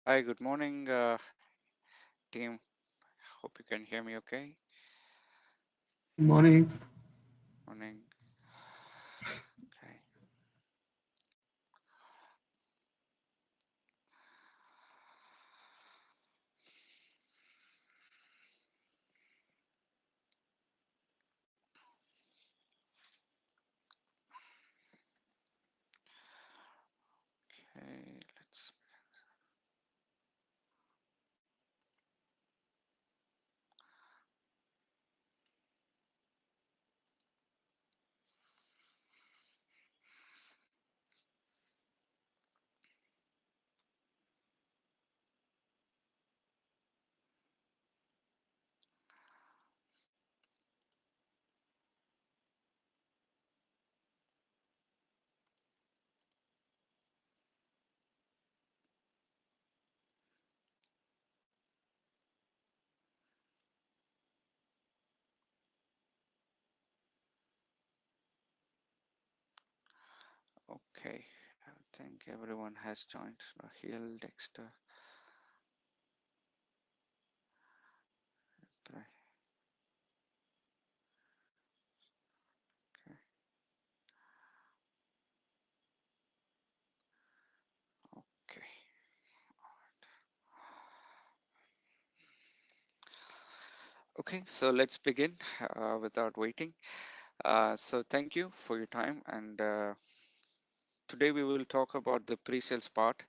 Hi, good morning, team. Hope you can hear me okay. Good morning. Morning. Okay. Okay. Let's. Okay. I think everyone has joined. Raheel, Dexter. Right. Okay. Okay. Okay. So let's begin without waiting. So thank you for your time. And today we will talk about the pre-sales part.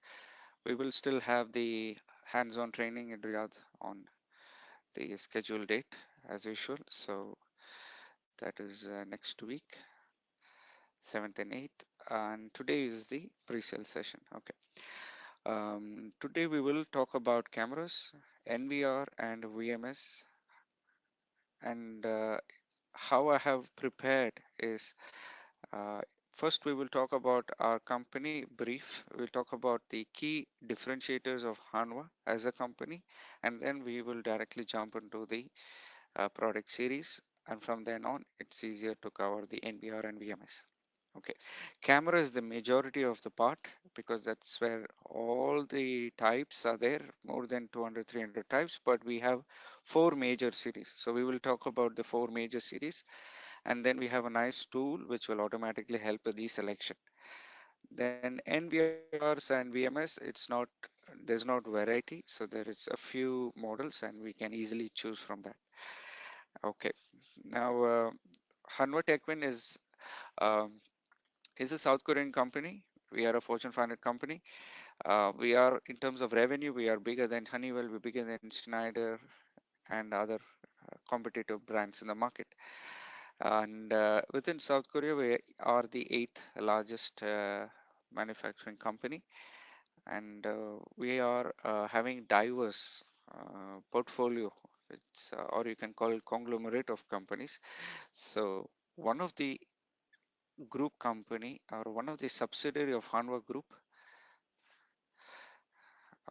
We will still have the hands-on training in Riyadh on the scheduled date as usual. So that is next week, 7th and 8th. And today is the pre-sale session. Okay. Today we will talk about cameras, NVR and VMS. And how I have prepared is uh, first we will talk about our company brief. We'll talk about the key differentiators of Hanwha as a company, and then we will directly jump into the product series, and from then on it's easier to cover the NVR and VMS. Okay, camera is the majority of the part because that's where all the types are there, more than 200 300 types, but we have four major series. So we will talk about the four major series, and then we have a nice tool which will automatically help with the selection. Then NVRs and VMS, there's not variety, so there is a few models and we can easily choose from that. Okay, now Hanwha Techwin um, is a South Korean company. We are a Fortune 500 company. We are, in terms of revenue, we are bigger than Honeywell, we're bigger than Schneider and other competitive brands in the market. And within South Korea, we are the eighth largest manufacturing company, and we are having diverse portfolio. Or you can call it conglomerate of companies. So one of the group company or one of the subsidiary of Hanwha Group.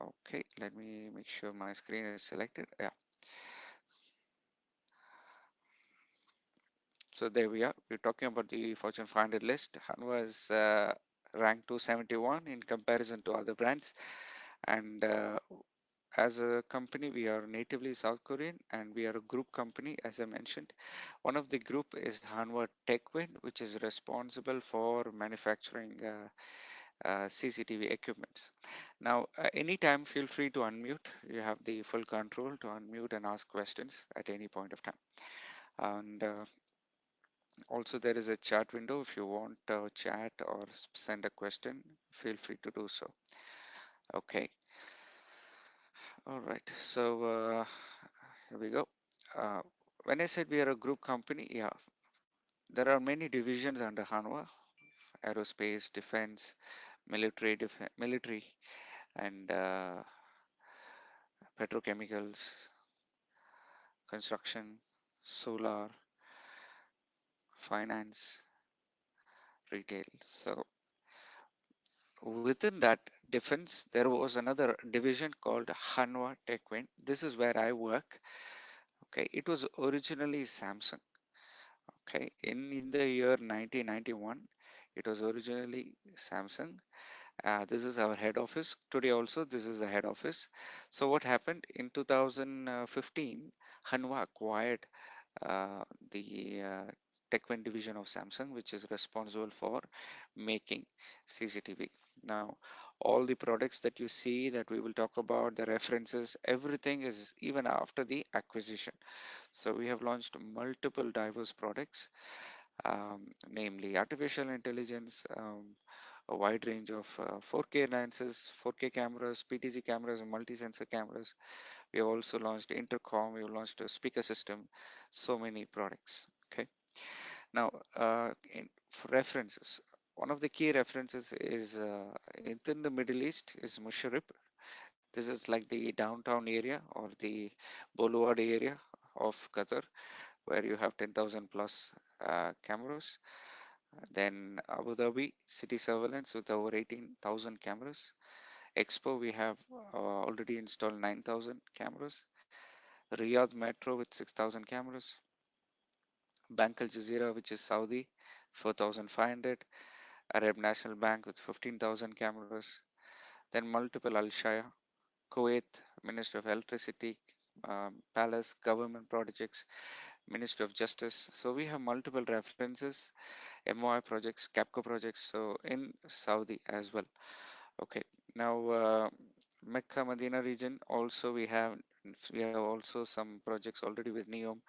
Okay, let me make sure my screen is selected. Yeah, so there we are. We're talking about the Fortune 500 list. Hanwha is ranked 271 in comparison to other brands. And as a company, we are natively South Korean and we are a group company, as I mentioned. One of the group is Hanwha Techwin, which is responsible for manufacturing CCTV equipments. Now, anytime, feel free to unmute. You have the full control to unmute and ask questions at any point of time. And also, there is a chat window. If you want to chat or send a question, feel free to do so. Okay. All right. So here we go. Uh, when I said we are a group company, yeah, there are many divisions under Hanwha: aerospace, defense, military, and petrochemicals, construction, solar, finance, retail. So within that defense, there was another division called Hanwha Techwind. This is where I work. Okay, it was originally Samsung. Okay, in the year 1991, it was originally Samsung, This is our head office. Today also, this is the head office. So what happened in 2015, Hanwha acquired the Techwen division of Samsung, which is responsible for making CCTV. Now, all the products that you see that we will talk about, the references, everything is even after the acquisition. So we have launched multiple diverse products, namely artificial intelligence, a wide range of 4K lenses, 4K cameras, PTZ cameras, and multi-sensor cameras. We have also launched intercom. We have launched a speaker system. So many products. Okay. Now, for references, one of the key references is within the Middle East is Musharraf. This is like the downtown area or the boulevard area of Qatar, where you have 10,000 plus cameras. Then Abu Dhabi city surveillance with over 18,000 cameras. Expo, we have already installed 9,000 cameras. Riyadh Metro with 6,000 cameras. Bank Al Jazeera, which is Saudi, 4,500. Arab National Bank with 15,000 cameras. Then multiple Al Shaya, Kuwait, Ministry of Electricity, Palace, government projects, Ministry of Justice. So we have multiple references, MOI projects, Capco projects, so in Saudi as well. Okay, now Mecca Medina region also we have also some projects already with NEOM.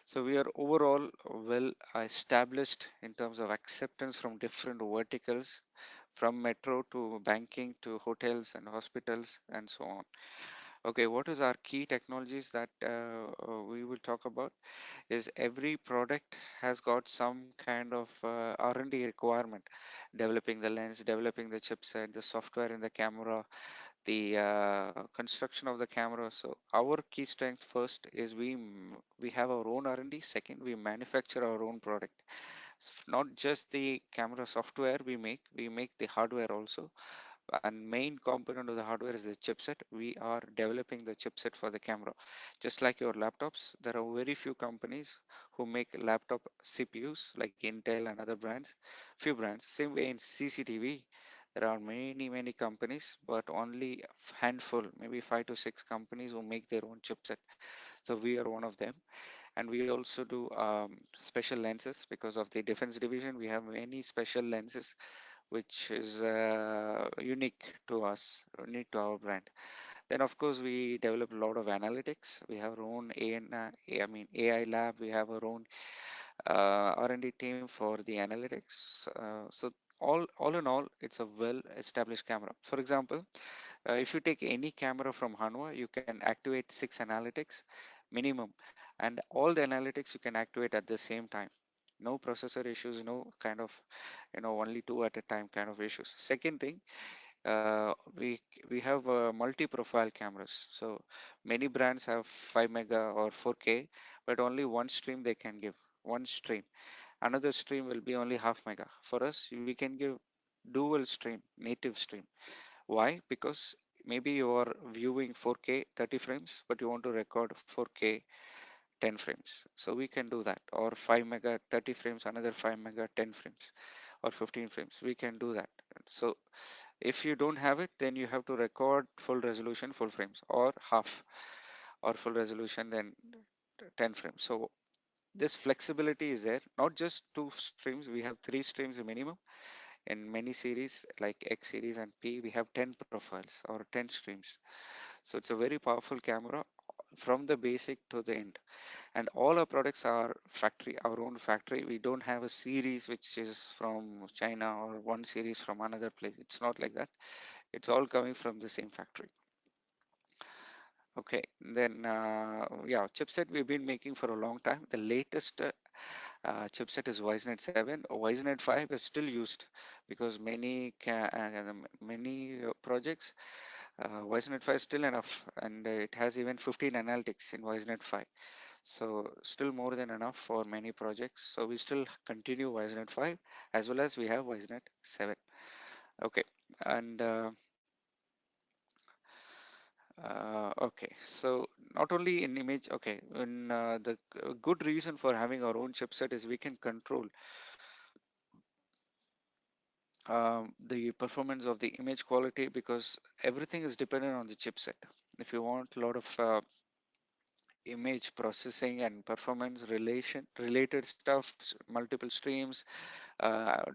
So we are overall well established in terms of acceptance from different verticals, from metro to banking to hotels and hospitals and so on. Okay, what is our key technologies that we will talk about? Is every product has got some kind of R&D requirement, developing the lens, developing the chipset, the software in the camera, the construction of the camera. So our key strength first is we have our own R&D. Second, we manufacture our own product. Not just the camera software we make the hardware also, and main component of the hardware is the chipset. We are developing the chipset for the camera. Just like your laptops, there are very few companies who make laptop CPUs like Intel and other brands, few brands. Same way in CCTV, there are many companies, but only a handful, maybe 5 to 6 companies who make their own chipset. So we are one of them. And we also do special lenses. Because of the defense division, we have many special lenses which is unique to us, unique to our brand. Then, of course, we develop a lot of analytics. We have our own I mean AI lab. We have our own R&D team for the analytics. So all in all, it's a well-established camera. For example, if you take any camera from Hanwha, you can activate 6 analytics minimum, and all the analytics you can activate at the same time. No processor issues, no kind of, only two at a time kind of issues. Second thing, uh, we we have multi-profile cameras. So many brands have 5 mega or 4K, but only one stream they can give. One stream. Another stream will be only half mega. For us, we can give dual stream, native stream. Why? Because maybe you are viewing 4K 30 frames, but you want to record 4K 10 frames. So we can do that. Or 5 mega 30 frames, another 5 mega 10 frames, or 15 frames. We can do that. So if you don't have it, then you have to record full resolution, full frames, or half, or full resolution, then 10 frames. So this flexibility is there. Not just 2 streams, we have 3 streams minimum. In many series like X series and P, we have 10 profiles or 10 streams. So it's a very powerful camera from the basic to the end. And all our products are factory, our own factory. We don't have a series which is from China or one series from another place. It's not like that. It's all coming from the same factory. Okay, then yeah, chipset we've been making for a long time. The latest chipset is Wisenet 7. Wisenet 5 is still used because many projects, Wisenet 5 is still enough, and it has even 15 analytics in Wisenet 5. So still more than enough for many projects. So we still continue Wisenet 5 as well as we have Wisenet 7. Okay, and okay, so not only in image, okay, and the good reason for having our own chipset is we can control the performance of the image quality, because everything is dependent on the chipset. If you want a lot of image processing and performance relation related stuff, multiple streams,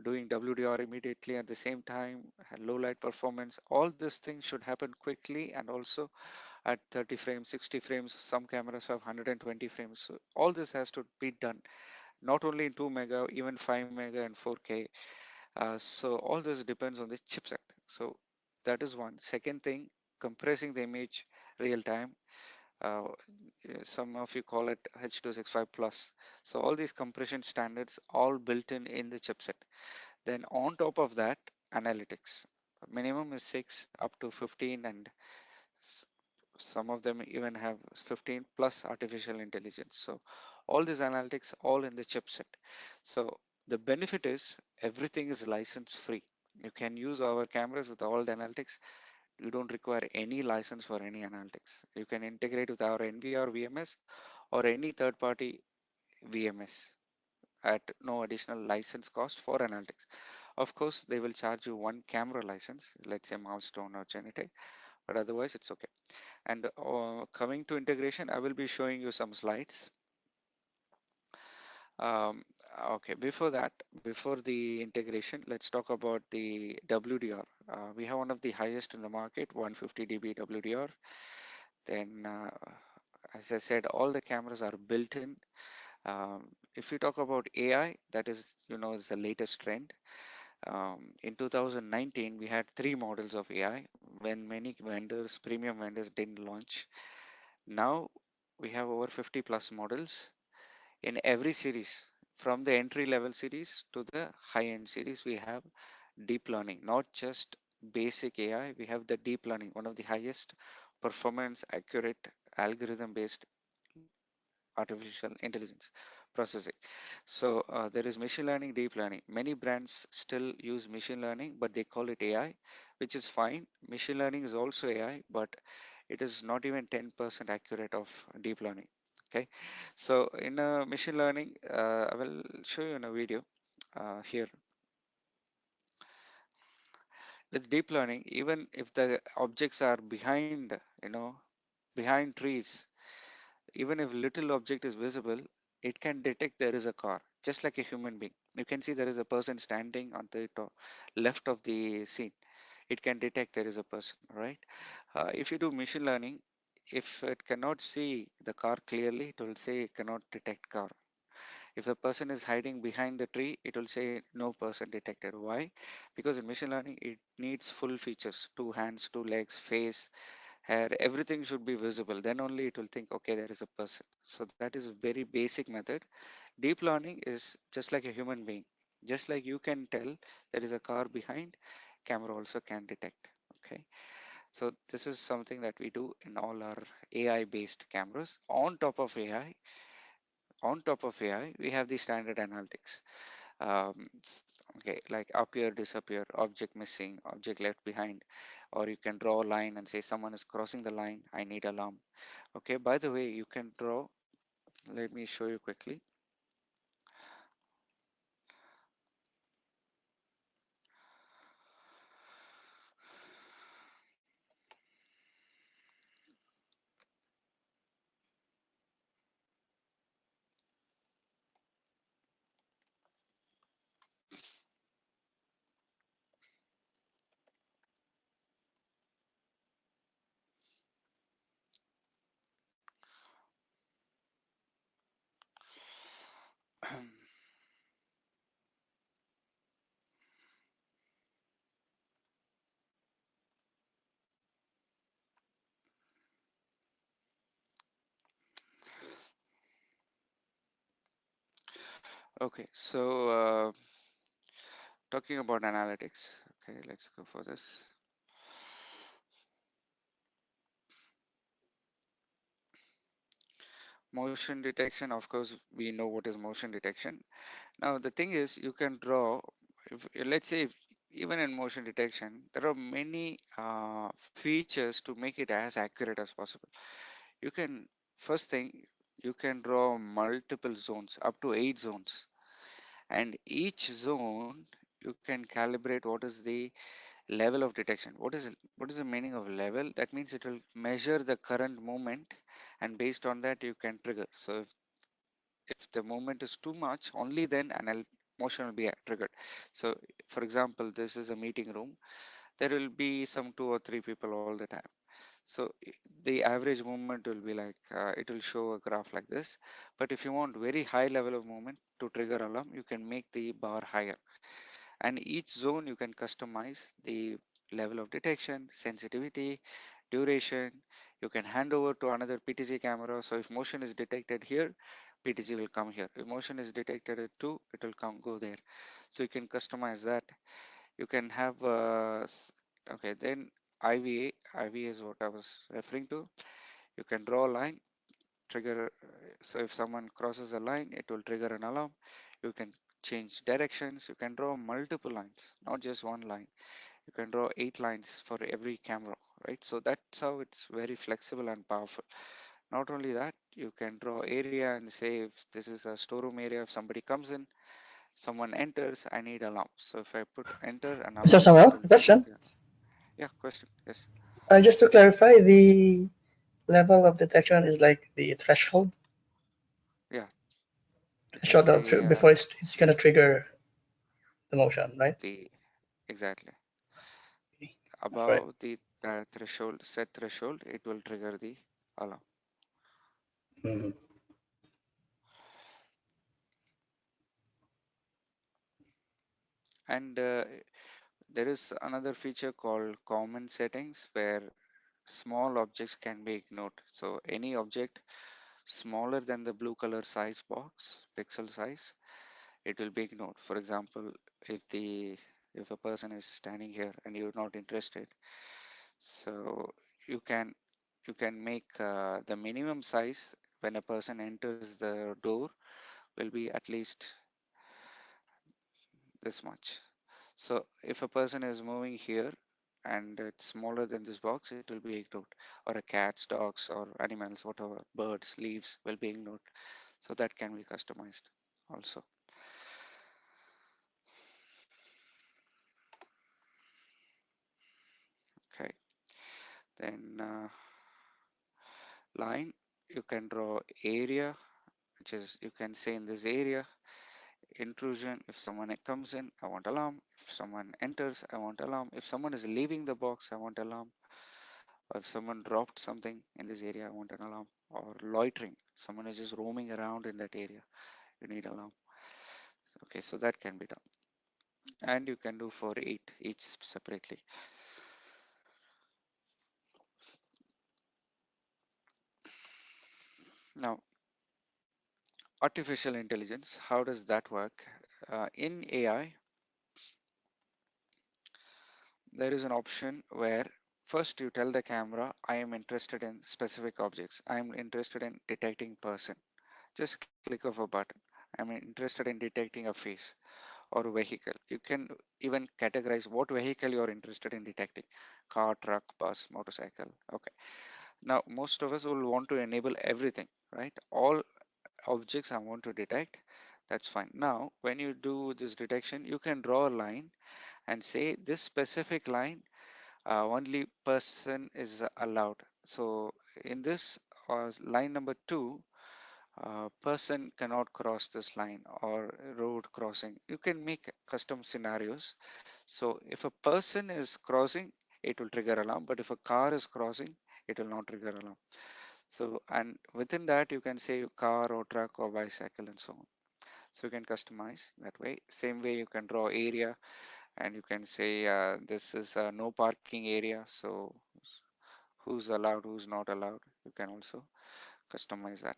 doing WDR immediately at the same time, low light performance, all these things should happen quickly, and also at 30 frames, 60 frames. Some cameras have 120 frames. So all this has to be done, not only in 2 mega, even 5 mega and 4K. So all this depends on the chipset. So that is one. Second thing, compressing the image real time. Uh, some of you call it H265 plus. So all these compression standards all built in the chipset. Then on top of that, analytics. Minimum is 6 up to 15, and s- some of them even have 15 plus artificial intelligence. So all these analytics all in the chipset. So the benefit is everything is license free. You can use our cameras with all the analytics. You don't require any license for any analytics. You can integrate with our NVR VMS or any third party VMS at no additional license cost for analytics. Of course, they will charge you one camera license, let's say Milestone or Genetech, but otherwise it's okay. And coming to integration, I will be showing you some slides. Um, okay, before that, before the integration, let's talk about the WDR. We have one of the highest in the market, 150 dB WDR. Then, as I said, all the cameras are built in. If you talk about AI, that is the latest trend. In 2019, we had three models of AI when many vendors, premium vendors, didn't launch. Now we have over 50 plus models in every series. From the entry level series to the high end series, we have deep learning, not just basic AI. We have the deep learning, one of the highest performance, accurate, algorithm based artificial intelligence processing. So there is machine learning, deep learning. Many brands still use machine learning, but they call it AI, which is fine. Machine learning is also AI, but it is not even 10% accurate of deep learning. Okay, so in machine learning, I will show you in a video here. With deep learning, even if the objects are behind, behind trees, even if little object is visible, it can detect there is a car, just like a human being. You can see there is a person standing on the left of the scene. It can detect there is a person, right? If you do machine learning, if it cannot see the car clearly, it will say it cannot detect car. If a person is hiding behind the tree, it will say no person detected. Why? Because in machine learning, it needs full features: two hands, two legs, face, hair, everything should be visible. Then only it will think, okay, there is a person. So that is a very basic method. Deep learning is just like a human being. Just like you can tell there is a car behind, camera also can detect. Okay. So this is something that we do in all our AI based cameras. On top of AI, we have the standard analytics. Okay, like appear, disappear, object missing, object left behind, or you can draw a line and say someone is crossing the line, I need alarm. Okay, by the way, you can draw, let me show you quickly. Okay, so talking about analytics, okay, let's go for this. Motion detection, of course, we know what is motion detection. Now, the thing is, you can draw, if, let's say, even in motion detection, there are many features to make it as accurate as possible. You can, first thing, you can draw multiple zones, up to 8 zones. And each zone you can calibrate what is the level of detection. What is the meaning of level? That means it will measure the current movement, and based on that you can trigger. So if the movement is too much, only then motion will be triggered. So for example, this is a meeting room. There will be some two or three people all the time. So the average movement will be like it will show a graph like this. But if you want very high level of movement to trigger alarm, you can make the bar higher, and each zone you can customize the level of detection, sensitivity, duration. You can hand over to another PTZ camera. So if motion is detected here, PTZ will come here. If motion is detected at 2, it will come go there. So you can customize that. You can have okay, then IVA is what I was referring to. You can draw a line, trigger. So if someone crosses a line, it will trigger an alarm. You can change directions. You can draw multiple lines, not just one line. You can draw 8 lines for every camera, right? So that's how it's very flexible and powerful. Not only that, you can draw area and say if this is a storeroom area, if somebody comes in, someone enters, I need alarm. So if I put enter an Mr. alarm, it Samuel, will trigger question. the. Yeah, question. Yes. Just to clarify, the level of detection is like the threshold, Yeah, you can threshold say before it's gonna trigger the motion, right? the exactly Right. above the threshold, set threshold, it will trigger the alarm. Mhm. And there is another feature called common settings where small objects can be ignored. So any object smaller than the blue color size box, pixel size, it will be ignored. For example, if the if a person is standing here and you're not interested, so you can you can make the minimum size when a person enters the door will be at least this much. So if a person is moving here and it's smaller than this box, it will be ignored. Or a cats, dogs, or animals, whatever, birds, leaves will be ignored. So that can be customized also. Okay. Then line, you can draw area, which is you can say in this area intrusion. If someone comes in, I want alarm. If someone enters, I want alarm. If someone is leaving the box, I want alarm. Or if someone dropped something in this area, I want an alarm. Or loitering, someone is just roaming around in that area, you need alarm. Okay, so that can be done, and you can do for each separately. Now, artificial intelligence, how does that work? In AI, there is an option where first you tell the camera, I am interested in specific objects. I am interested in detecting person. Just click of a button. I'm interested in detecting a face or a vehicle. You can even categorize what vehicle you're interested in detecting: car, truck, bus, motorcycle. Okay. Now, most of us will want to enable everything, right? All objects I want to detect. That's fine. Now, when you do this detection, you can draw a line and say this specific line, only person is allowed. So in this line number 2, person cannot cross this line, or road crossing. You can make custom scenarios. So if a person is crossing, it will trigger alarm, but if a car is crossing, it will not trigger alarm. So, and within that you can say car or truck or bicycle and so on. So you can customize that way. Same way you can draw area, and you can say this is a no parking area, so who's allowed, who's not allowed. You can also customize that.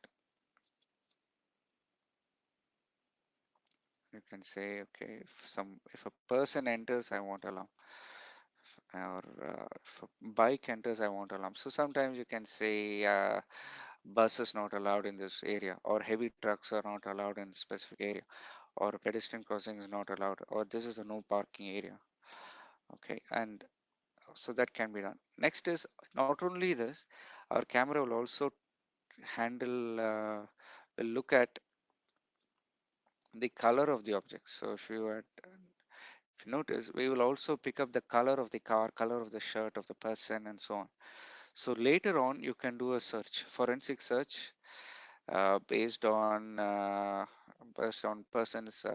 You can say, okay, if a person enters, I want alarm. Or if a bike enters, I want alarm. So sometimes you can say bus is not allowed in this area, or heavy trucks are not allowed in specific area, or pedestrian crossing is not allowed, or this is a no parking area. Okay, and so that can be done. Next is not only this, our camera will also handle, will look at the color of the object. So if you had If you notice, we will also pick up the color of the car, color of the shirt of the person, and so on. So later on, you can do a search, forensic search, based on person's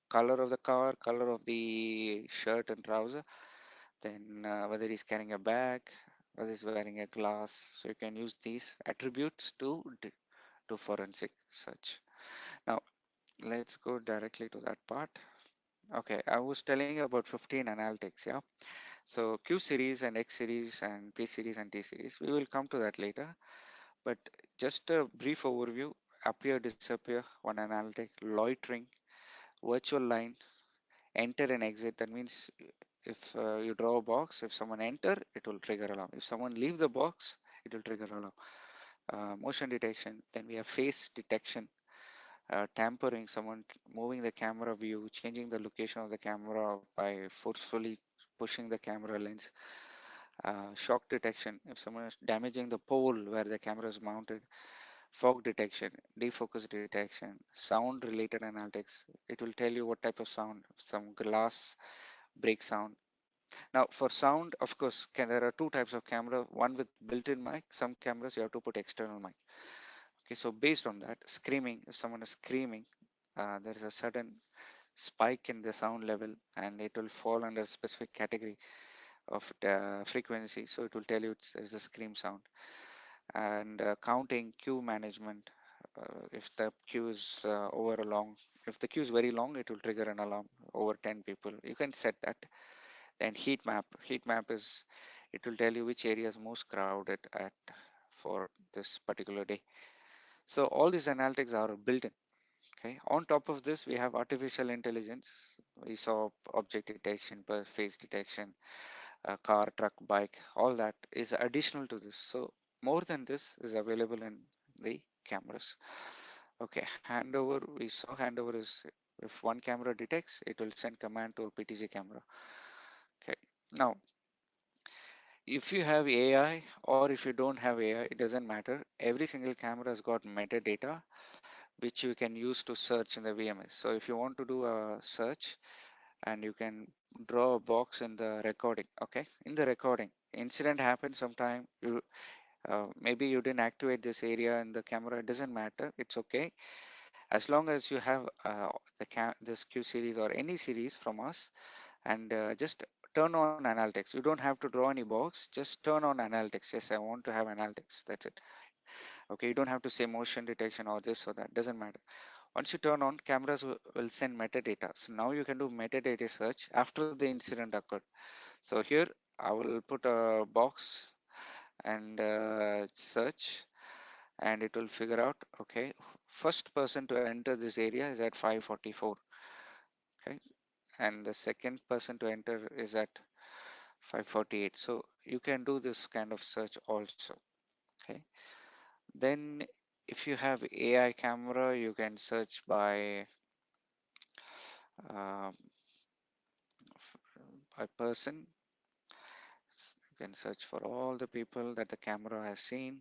color of the car, color of the shirt and trouser, then whether he's carrying a bag, whether he's wearing a glass. So you can use these attributes to do forensic search. Now let's go directly to that part. Okay, I was telling you about 15 analytics, yeah. So Q series and X series and P series and T series, we will come to that later. But just a brief overview: appear, disappear, one analytic, loitering, virtual line, enter and exit. That means if you draw a box, if someone enter, it will trigger alarm. If someone leave the box, it will trigger alarm. Motion detection. Then we have face detection, tampering, someone moving the camera view, changing the location of the camera by forcefully pushing the camera lens. Shock detection, if someone is damaging the pole where the camera is mounted. Fog detection, defocus detection, sound related analytics. It will tell you what type of sound, some glass break sound. Now for sound, of course, there are two types of camera, one with built-in mic, some cameras you have to put external mic. Okay, so based on that, screaming, if someone is screaming, there is a sudden spike in the sound level and it will fall under a specific category of the frequency, so it will tell you there's a scream sound. And counting, queue management, if the queue is over a long, if the queue is very long, it will trigger an alarm over 10 people, you can set that. Then heat map is, it will tell you which area is most crowded at for this particular day. So all these analytics are built in. Okay, on top of this we have artificial intelligence. We saw object detection, face detection, car, truck, bike, all that is additional to this. So more than this is available in the cameras. Okay, handover, we saw handover is if one camera detects, it will send command to a PTZ camera. Okay, now if you have AI or if you don't have AI, it doesn't matter. Every single camera has got metadata which you can use to search in the VMS. So if you want to do a search, and you can draw a box in the recording. Okay, in the recording, incident happened sometime, you maybe you didn't activate this area in the camera, it doesn't matter, it's okay, as long as you have this Q series or any series from us, and just turn on analytics. You don't have to draw any box, just turn on analytics. Yes, I want to have analytics, that's it. Okay, you don't have to say motion detection or this or that, doesn't matter. Once you turn on, cameras will send metadata. So now you can do metadata search after the incident occurred. So here I will put a box and search, and it will figure out, okay, first person to enter this area is at 5:44. Okay, and the second person to enter is at 5:48. So you can do this kind of search also. Okay, then if you have AI camera, you can search by um, person. You can search for all the people that the camera has seen.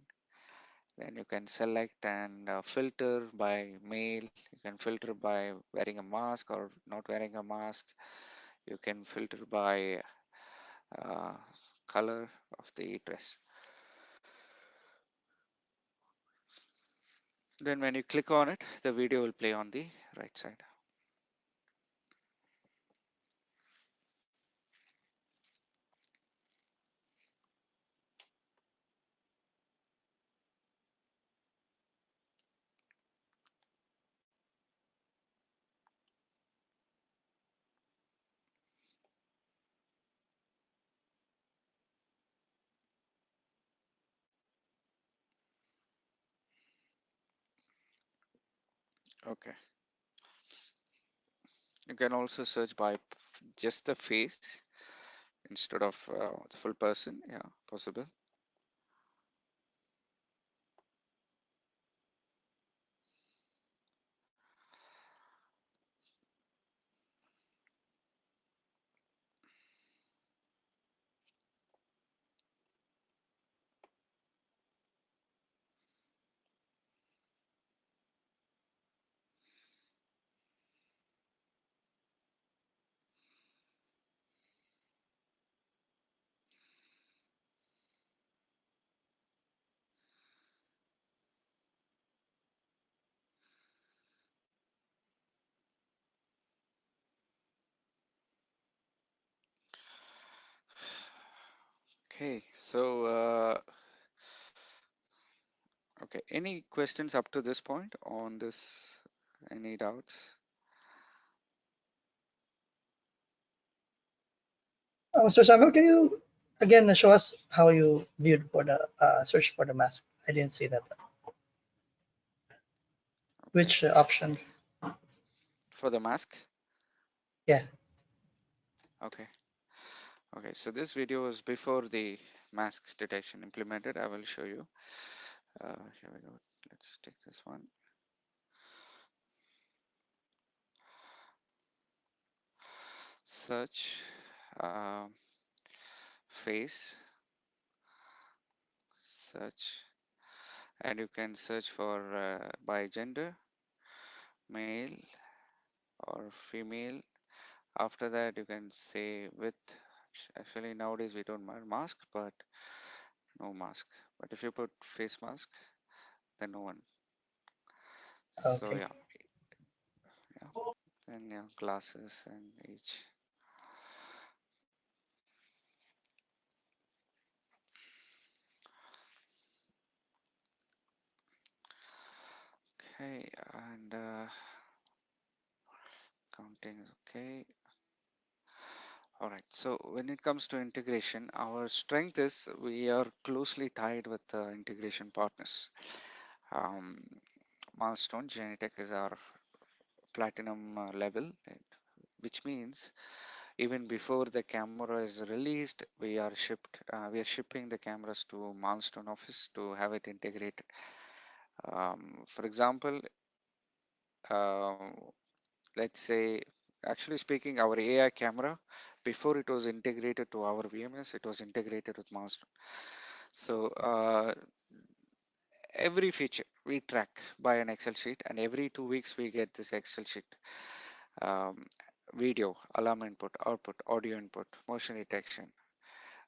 Then you can select and filter by male. You can filter by wearing a mask or not wearing a mask. You can filter by uh, color of the dress. Then when you click on it, the video will play on the right side. Okay. You can also search by just the face instead of the full person. Yeah, possible. Okay, so okay, any questions up to this point on this? Any doubts? So Samuel, can you again show us how you viewed for the search for the mask? I didn't see that. Okay, Which option? for the mask. Yeah. Okay, okay. So this video was before the mask detection implemented. I will show you. Here we go. Let's take this one. Search face search, and you can search for by gender, male or female. After that, you can say with. Actually, nowadays we don't wear mask, but no mask. But if you put face mask, then no one. So Okay. yeah, yeah. Then yeah, glasses and each. Okay, and counting is okay. All right. So when it comes to integration, our strength is we are closely tied with integration partners. Um, Milestone Genetech is our platinum level, which means even before the camera is released, we are shipping the cameras to Milestone office to have it integrated. For example, uh, let's say, actually speaking, our AI camera, before it was integrated to our VMS, it was integrated with Milestone. So every feature we track by an Excel sheet, and every 2 weeks we get this Excel sheet. Um, Video, alarm input, output, audio input, motion detection,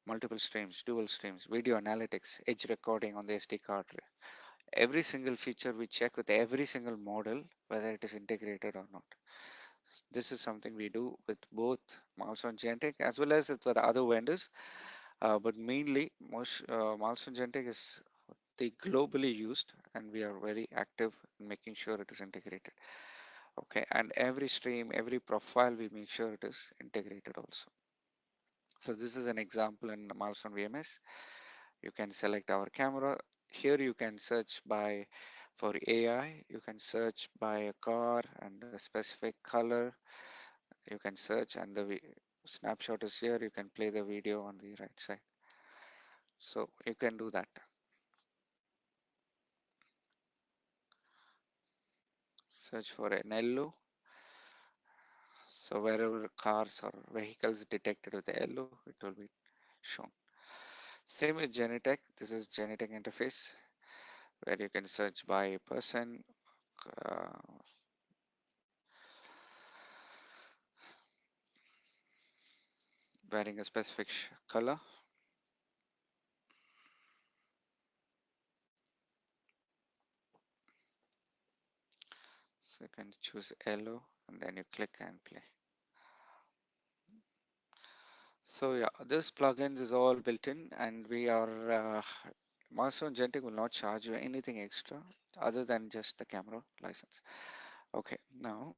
multiple streams, dual streams, video analytics, edge recording on the SD card. Every single feature we check with every single model, whether it is integrated or not. This is something we do with both Milestone Gentek as well as with other vendors. But mainly, Milestone Gentek is the globally used, and we are very active in making sure it is integrated. Okay, and every stream, every profile, we make sure it is integrated also. So this is an example in the Milestone VMS. You can select our camera. Here you can search by for AI. You can search by a car and a specific color. You can search, and the snapshot is here. You can play the video on the right side. So you can do that. Search for an yellow. So wherever cars or vehicles detected with the yellow, it will be shown. Same with Genetech. This is Genetech interface where you can search by person, uh, wearing a specific color. So you can choose yellow and then you click and play. So yeah, this plugins is all built in, and we are Master and Gentic will not charge you anything extra other than just the camera license. Okay, now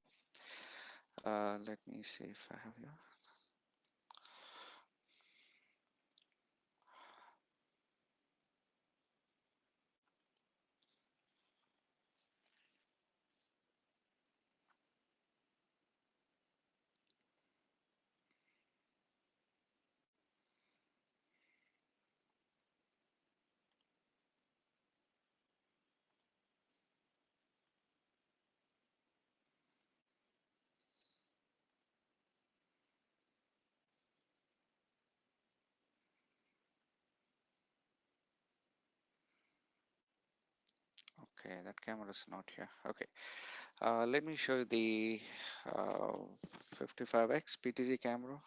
let me see if I have here. Okay, that camera is not here. Okay, let me show you the uh, 55x PTZ camera.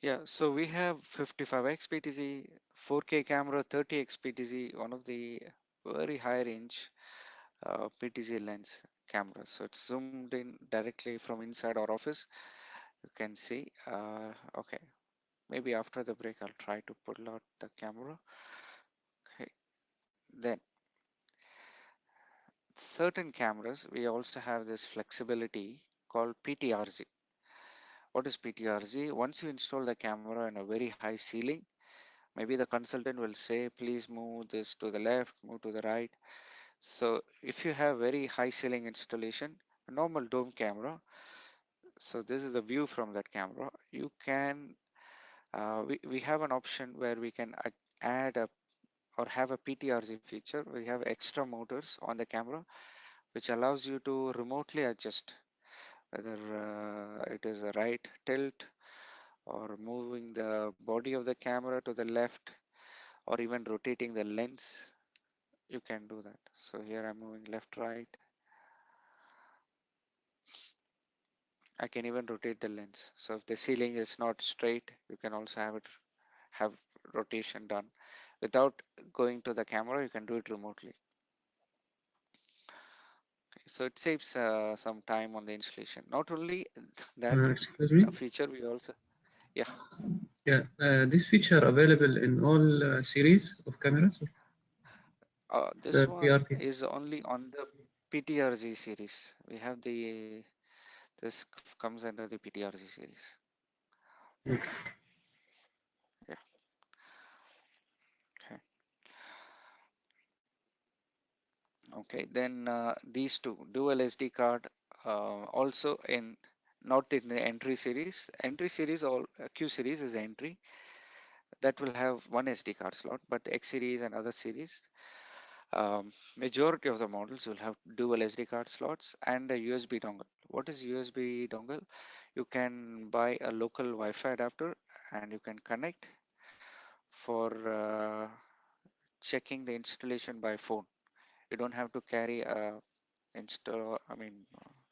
Yeah, so we have 55x PTZ, 4K camera, 30x PTZ, one of the very high range PTZ lens camera. So it's zoomed in directly from inside our office. You can see. Okay, maybe after the break, I'll try to pull out the camera. Okay, then certain cameras, we also have this flexibility called PTRZ. What is PTRZ? Once you install the camera in a very high ceiling, maybe the consultant will say, please move this to the left, move to the right. So if you have very high ceiling installation, a normal dome camera, so this is the view from that camera, you can, we have an option where we can add a or have a PTRZ feature. We have extra motors on the camera, which allows you to remotely adjust whether it is a right tilt or moving the body of the camera to the left or even rotating the lens. You can do that. So here I'm moving left, right. I can even rotate the lens. So if the ceiling is not straight, you can also have rotation done without going to the camera. You can do it remotely. Okay, so it saves some time on the installation. Not only that Excuse me. feature, we also, yeah, Yeah, this feature available in all series of cameras, this the one PRT. is only on the PTRZ series. We have the this comes under the PTRZ series. Yeah. Okay. Okay. Then these two dual SD card also in not in the entry series. Entry series or Q series is the entry that will have one SD card slot, but X series and other series, majority of the models will have dual SD card slots and a USB dongle. What is USB dongle? You can buy a local Wi-Fi adapter and you can connect for checking the installation by phone. You don't have to carry a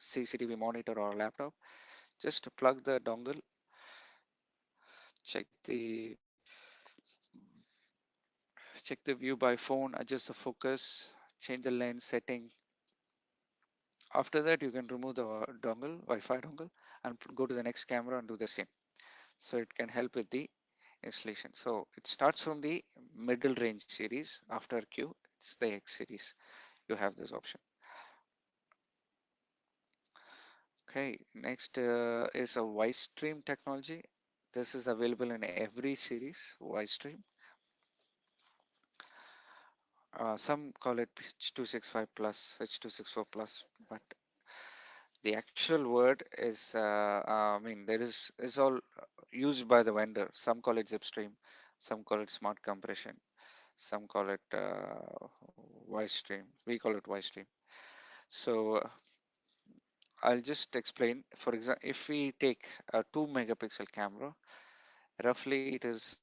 CCTV monitor or laptop. Just plug the dongle, check the check the view by phone, adjust the focus, change the lens setting. After that, you can remove the dongle, Wi-Fi dongle, and go to the next camera and do the same. So it can help with the installation. So it starts from the middle range series. After Q, it's the X series. You have this option. Okay, next is a Wisestream technology. This is available in every series, Wisestream. Some call it H265 plus, H264 plus, but the actual word is, there is all used by the vendor. Some call it Zipstream, some call it Smart Compression, some call it Wisestream. We call it Wisestream. So I'll just explain. For example, if we take a 2 megapixel camera, roughly it is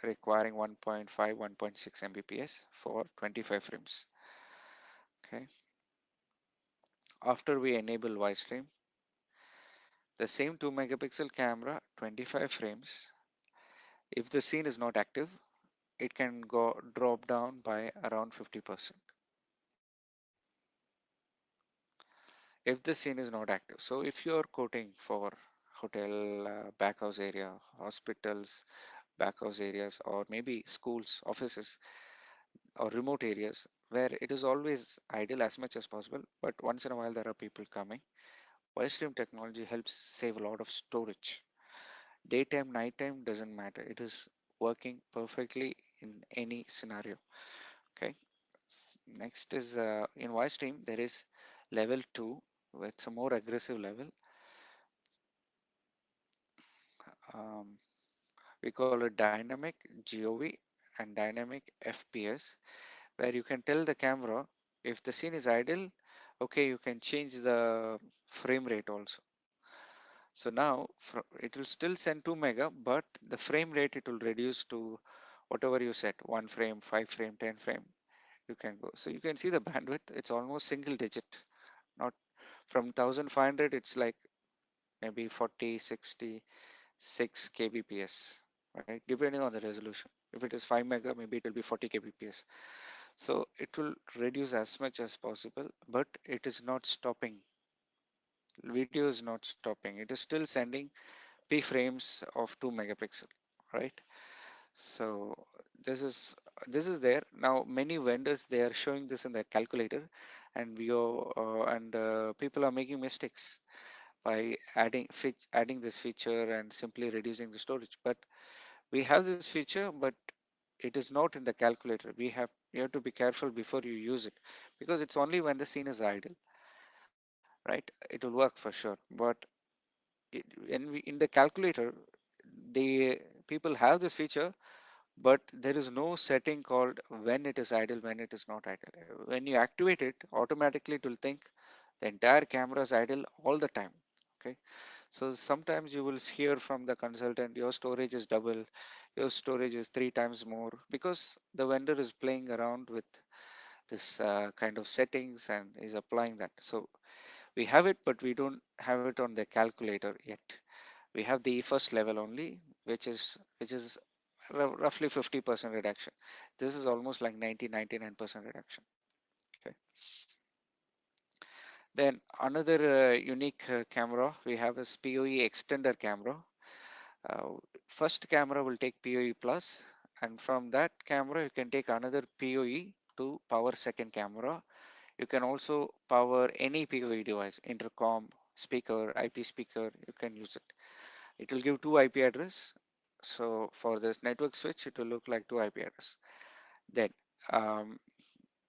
requiring 1.5, 1.6 Mbps for 25 frames. Okay. After we enable Wisestream, the same 2 megapixel camera, 25 frames. If the scene is not active, it can go drop down by around 50% if the scene is not active. So if you're quoting for hotel backhouse area, hospitals, backhouse areas, or maybe schools, offices, or remote areas where it is always idle as much as possible, but once in a while there are people coming, Wisestream technology helps save a lot of storage. Daytime, nighttime doesn't matter. It is working perfectly in any scenario. Okay. Next is in Wisestream there is level 2. It's a more aggressive level. Um, we call it dynamic GOV and dynamic FPS, where you can tell the camera if the scene is idle, okay, you can change the frame rate also. So now it will still send 2 mega, but the frame rate it will reduce to whatever you set, 1 frame, 5 frame, 10 frame, you can go. So you can see the bandwidth, it's almost single digit, not from 1500, it's like maybe 40, 60, 6 kbps, right? Depending on the resolution. If it is 5 mega, maybe it will be 40 kbps. So it will reduce as much as possible, but it is not stopping. Video is not stopping. It is still sending p frames of 2 megapixel, right? So this is this is there now. Many vendors, they are showing this in their calculator, and people are making mistakes by adding this feature and simply reducing the storage. But we have this feature, but it is not in the calculator. You have to be careful before you use it, because it's only when the scene is idle, right? It will work for sure. But in the calculator, the people have this feature, but there is no setting called when it is idle, when it is not idle. When you activate it, automatically it will think the entire camera is idle all the time. Okay, so sometimes you will hear from the consultant, your storage is double, your storage is 3 times more, because the vendor is playing around with this kind of settings and is applying that. So we have it, but we don't have it on the calculator yet. We have the first level only, which is roughly 50% reduction. This is almost like 99% reduction. Okay. Then another unique camera we have is PoE extender camera. Uh, First camera will take PoE plus, and from that camera you can take another PoE to power second camera. You can also power any PoE device, intercom, speaker, IP speaker. You can use it. It will give two IP address. So for this network switch, it will look like two IP address. Then um,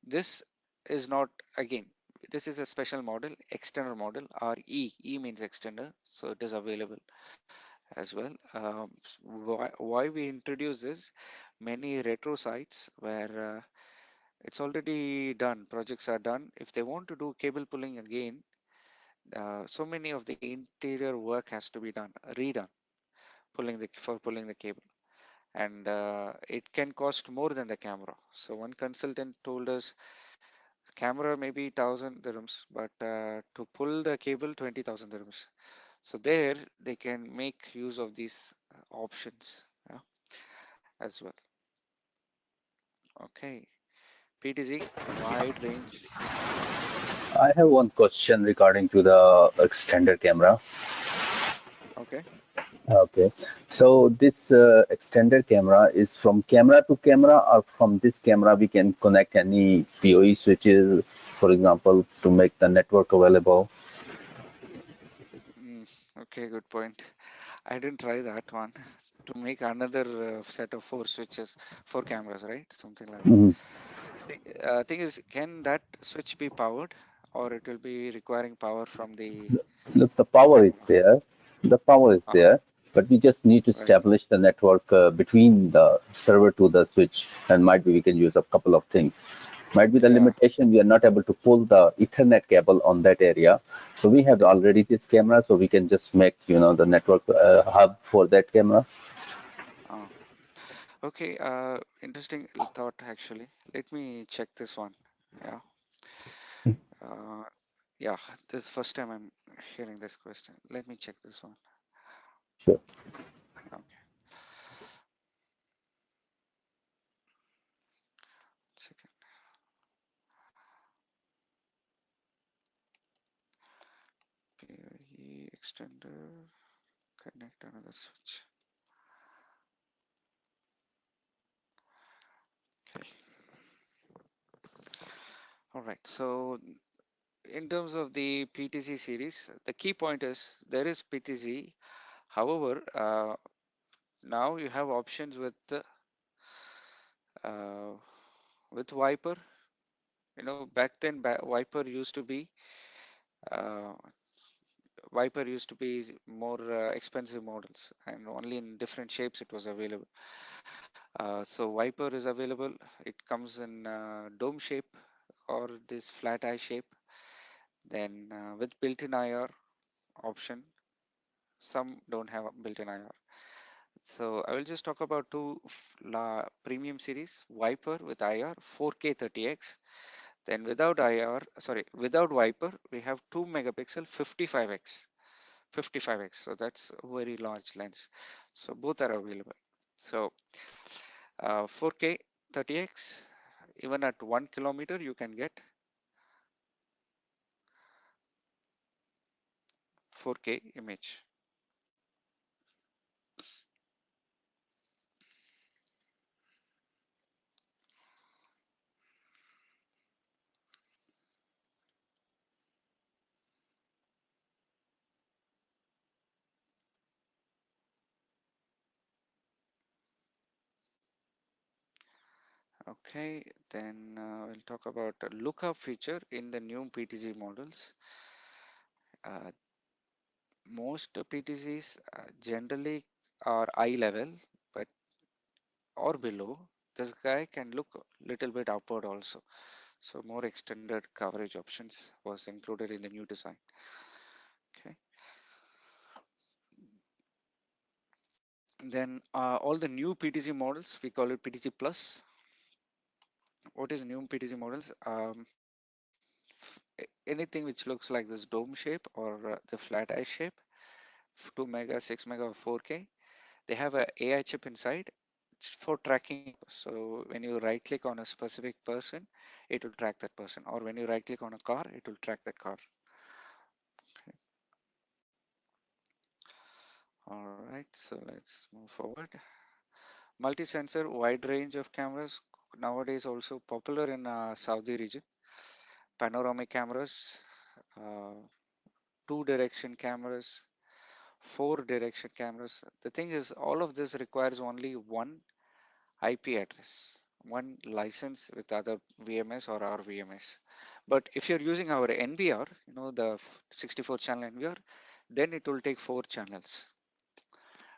this is not, again, this is a special model, extender model, or E means extender, so it is available as well. Why we introduce this? Many retro sites where it's already done, projects are done. If they want to do cable pulling again, so many of the interior work has to be done, redone, pulling the cable, and it can cost more than the camera. So one consultant told us camera maybe 1,000 dirhams, but to pull the cable 20,000 dirhams. So there they can make use of these options, yeah, as well. Okay, PTZ, wide range. I have one question regarding to the extended camera. Okay. Okay, so this extended camera is from camera to camera, or from this camera we can connect any PoE switches, for example, to make the network available. Mm, okay, good point. I didn't try that one to make another set of four switches, four cameras, right? Something like that. Mhm. See, thing is, can that switch be powered, or it will be requiring power from Look, the the power is camera? there. The power is Uh-huh. there, but we just need to Right. establish the network between the server to the switch, and might be we can use a couple of things. Might be the Yeah. limitation we are not able to pull the Ethernet cable on that area. So we have already this camera, so we can just make the network hub for that camera. Uh, okay. Interesting thought actually. Let me check this one. Yeah. Uh, yeah. This first time I'm hearing this question. Let me check this one. Sure. Okay. Second. PoE extender. Connect another switch. Okay. All right. So in terms of the PTC series, the key point is there is PTC. However, now you have options uh, with Viper. Back then Viper used to be uh, more expensive models, and only in different shapes it was available. So Viper is available. It comes in dome shape or this flat eye shape. Then with built-in IR option, some don't have a built-in IR. So I will just talk about two premium series, Viper with IR 4K 30x. Then without IR, sorry, without Viper, we have 2 megapixel 55x. 55x. So that's a very large lens. So both are available. So 4K 30x, even at 1 kilometer you can get 4K image. Okay, then we'll talk about a lookup feature in the new PTZ models. Uh, Most PTZs generally are eye level, but or below. This guy can look a little bit upward also. So more extended coverage options was included in the new design. Okay. Then all the new PTZ models, we call it PTZ Plus. What is new PTZ models? Anything which looks like this dome shape or the flat eye shape, 2 mega, 6 mega, or 4K. They have a AI chip inside for tracking purpose. So when you right click on a specific person, it will track that person. Or when you right click on a car, it will track that car. Okay. All right, so let's move forward. Multi-sensor, wide range of cameras, nowadays also popular in Saudi region. Panoramic cameras, uh, two direction cameras, four direction cameras. The thing is, all of this requires only one IP address, one license with other VMS or our VMS. But if you're using our NVR, the 64 channel NVR, then it will take four channels.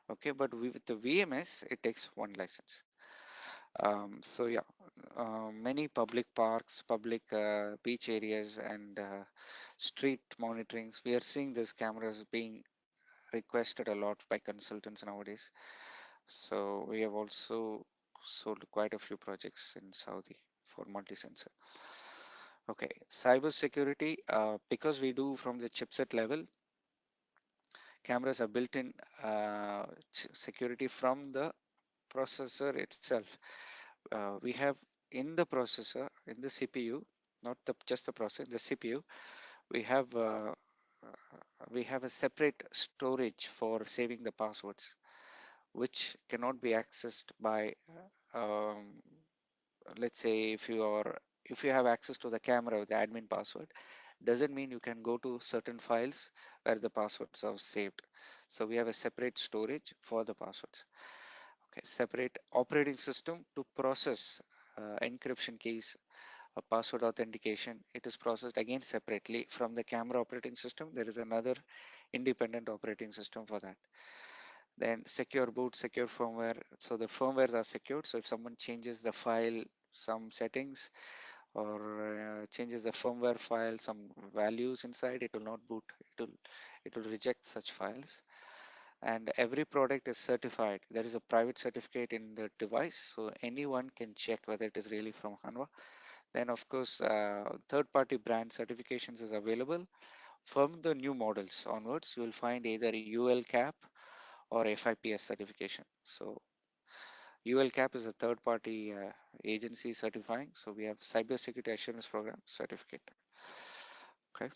Okay, but with the VMS, it takes one license. So yeah, many public parks, public beach areas, and street monitorings, we are seeing these cameras being requested a lot by consultants nowadays. So we have also sold quite a few projects in Saudi for multi-sensor. Okay, cyber security, because we do from the chipset level, cameras are built in security from the processor itself. We have in the processor, in the CPU, not just the processor, the CPU, we have a separate storage for saving the passwords, which cannot be accessed by let's say if you have access to the camera with the admin password, doesn't mean you can go to certain files where the passwords are saved. So we have a separate storage for the passwords. Okay, separate operating system to process encryption keys, password authentication. It is processed again separately from the camera operating system. There is another independent operating system for that. Then secure boot, secure firmware. So the firmwares are secured. So if someone changes the file, some settings, or changes the firmware file, some values inside, it will not boot. It will reject such files. And every product is certified. There is a private certificate in the device, so anyone can check whether it is really from Hanwha. Then of course, third-party brand certifications is available. From the new models onwards, you will find either UL cap or FIPS certification. So UL cap is a third-party agency certifying. So we have Cybersecurity Assurance Program certificate. Okay.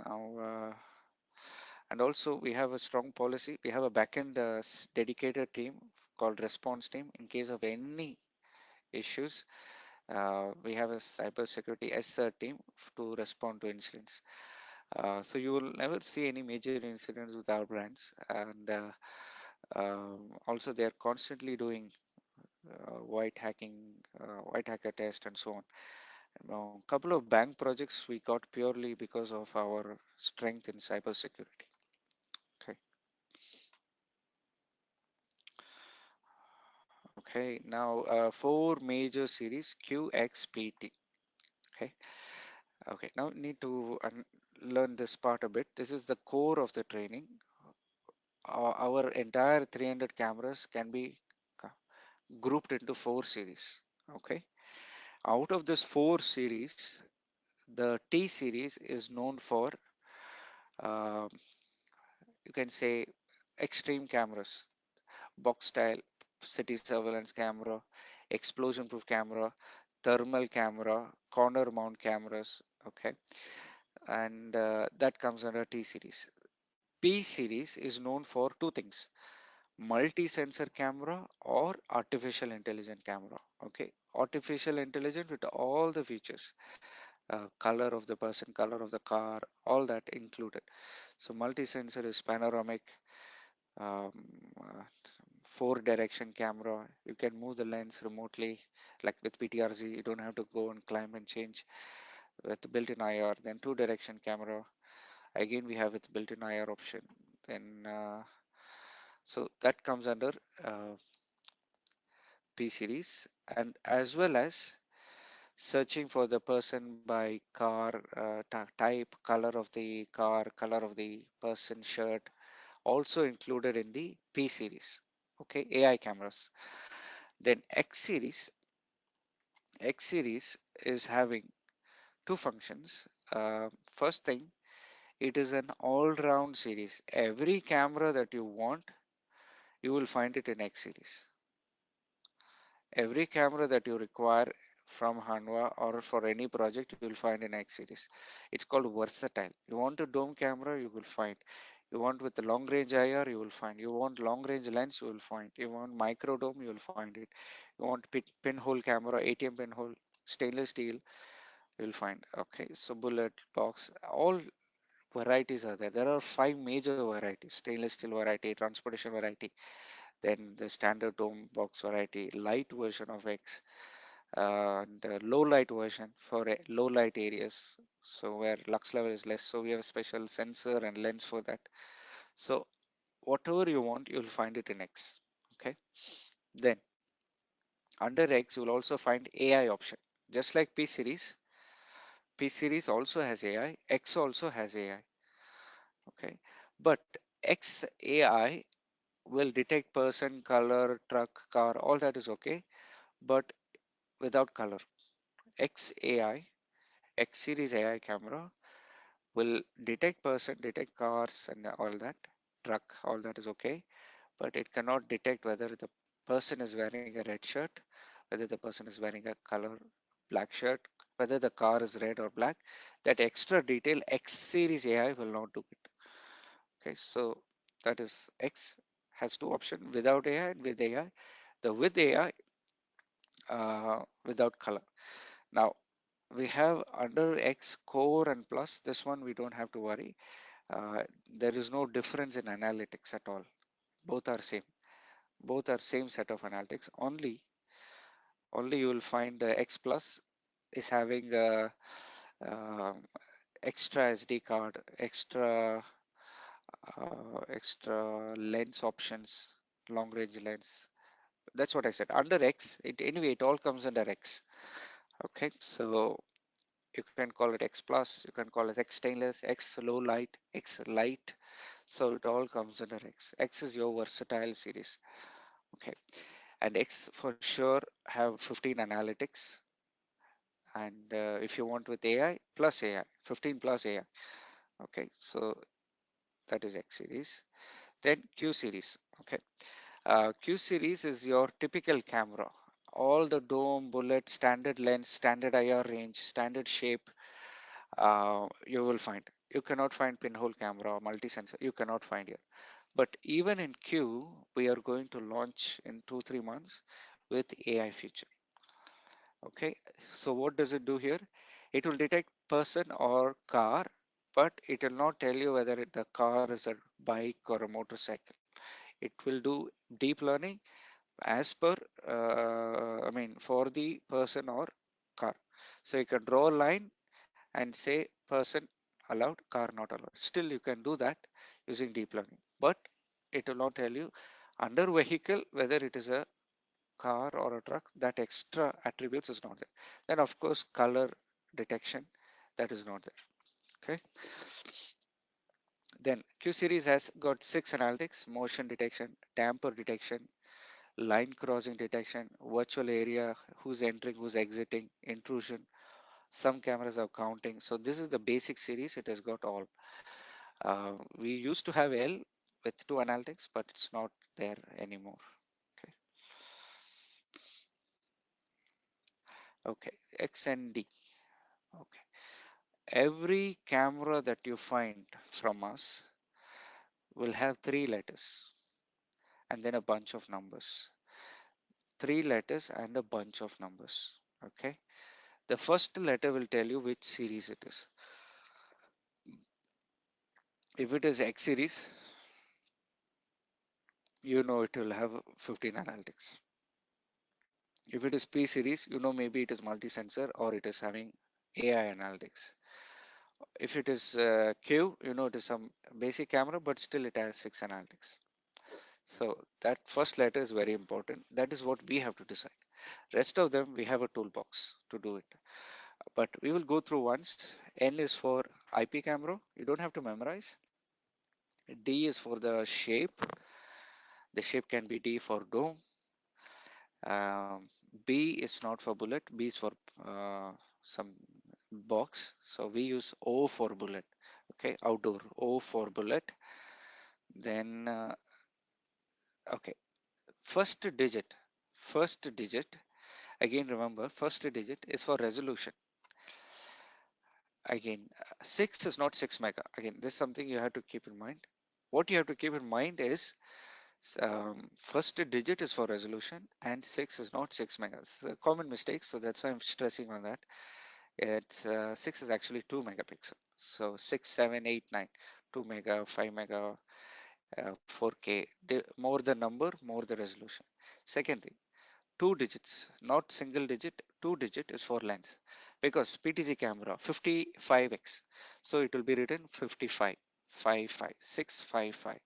Now, and also we have a strong policy. We have a backend dedicated team called response team. In case of any issues, we have a cybersecurity SR team to respond to incidents. So you will never see any major incidents with our brands, and also they are constantly doing white hacker test, and so on. A couple of bank projects we got purely because of our strength in cybersecurity. Okay. Okay. Now, four major series QXPT. Okay. Okay. Now need to learn this part a bit. This is the core of the training. Our entire 300 cameras can be grouped into four series. Okay. Out of this four series, the T series is known for um, you can say extreme cameras, box style, city surveillance camera, explosion proof camera, thermal camera, corner mount cameras. Okay, and that comes under T series. P series is known for two things: multi-sensor camera or artificial intelligent camera. Okay, artificial intelligent with all the features, color of the person, color of the car, all that included. So multi-sensor is panoramic, um, uh, four direction camera. You can move the lens remotely, like with PTRZ. You don't have to go and climb and change. With built-in IR, then two direction camera. Again, we have with built-in IR option. Then so that comes under uh, P series, and as well as searching for the person by car type, color of the car, color of the person shirt, also included in the P series. Okay, AI cameras. Then X series is having two functions. First thing, it is an all-round series. Every camera that you want, you will find it in X series. Every camera that you require from Hanwha or for any project, you will find in X series. It's called versatile. You want a dome camera, you will find. You want with the long range IR, you will find. You want long range lens, you will find. You want micro dome, you will find it. You want pinhole camera, ATM pinhole, stainless steel, you will find. Okay, so bullet box, all varieties are there. There are five major varieties: stainless steel variety, transportation variety, then the standard dome box variety, light version of X, and low light version for low light areas, so where lux level is less, so we have a special sensor and lens for that. So whatever you want, you'll find it in X. Okay, then under X you will also find AI option. Just like P series also has AI, X also has AI. Okay, but X AI will detect person, color, truck, car, all that is okay, but without color. X AI, X series AI camera will detect person, detect cars and all that, truck, all that is okay, but it cannot detect whether the person is wearing a red shirt, whether the person is wearing a color black shirt, whether the car is red or black. That extra detail X series AI will not do it. Okay, so that is X has two options: without AI and with AI. The with AI, without color. Now we have under X core and plus, this one we don't have to worry. There is no difference in analytics at all. Both are same. Both are same set of analytics. Only you will find X plus is having a, extra SD card, extra lens options, long range lens. That's what I said. Under X, anyway, it all comes under X. Okay, so you can call it X plus, you can call it X stainless, X low light, X light. So it all comes under X. X is your versatile series. Okay, and X for sure have 15 analytics. And if you want with AI plus AI, 15 plus AI. Okay, so that is X series. Then Q series. Okay, Q series is your typical camera. All the dome, bullet, standard lens, standard IR range, standard shape, you will find. You cannot find pinhole camera or multi-sensor. You cannot find here. But even in Q, we are going to launch in 2-3 months with AI feature. Okay, so what does it do here? It will detect person or car, but it will not tell you whether the car is a bike or a motorcycle. It will do deep learning as per, I mean, for the person or car. So you can draw a line and say person allowed, car not allowed. Still you can do that using deep learning, but it will not tell you under vehicle whether it is a car or a truck. That extra attributes is not there. Then of course color detection, that is not there. Okay, then Q series has got 6 analytics: motion detection, tamper detection, line crossing detection, virtual area, who's entering, who's exiting, intrusion. Some cameras are counting. So this is the basic series. It has got all. We used to have L with 2 analytics, but it's not there anymore. Okay. Okay. XND. Okay. Every camera that you find from us will have 3 letters and then a bunch of numbers. 3 letters and a bunch of numbers. Okay. The first letter will tell you which series it is. If it is X series, you know it will have 15 analytics. If it is P series, you know maybe it is multi-sensor or it is having AI analytics. If it is Q, you know it is some basic camera, but still it has 6 analytics. So that first letter is very important. That is what we have to decide. Rest of them, we have a toolbox to do it. But we will go through once. N is for IP camera. You don't have to memorize. D is for the shape. The shape can be D for dome. B is not for bullet. B is for some box. So we use O for bullet. Okay, outdoor. O for bullet. Then okay, first digit. First digit. Again, remember, first digit is for resolution. Again, 6 is not 6 mega. Again, this is something you have to keep in mind. What you have to keep in mind is first digit is for resolution and 6 is not 6 mega. It's a common mistake, so that's why I'm stressing on that. It's 6 is actually 2 megapixel. So 6, 7, 8, 9, 2 mega, 5 mega, 4K. More the number, more the resolution. Second thing, 2 digits, not single digit. 2 digit is for lens, because PTZ camera 55x, so it will be written 55, 55, 655.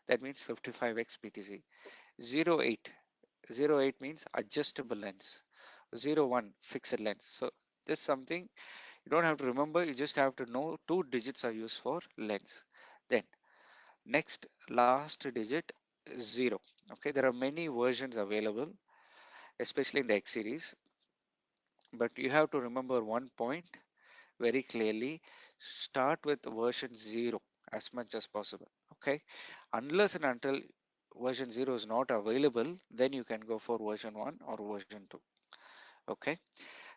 That means 55x PTZ. 08, 08 means adjustable lens. 01 fixed lens. So this is something you don't have to remember. You just have to know 2 digits are used for lens. Then next last digit 0. Okay, there are many versions available, especially in the X series, but you have to remember one point very clearly. Start with version 0 as much as possible. Okay, unless and until version 0 is not available, then you can go for version 1 or version 2. Okay,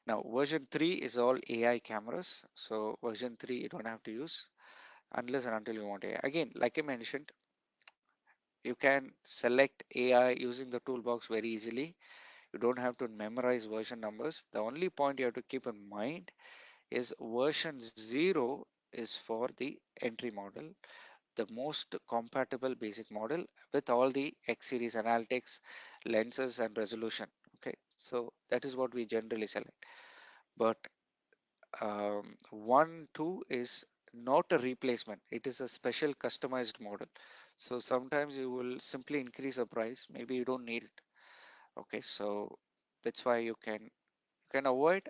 now version 3 is all AI cameras, so version 3 you don't have to use unless and until you want AI. Again, like I mentioned, you can select AI using the toolbox very easily. You don't have to memorize version numbers. The only point you have to keep in mind is version 0 is for the entry model, the most compatible basic model with all the X series analytics, lenses and resolution. Okay, so that is what we generally select. But 1, 2 is not a replacement. It is a special customized model. So sometimes you will simply increase the price. Maybe you don't need it. Okay, so that's why you can avoid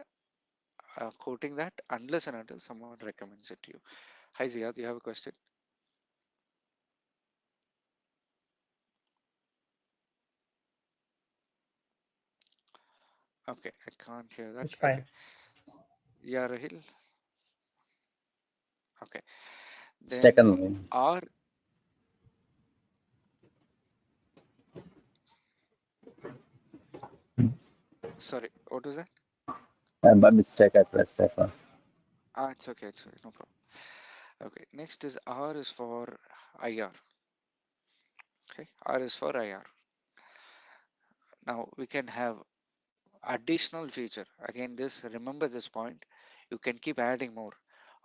quoting that unless and until someone recommends it to you. Hi Ziad, you have a question? Okay, I can't hear that. It's Okay, fine. yeah, Rahil. Okay, Second then one. R. Sorry, what was that? By mistake, I pressed that one. It's okay, no problem. Okay, next is R is for IR. Okay, R is for IR. Now we can have additional feature. Again, this remember this point. You can keep adding more.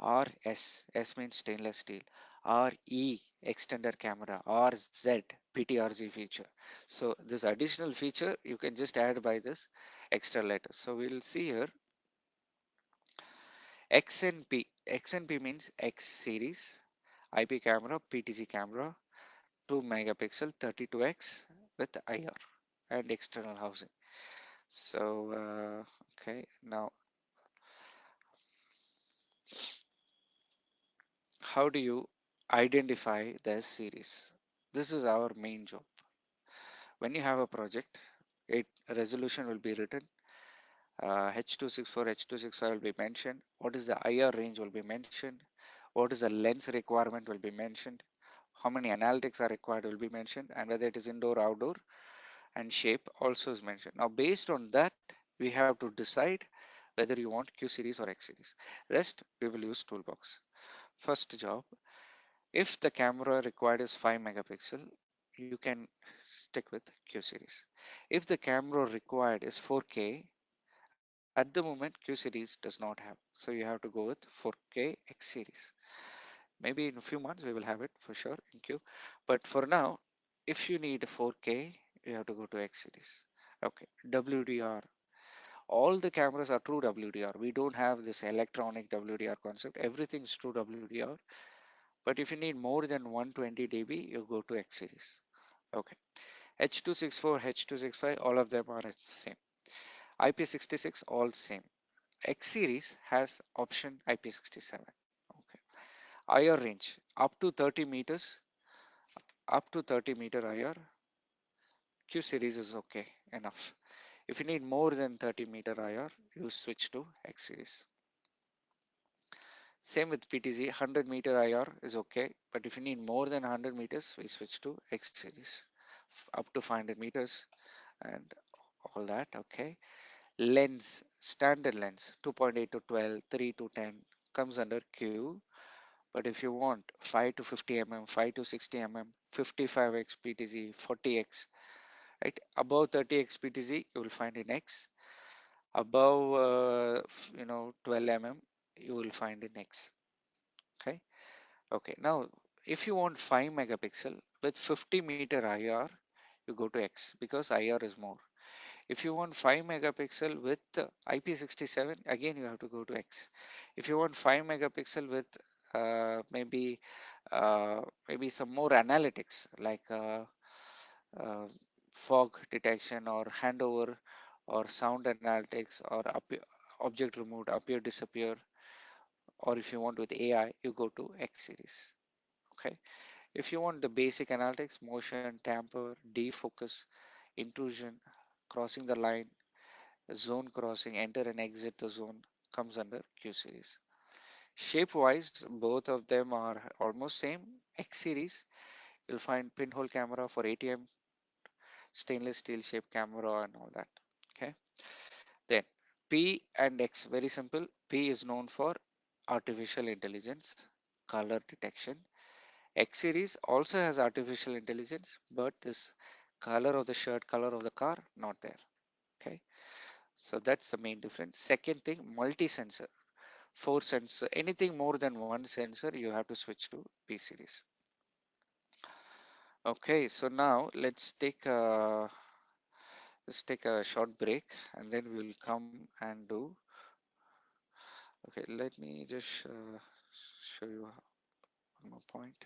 RS, S means stainless steel. RE, extender camera. RZ, PTRZ feature. So this additional feature you can just add by this extra letter. So we'll see here XNP. XNP means X series, IP camera, PTZ camera, 2 megapixel, 32x with IR and external housing. So okay, now how do you identify the series? This is our main job. When you have a project, it resolution will be written. H264, H265 will be mentioned. What is the IR range will be mentioned. what is the lens requirement will be mentioned, how many analytics are required will be mentioned, and whether it is indoor, outdoor, and shape also is mentioned. Now, based on that, we have to decide whether you want Q series or X series. Rest, we will use toolbox. First job, if the camera required is 5 megapixel, you can stick with Q series. If the camera required is 4K, at the moment Q series does not have. So you have to go with 4K X series. Maybe in a few months we will have it for sure in Q. But for now, if you need 4K, you have to go to X series. Okay, WDR. All the cameras are true WDR. We don't have this electronic WDR concept. Everything's true WDR. But if you need more than 120 dB, you go to X series. Okay. H.264, H.265, all of them are the same. IP66, all same. X series has option IP67. Okay. IR range up to 30 meters, up to 30 meter IR. Q series is okay enough. If you need more than 30 meter IR, you switch to X series. Same with PTZ, 100 meter IR is okay, but if you need more than 100 meters, we switch to X series, up to 500 meters and all that. Okay. Lens, standard lens, 2.8 to 12, 3 to 10 comes under Q. But if you want 5 to 50 mm, 5 to 60 mm, 55x PTZ, 40x, right? Above 30x PTZ, you will find in X. Above, 12 mm, you will find in X. Okay. Okay. Now, if you want 5 megapixel with 50 meter IR, you go to X because IR is more. If you want 5 megapixel with IP67, again you have to go to X. If you want 5 megapixel with maybe some more analytics like uh, fog detection or handover or sound analytics or object removed, appear, disappear, or if you want with AI, you go to X series. Okay. If you want the basic analytics, motion, tamper, defocus, intrusion, crossing the line, zone crossing, enter and exit the zone comes under Q series. Shape wise, both of them are almost same. X series, you'll find pinhole camera for ATM, stainless steel shape camera and all that. Okay. Then P and X, very simple. P is known for artificial intelligence, color detection. X series also has artificial intelligence, but this color of the shirt, color of the car, not there. Okay. So that's the main difference. Second thing, multi-sensor, 4 sensor, anything more than one sensor, you have to switch to P series. Okay, so now let's take a short break and then we'll come and do. Okay, let me just show you one more point.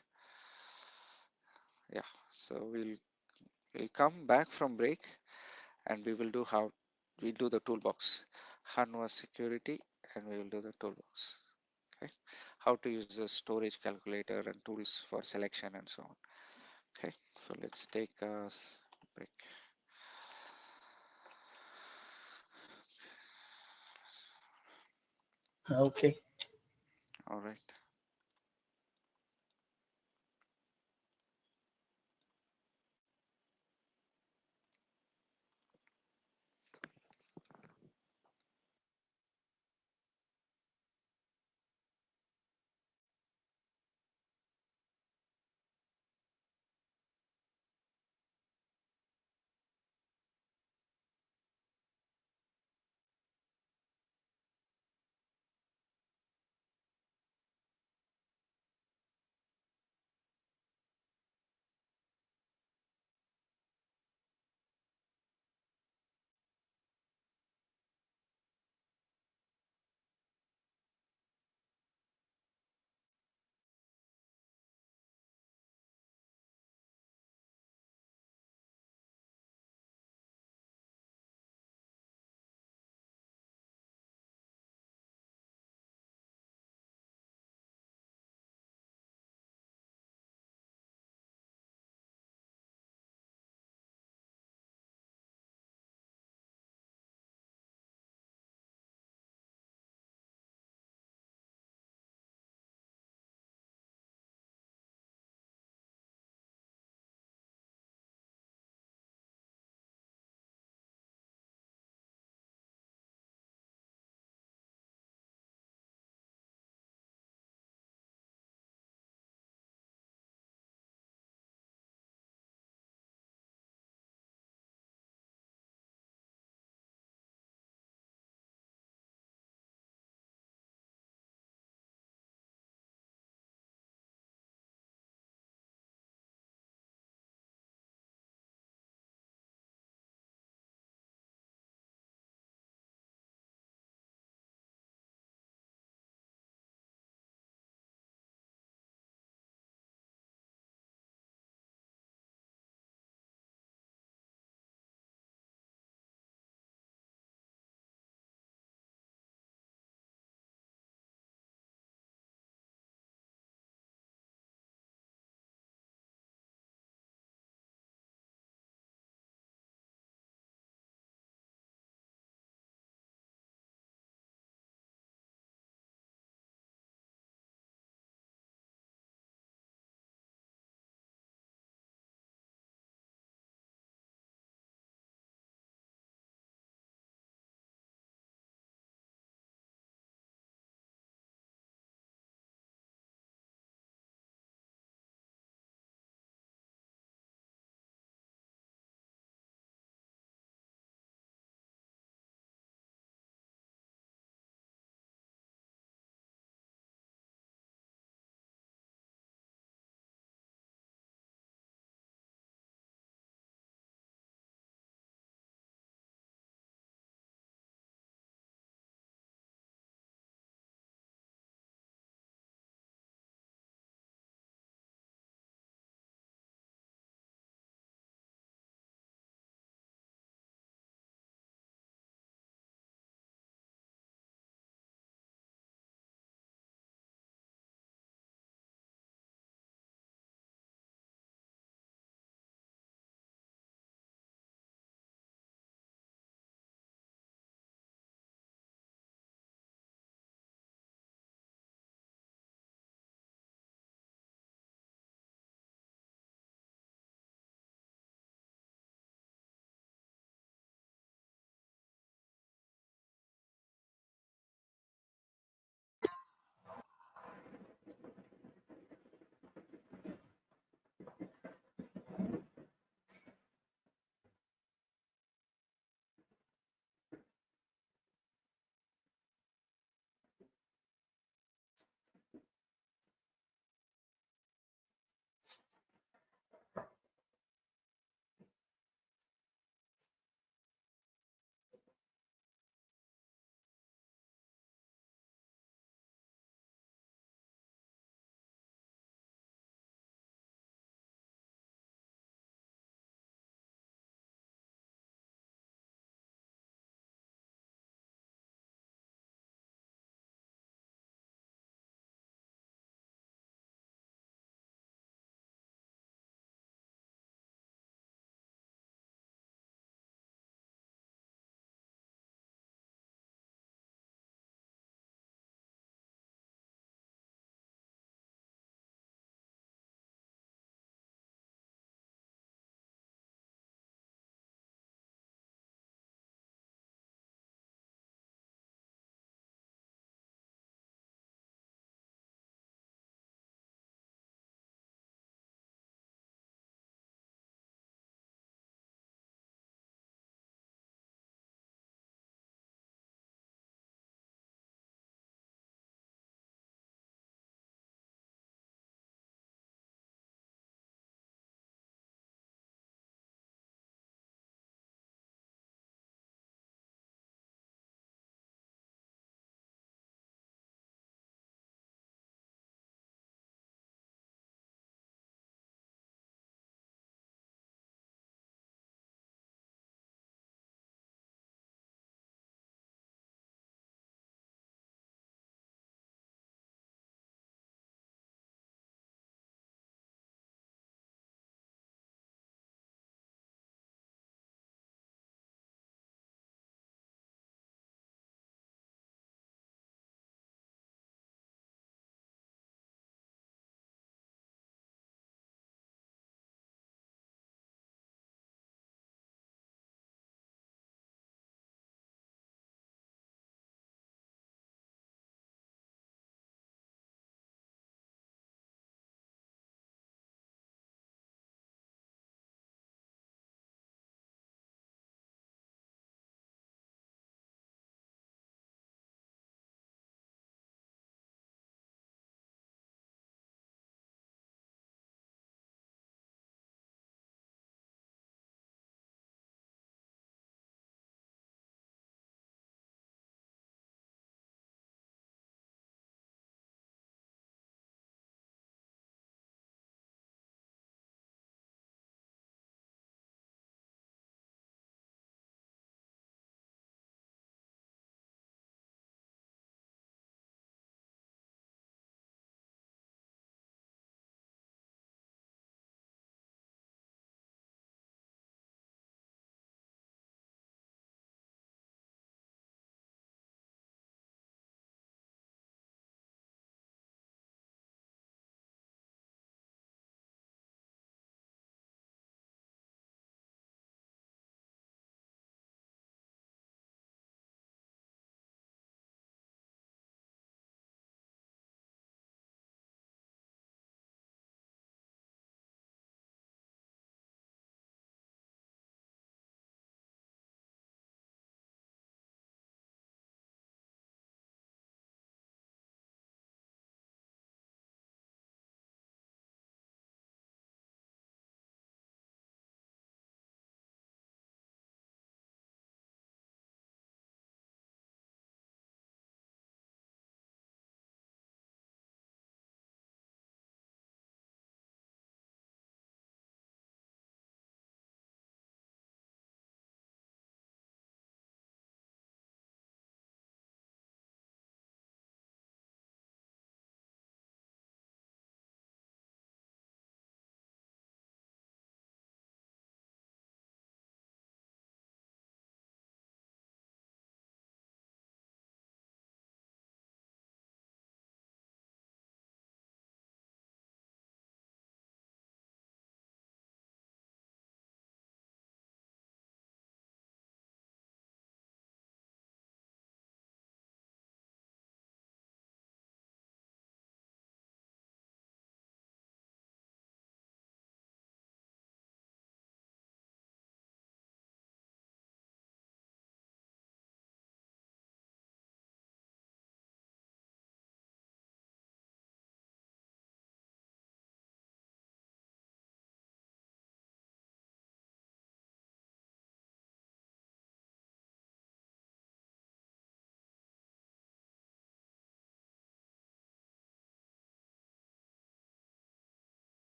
Yeah, so we'll come back from break and we will do the toolbox, Hanwa security, and we will do the toolbox. Okay, how to use the storage calculator and tools for selection and so on. Okay, so let's take a break. Okay. All right.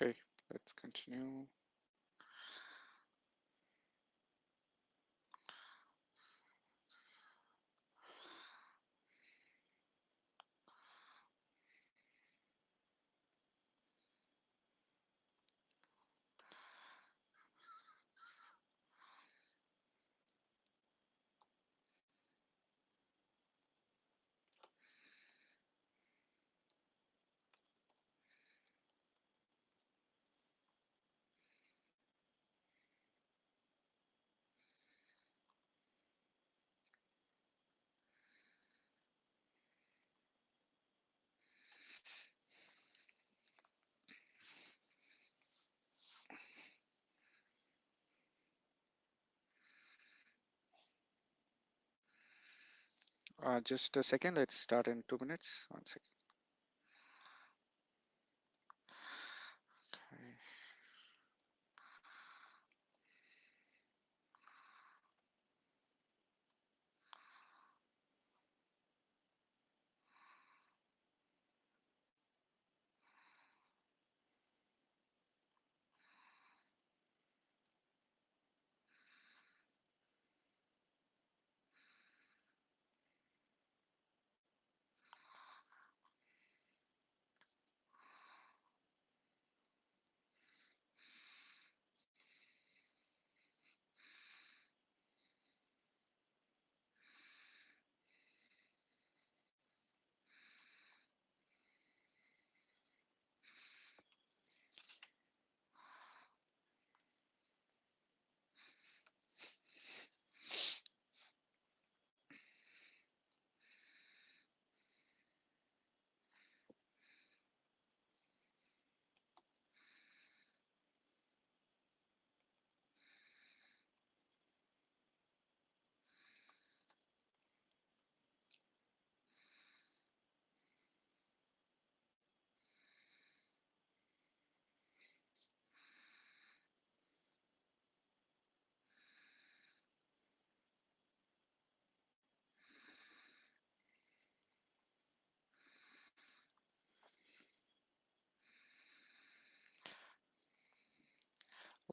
Okay, let's continue. Just a second, let's start in 2 minutes. 1 second. Okay.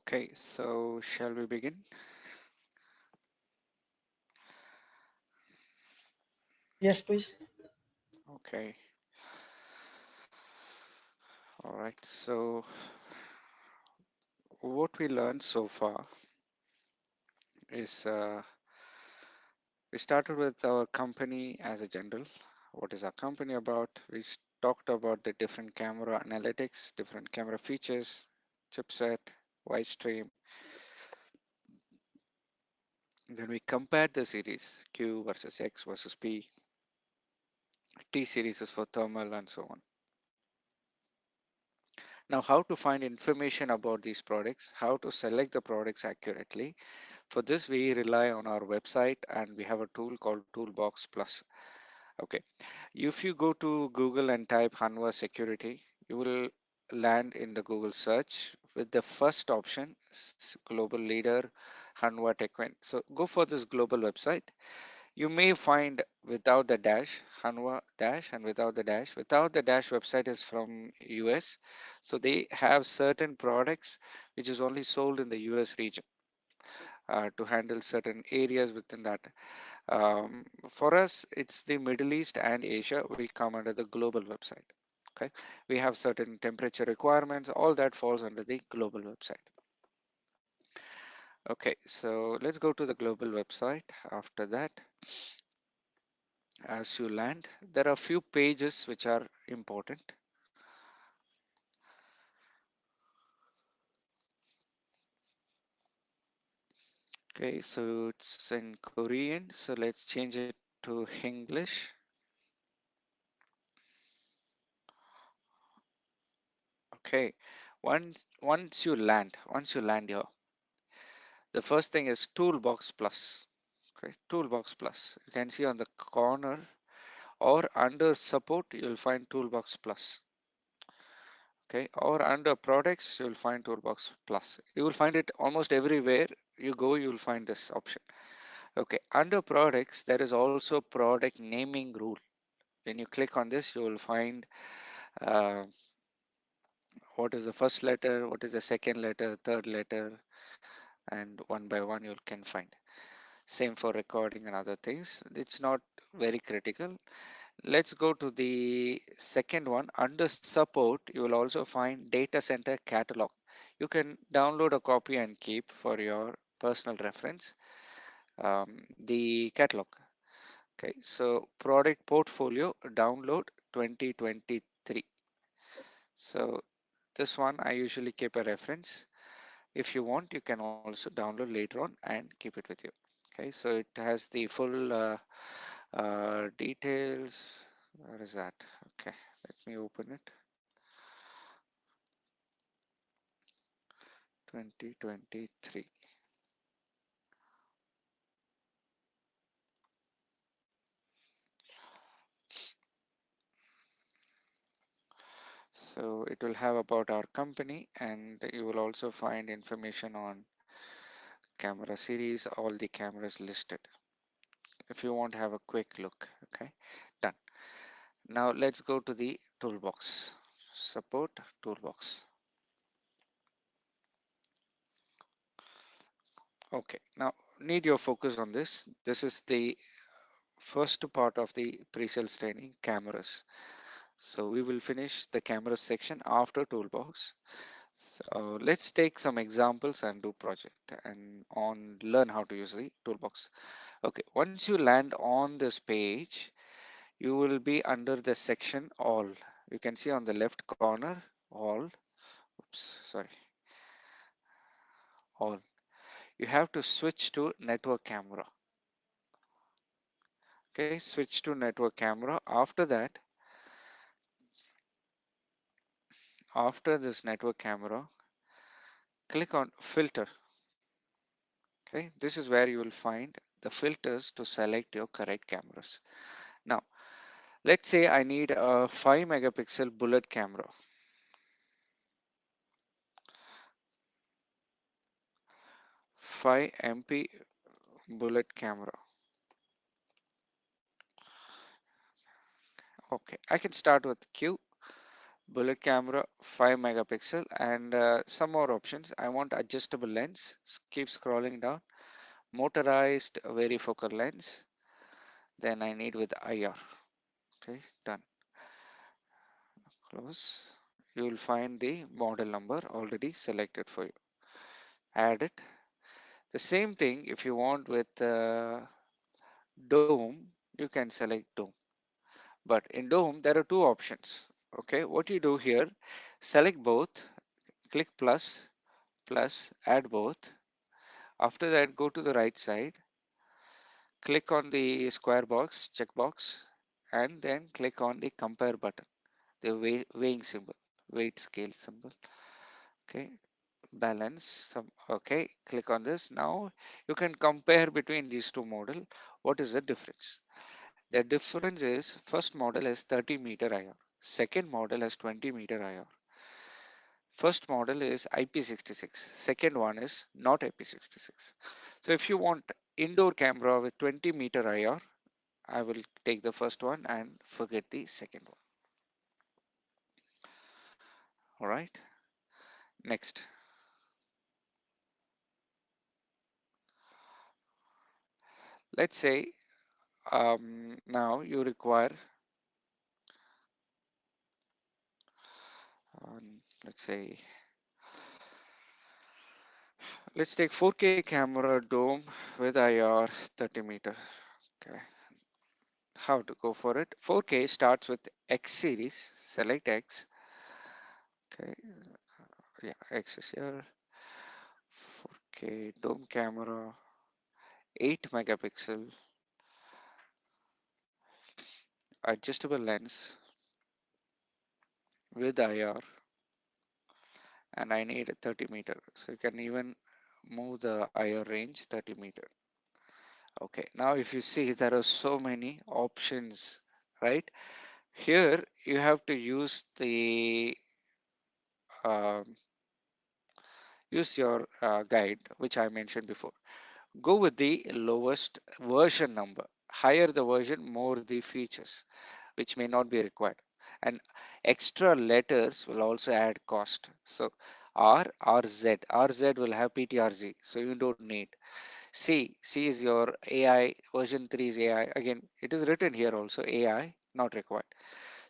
Okay, so shall we begin? Yes, please. Okay. All right. So what we learned so far is we started with our company as a general. What is our company about? Talked about the different camera analytics, different camera features, chipset, wide stream. Then we compared the series Q versus X versus P. T series is for thermal and so on. Now, how to find information about these products, how to select the products accurately. For this, we rely on our website and we have a tool called Toolbox Plus. Okay, if you go to Google and type Hanwha security, you will land in the Google search with the first option, global leader, Hanwha TechVent. So go for this global website. You may find without the dash, Hanwha dash, and without the dash. Without the dash website is from US. So they have certain products which is only sold in the US region to handle certain areas within that. For us, it's the Middle East and Asia. We come under the global website. Okay, we have certain temperature requirements. All that falls under the global website. Okay, so let's go to the global website. After that, as you land, there are a few pages which are important. Okay, so it's in Korean, so let's change it to English. Okay, once you land here, the first thing is Toolbox Plus. Okay, Toolbox Plus. You can see on the corner or under support, you'll find Toolbox Plus. Okay, or under products, you'll find Toolbox Plus. You will find it almost everywhere you go, you'll find this option. Okay, under products, there is also product naming rule. When you click on this, you will find uh, what is the first letter, what is the second letter, third letter, and one by one you can find. Same for recording and other things. It's not very critical. Let's go to the second one. Under support, you will also find data center catalog. You can download a copy and keep for your personal reference. The catalog. Okay, so product portfolio download 2023. So this one I usually keep a reference. If you want, you can also download later on and keep it with you. Okay, so it has the full details. Where is that? Okay, let me open it. 2023. So it will have about our company, and you will also find information on camera series, all the cameras listed. If you want to have a quick look. Okay, done. Now let's go to the toolbox. Support toolbox. Okay, now need your focus on this. This is the first part of the pre-sales training, cameras. So we will finish the cameras section after toolbox. So let's take some examples and do project and on learn how to use the toolbox. Okay, once you land on this page, you will be under the section all. You can see on the left corner all. Oops, sorry, all. You have to switch to network camera. Okay, switch to network camera. After this network camera, click on filter. Okay, this is where you will find the filters to select your correct cameras. Now, let's say I need a 5 megapixel bullet camera. 5 MP bullet camera. Okay, I can start with Q bullet camera 5 megapixel and some more options. I want adjustable lens. Keep scrolling down. Motorized varifocal lens. Then I need with IR. Okay, done. Close. You will find the model number already selected for you. Add it. The same thing if you want with dome, you can select dome. But in dome, there are two options. Okay, what you do here, select both, click plus, plus, add both. After that, go to the right side, click on the square box, checkbox, and then click on the compare button, the weighing symbol, weight scale symbol. Okay, balance some. Okay, click on this. Now you can compare between these two model. What is the difference? The difference is first model has 30-meter IR, second model has 20-meter IR. First model is IP66, second one is not IP66. So if you want indoor camera with 20-meter IR, I will take the first one and forget the second one. All right, next. Let's say now you require, let's say, let's take 4K camera dome with IR 30 meter. Okay, how to go for it? 4K starts with X series. Select X. Okay, yeah, X is here. 4K dome camera, 8 megapixel, adjustable lens with IR, and I need 30 meter. So you can even move the IR range 30 meter. Okay, now if you see there are so many options, right? Here you have to use the use your guide, which I mentioned before. Go with the lowest version number. Higher the version, more the features, which may not be required. and extra letters will also add cost. So RZ will have PTRZ, so you don't need. C is your AI, version 3 is AI. Again, it is written here also, AI, not required.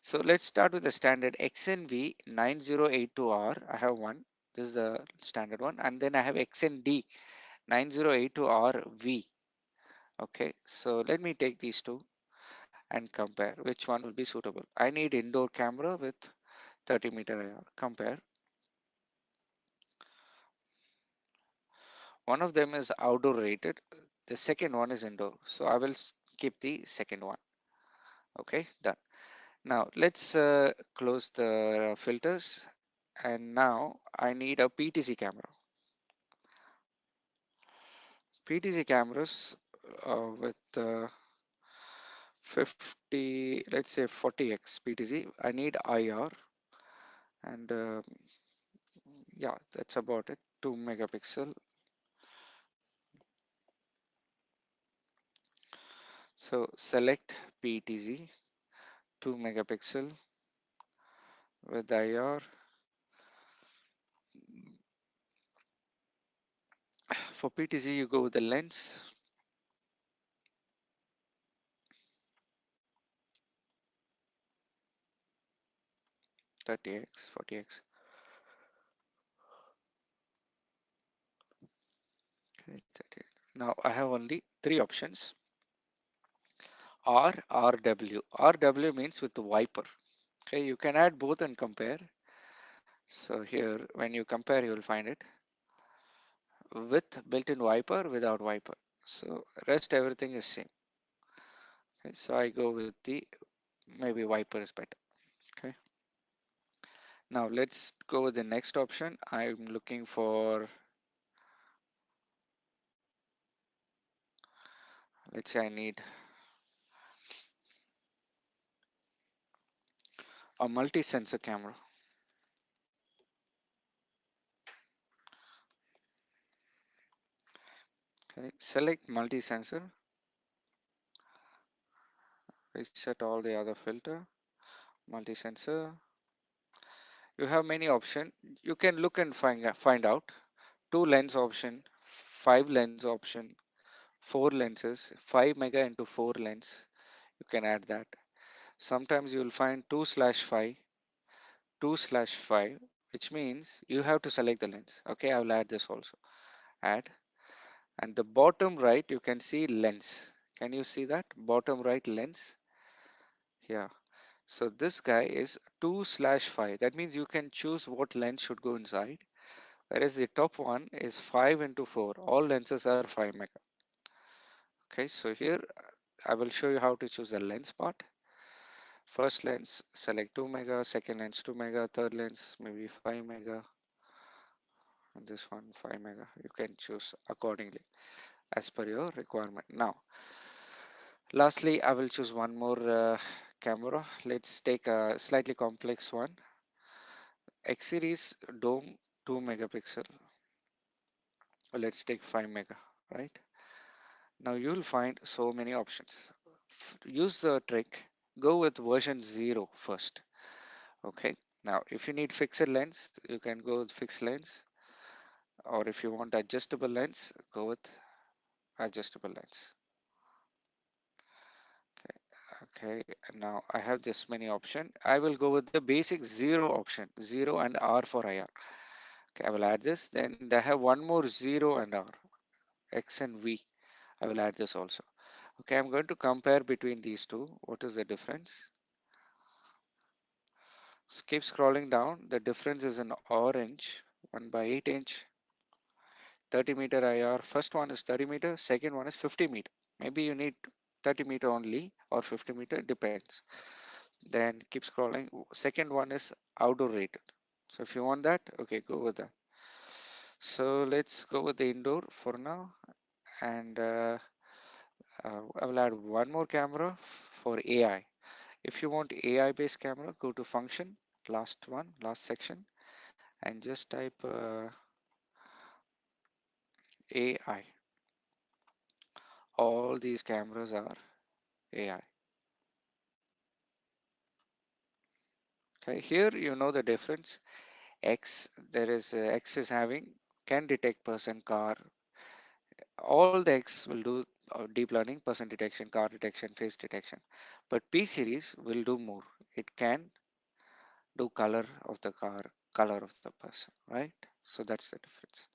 So let's start with the standard XNV 9082R. I have one. This is the standard one. And then I have XND 9082RV. Okay, so let me take these two and compare which one will be suitable. I need indoor camera with 30-meter IR. Compare. One of them is outdoor rated. The second one is indoor. So I will keep the second one. Okay, done. Now let's close the filters. And now I need a PTZ camera. PTZ cameras with 50, let's say 40x PTZ. I need IR, and yeah, that's about it. 2 megapixel. So select PTZ 2 megapixel with IR. For PTZ, you go with the lens. (30x, 40x). Okay, 30. Now I have only three options. RW. RW means with the wiper. Okay, you can add both and compare. So here, when you compare, you will find it with built-in wiper, without wiper. So rest everything is same. Okay, so I go with the maybe wiper is better. Okay. Now let's go with the next option. I'm looking for, let's say I need a multi-sensor camera. Okay, select multi-sensor, reset all the other filter, multi-sensor. You have many options. You can look and find out. 2 lens option, 5 lens option, 4 lenses, 5 mega into 4 lens. You can add that. Sometimes you will find 2/5, 2/5, which means you have to select the lens. Okay, I will add this also. Add. And the bottom right, you can see lens. Can you see that? Bottom right lens. Yeah. So this guy is 2/5. That means you can choose what lens should go inside. Whereas the top one is 5 into 4. All lenses are 5 mega. Okay, so here I will show you how to choose the lens part. First lens, select 2 mega, second lens 2 mega, third lens maybe 5 mega, and this one 5 mega. You can choose accordingly as per your requirement. Now, lastly, I will choose one more camera. Let's take a slightly complex one. X series dome 2 megapixel. Let's take 5 mega, right? Now you'll find so many options. Use the trick. Go with version 0 first. Okay. Now, if you need fixed lens, you can go with fixed lens. Or if you want adjustable lens, go with adjustable lens. Okay, now I have this many option. I will go with the basic 0 option, 0 and R for IR. Okay, I will add this. Then I have one more 0 and R, X and V. I will add this also. Okay, I'm going to compare between these two. What is the difference? Keep scrolling down. The difference is in orange, 1/8 inch, 30-meter IR. First one is 30 meter, second one is 50 meter. Maybe you need 30 meter only or 50 meter, depends. Then keep scrolling. Second one is outdoor rated. So if you want that, okay, go with that. So let's go with the indoor for now. And I will add one more camera for AI. If you want AI based camera, go to function, last one, last section, and just type AI. All these cameras are AI. Okay, here you know the difference. X, there is X is having can detect person, car. All the X will do deep learning, person detection, car detection, face detection. But P series will do more. It can do color of the car, color of the person, right? So that's the difference.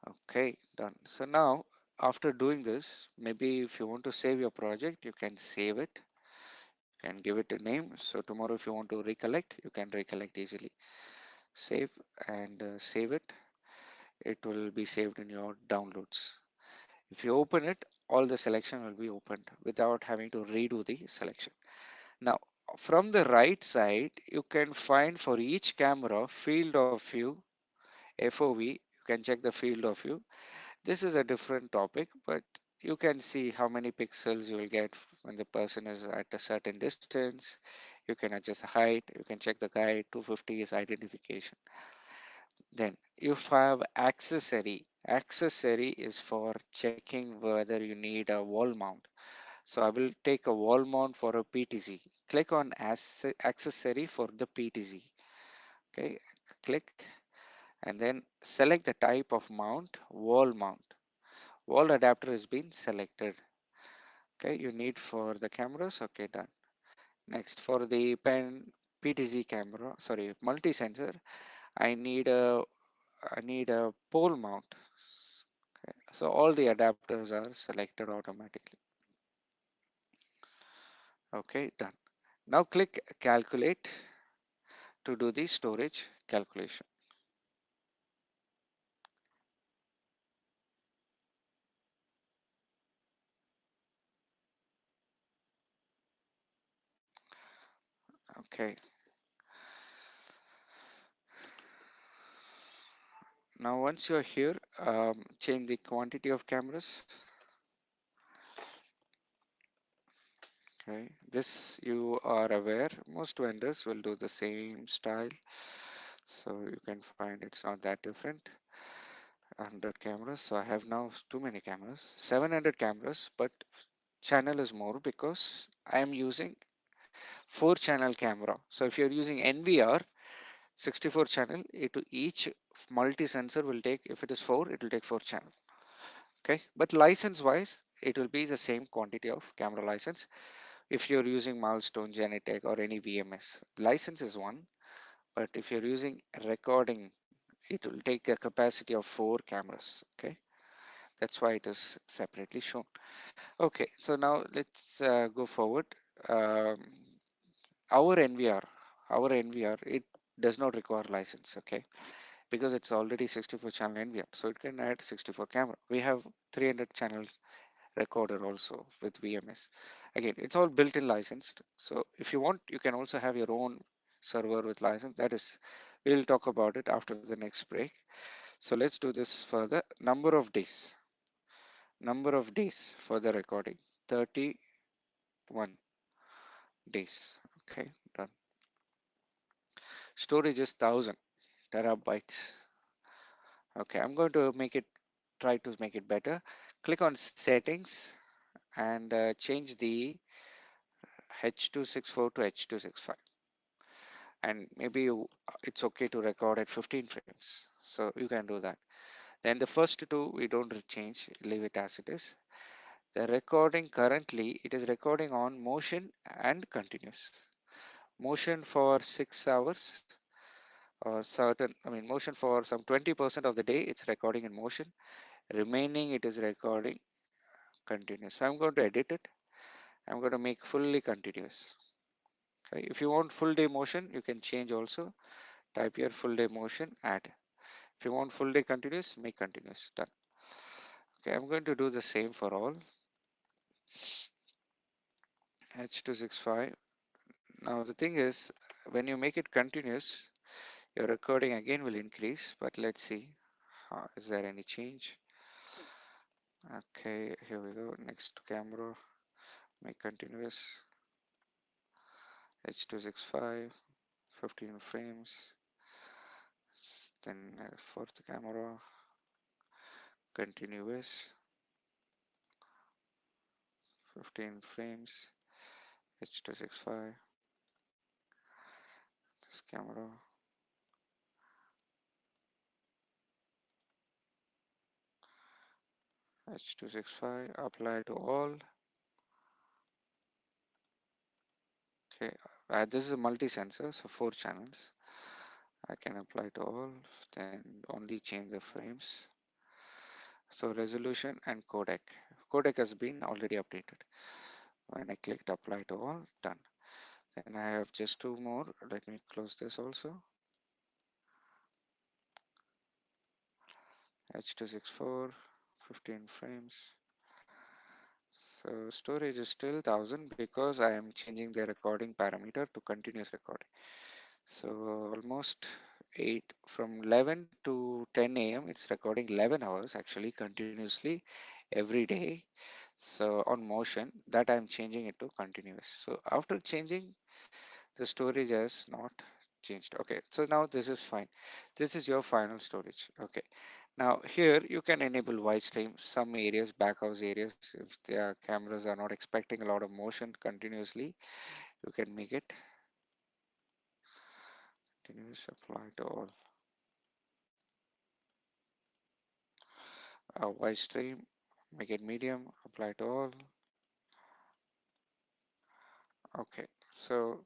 Okay, done. So now after doing this, maybe if you want to save your project, you can save it. You can give it a name. So tomorrow if you want to recollect, you can recollect easily. Save and save it. It will be saved in your downloads. If you open it, all the selection will be opened without having to redo the selection. Now, from the right side, you can find for each camera field of view, FOV. You can check the field of view. This is a different topic, but you can see how many pixels you will get when the person is at a certain distance. You can adjust the height. You can check the guide. 250 is identification. Then you have accessory. Accessory is for checking whether you need a wall mount. So I will take a wall mount for a PTZ. Click on accessory for the PTZ. Okay, click and then select the type of mount, wall mount. Wall adapter has been selected. Okay, you need for the cameras. Okay, done. Next for the pen PTZ camera, sorry, multi-sensor, I need a pole mount. Okay, so all the adapters are selected automatically. Okay, done. Now click calculate to do the storage calculation. Okay. Now once you're here, change the quantity of cameras. Okay, this you are aware, most vendors will do the same style. So you can find it's not that different. 100 cameras. So I have now too many cameras, 700 cameras, but channel is more because I am using 4-channel camera. So if you're using NVR 64 channel, each multi-sensor will take, if it is 4, it will take 4 channel. Okay, but license wise, it will be the same quantity of camera license. If you're using Milestone, Genetech or any VMS, license is 1, but if you're using recording, it will take a capacity of 4 cameras. Okay, that's why it is separately shown. Okay, so now let's go forward. Um, our NVR, it does not require license. Okay, because it's already 64 channel NVR, so it can add 64 camera. We have 300 channel recorder also with VMS. Again, it's all built-in licensed. So if you want, you can also have your own server with license. That is, we'll talk about it after the next break. So let's do this further. Number of days for the recording, 31 days. Okay, done. Storage is 1000 terabytes. Okay, I'm going to try to make it better. Click on settings and change the H.264 to H.265. And maybe it's okay to record at 15 frames. So you can do that. Then the first two, we don't change, leave it as it is. The recording currently, it is recording on motion and continuous. Motion for 6 hours or certain, I mean, motion for some 20% of the day, it's recording in motion. Remaining, it is recording continuous. So I'm going to edit it. I'm going to make fully continuous. Okay. If you want full day motion, you can change also. Type here full day motion, add. If you want full day continuous, make continuous. Done. Okay, I'm going to do the same for all. H.265. Now the thing is, when you make it continuous, your recording again will increase, but let's see. Is there any change? Okay, here we go. Next camera, make continuous. H.265, 15 frames. Then fourth camera, continuous, 15 frames. H.265. camera. H265, apply to all. Okay, this is a multi-sensor, so 4 channels. I can apply to all, then only change the frames. So resolution and codec. Codec has been already updated. When I clicked apply to all, done. Then I have just 2 more. Let me close this also. H264, 15 frames. So storage is still 1000 because I am changing the recording parameter to continuous recording. So almost 8 from 11 to 10 a.m. It's recording 11 hours actually continuously every day. So on motion that I'm changing it to continuous. So after changing, the storage has not changed. Okay, so now this is fine. This is your final storage. Okay, now here you can enable wide stream. Some areas, backhouse areas, if their cameras are not expecting a lot of motion continuously, you can make it continuous, apply to all. Wide stream, make it medium, apply to all. Okay, so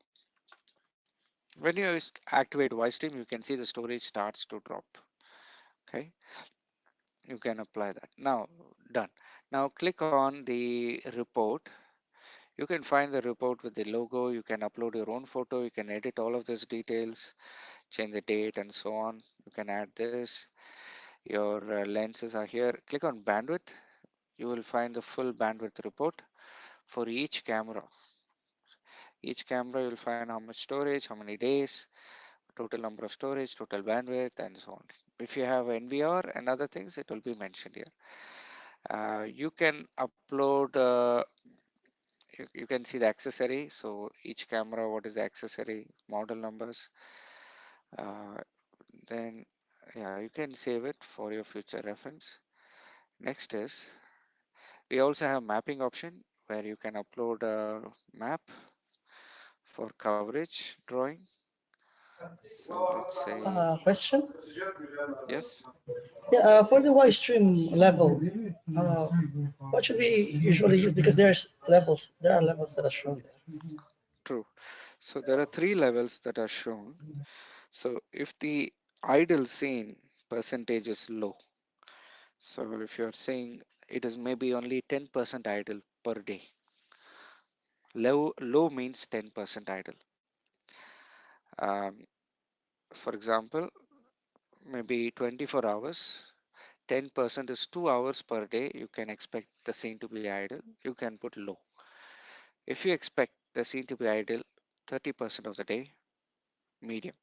when you activate wide stream, you can see the storage starts to drop. Okay, you can apply that. Now done. Now click on the report. You can find the report with the logo. You can upload your own photo. You can edit all of these details, change the date and so on. You can add this. Your lenses are here. Click on bandwidth. You will find the full bandwidth report for each camera. Each camera you'll find how much storage, how many days, total number of storage, total bandwidth, and so on. If you have NVR and other things, it will be mentioned here. You can upload, you can see the accessory. So each camera, what is the accessory, model numbers. Uh, then, yeah, you can save it for your future reference. Next is, we also have mapping option where you can upload a map for coverage drawing. So let's say, Question? yes. Yeah, for the Y stream level, uh, what should we usually use? Because there are levels that are shown there. True. So there are 3 levels that are shown. So if the idle scene percentage is low, so if you're saying it is maybe only 10% idle per day, low means 10% idle. Um, for example, maybe 24 hours, 10% is 2 hours per day. You can expect the scene to be idle. You can put low. If you expect the scene to be idle 30% of the day, medium.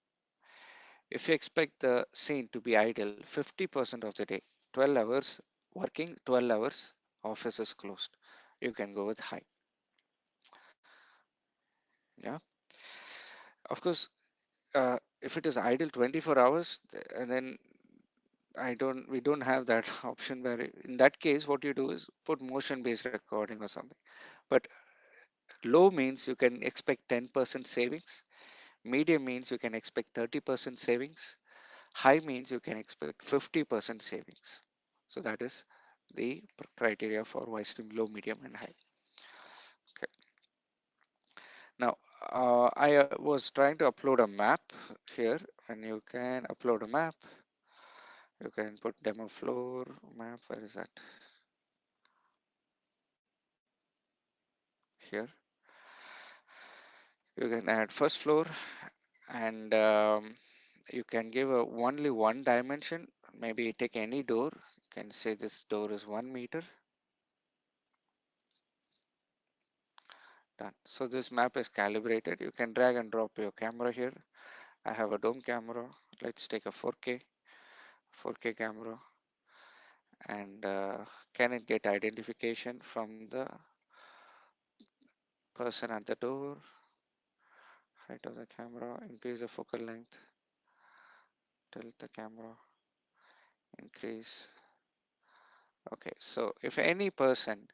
If you expect the scene to be idle 50% of the day, 12 hours working, 12 hours, office is closed, you can go with high. Yeah, of course, if it is idle 24 hours, and then we don't have that option where in that case, what you do is put motion based recording or something. But low means you can expect 10% savings, medium means you can expect 30% savings, high means you can expect 50% savings. So that is the criteria for Wisestream low, medium, and high. Okay. Now, I was trying to upload a map here, and you can upload a map. You can put demo floor map. Where is that? Here. You can add first floor, and you can give only one dimension. Maybe take any door. You can say this door is 1 meter. Done. So this map is calibrated. You can drag and drop your camera here. I have a dome camera. Let's take a 4K camera, and can it get identification from the person at the door? Height of the camera, increase the focal length, tilt the camera, increase. Okay, so if any person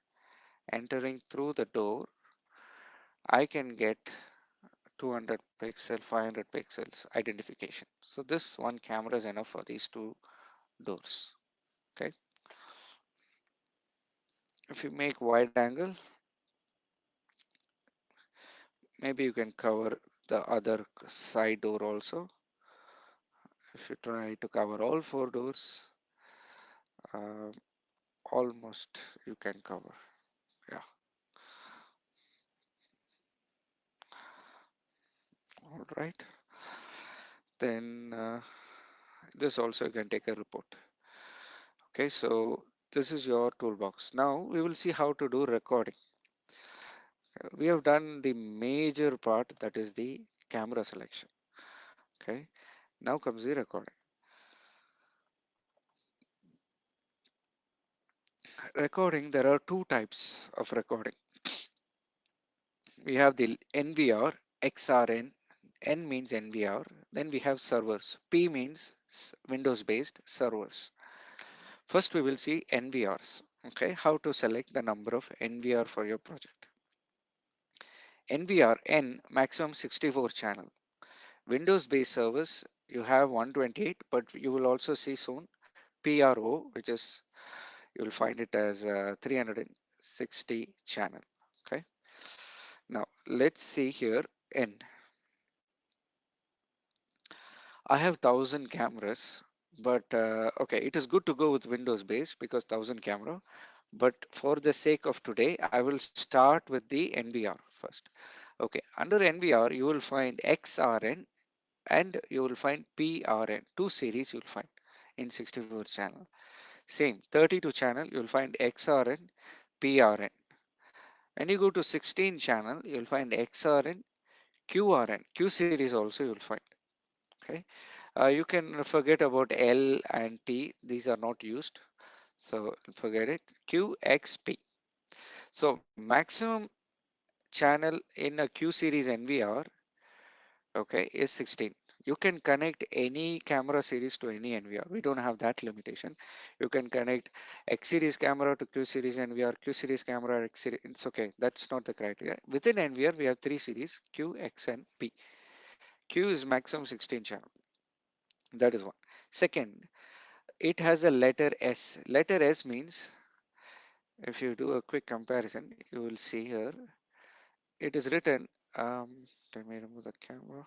entering through the door, I can get 200 pixel, 500 pixels identification. So this one camera is enough for these two doors. Okay. If you make wide angle, maybe you can cover the other side door also. If you try to cover all four doors, uh, almost you can cover. Yeah. All right. Then this also you can take a report. Okay, so this is your toolbox. Now we will see how to do recording. We have done the major part, that is the camera selection. Okay, now comes the recording. Recording, there are two types of recording. We have the NVR, XRN, N means NVR, then we have servers. P means Windows based servers. First we will see NVRs. Okay, how to select the number of NVR for your project. NVR, N, maximum 64 channel. Windows based servers, you have 128, but you will also see soon PRO, which is, you will find it as 360 channel. Okay, now let's see here N. I have 1000 cameras, but okay, it is good to go with Windows based because 1000 camera. But for the sake of today, I will start with the NVR first. Okay, under NVR, you will find XRN and you will find PRN. Two series you will find in 64 channel. Same 32 channel, you will find XRN, PRN. When you go to 16 channel, you will find XRN, QRN. Q series also you will find. Okay. You can forget about L and T. These are not used. So forget it. QXP. So maximum channel in a Q series NVR, okay, is 16. You can connect any camera series to any NVR. We don't have that limitation. You can connect X series camera to Q series NVR, Q series camera, X series. It's okay. That's not the criteria. Within NVR, we have three series, Q, X, and P. Q is maximum 16 channel. That is one. Second, it has a letter S. Letter S means, if you do a quick comparison, you will see here, it is written, let me remove the camera,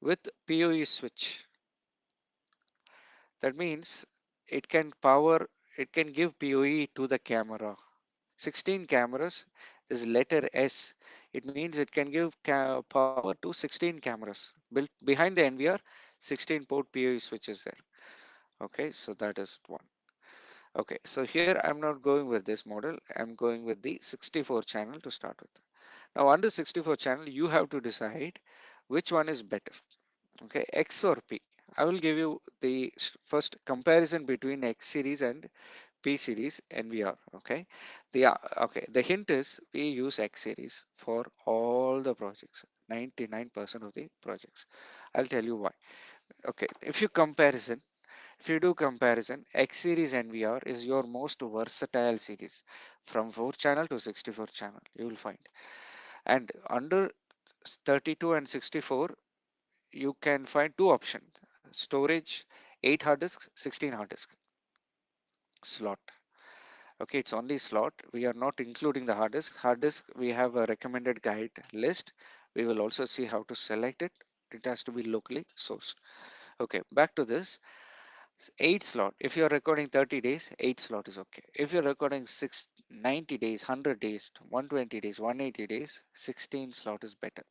with PoE switch. That means it can power, it can give PoE to the camera. 16 cameras, this letter S, it means it can give power to 16 cameras. Built behind the NVR, 16 port PoE switch is there. Okay, so that is one. Okay, so here I'm not going with this model. I'm going with the 64 channel to start with. Now under 64 channel, you have to decide which one is better. Okay, X or P. I will give you the first comparison between X series and P series NVR. Okay, okay. The hint is we use X series for all the projects. 99% of the projects. I'll tell you why. Okay, if you do comparison, X series NVR is your most versatile series from 4 channel to 64 channel, you will find. And under 32 and 64, you can find two options: storage, 8 hard disks, 16 hard disk slot. Okay, it's only slot. We are not including the hard disk. Hard disk, we have a recommended guide list. We will also see how to select it. It has to be locally sourced. Okay, back to this. 8 slot. If you're recording 30 days, 8 slot is okay. If you're recording 90 days, 100 days, 120 days, 180 days, 16 slot is better.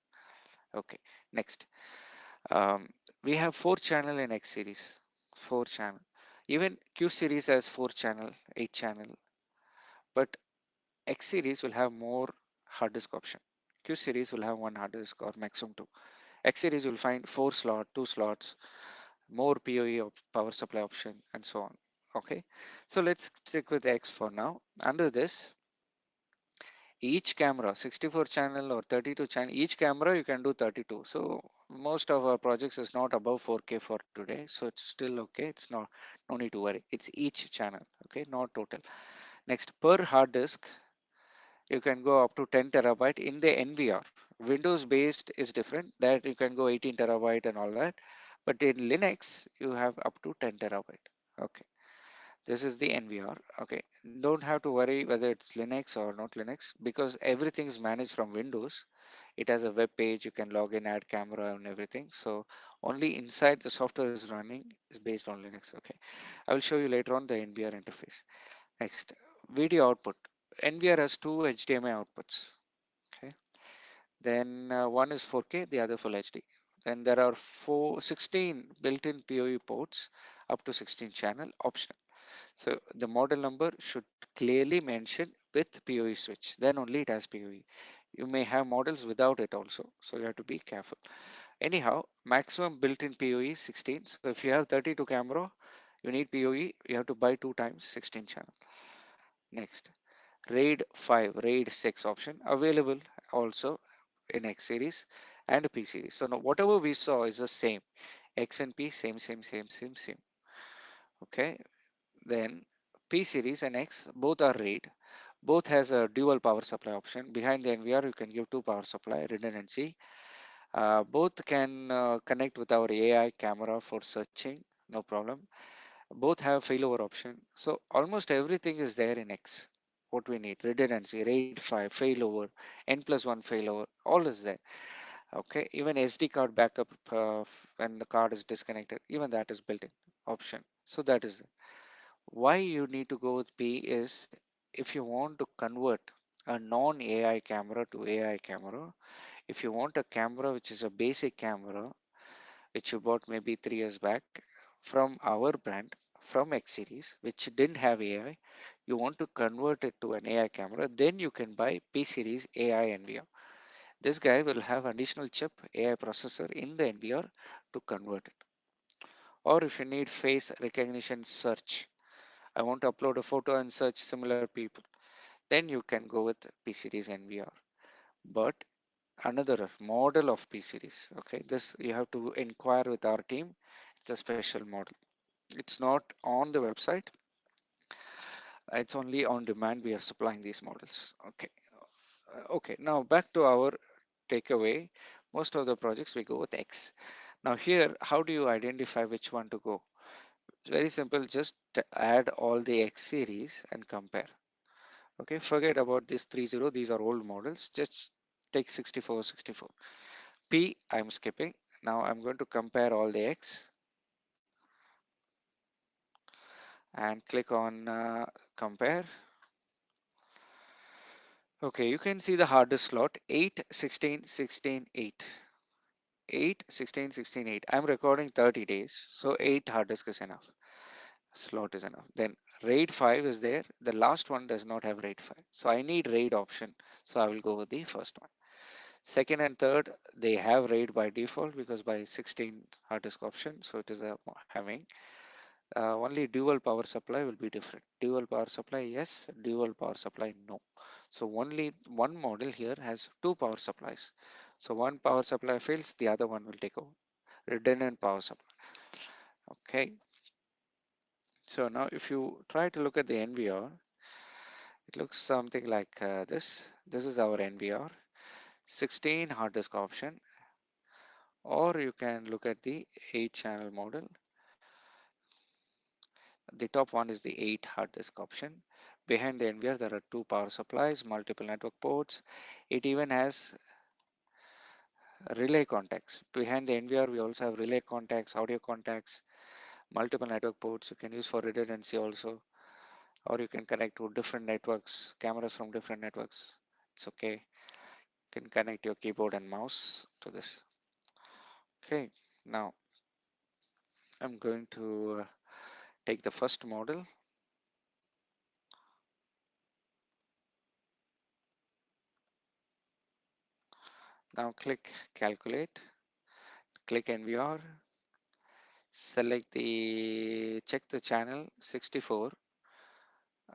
Okay, next. Um, we have 4 channel in X series. 4 channel. Even Q series has 4 channel, 8 channel. But X series will have more hard disk option. Q series will have one hard disk or maximum two. X series will find 4 slot, 2 slots, more PoE power supply option, and so on. Okay, so let's stick with X for now. Under this, each camera, 64 channel or 32 channel, each camera you can do 32. So most of our projects is not above 4K for today, so it's still okay. It's not, no need to worry. It's each channel, okay, not total. Next, per hard disk, You can go up to 10 terabyte in the NVR. Windows based is different, that you can go 18 terabyte and all that. But in Linux, you have up to 10 terabyte. Okay. This is the NVR. Okay. Don't have to worry whether it's Linux or not Linux, because everything is managed from Windows. It has a web page, you can log in, add camera and everything. So only inside the software is running is based on Linux. Okay. I will show you later on the NVR interface. Next, video output. NVR has two HDMI outputs. Okay. Then one is 4K, the other full HD. Then there are 16 built-in PoE ports up to 16 channel optional. So the model number should clearly mention with PoE switch. Then only it has PoE. You may have models without it also, so you have to be careful. Anyhow, maximum built-in PoE is 16. So if you have 32 camera, you need PoE. You have to buy 2 times 16 channel. Next, RAID 5, RAID 6 option available also in X series and P series. So now whatever we saw is the same. X and P same. Okay. Then P series and X both are RAID. Both has a dual power supply option. Behind the NVR you can give 2 power supply redundancy. Both can connect with our AI camera for searching, no problem. Both have failover option. So almost everything is there in X. What we need: redundancy, RAID 5, failover, N+1 failover, all is there. Okay, even SD card backup when the card is disconnected, even that is built in option. So that is it. Why you need to go with P is if you want to convert a non-AI camera to AI camera. If you want a camera which is a basic camera which you bought maybe 3 years back from our brand, from X series, which didn't have AI, you want to convert it to an AI camera, then you can buy P series AI NVR. This guy will have additional chip AI processor in the NVR to convert it. Or if you need face recognition search, I want to upload a photo and search similar people, then you can go with P series NVR. But another model of P series, okay, this you have to inquire with our team. It's a special model. It's not on the website. It's only on demand. We are supplying these models. Okay. Okay. Now back to our takeaway. Most of the projects we go with X. Now here, how do you identify which one to go? It's very simple. Just add all the X series and compare. Okay. Forget about this 30. These are old models. Just take 64, 64. P, I'm skipping. Now I'm going to compare all the X and click on compare. Okay, you can see the hard disk slot 8, 16, 16, 8. 8, 16, 16, 8. I'm recording 30 days, so 8 hard disk is enough. Slot is enough. Then RAID 5 is there. The last one does not have RAID 5. So I need RAID option. So I will go with the first one. Second and third, they have RAID by default because by 16 hard disk option. So it is a having. Only dual power supply will be different. Dual power supply, yes. Dual power supply, no. So only one model here has 2 power supplies. So one power supply fails, the other one will take over. Redundant power supply. Okay. So now if you try to look at the NVR, it looks something like this. This is our NVR, 16 hard disk option, or you can look at the 8 channel model. The top one is the 8 hard disk option. Behind the NVR, there are 2 power supplies, multiple network ports. It even has relay contacts. Behind the NVR, we also have relay contacts, audio contacts, multiple network ports. You can use for redundancy also, or you can connect to different networks, cameras from different networks. It's okay. You can connect your keyboard and mouse to this. Okay, now I'm going to take the first model. Now click calculate, click NVR, check the channel 64,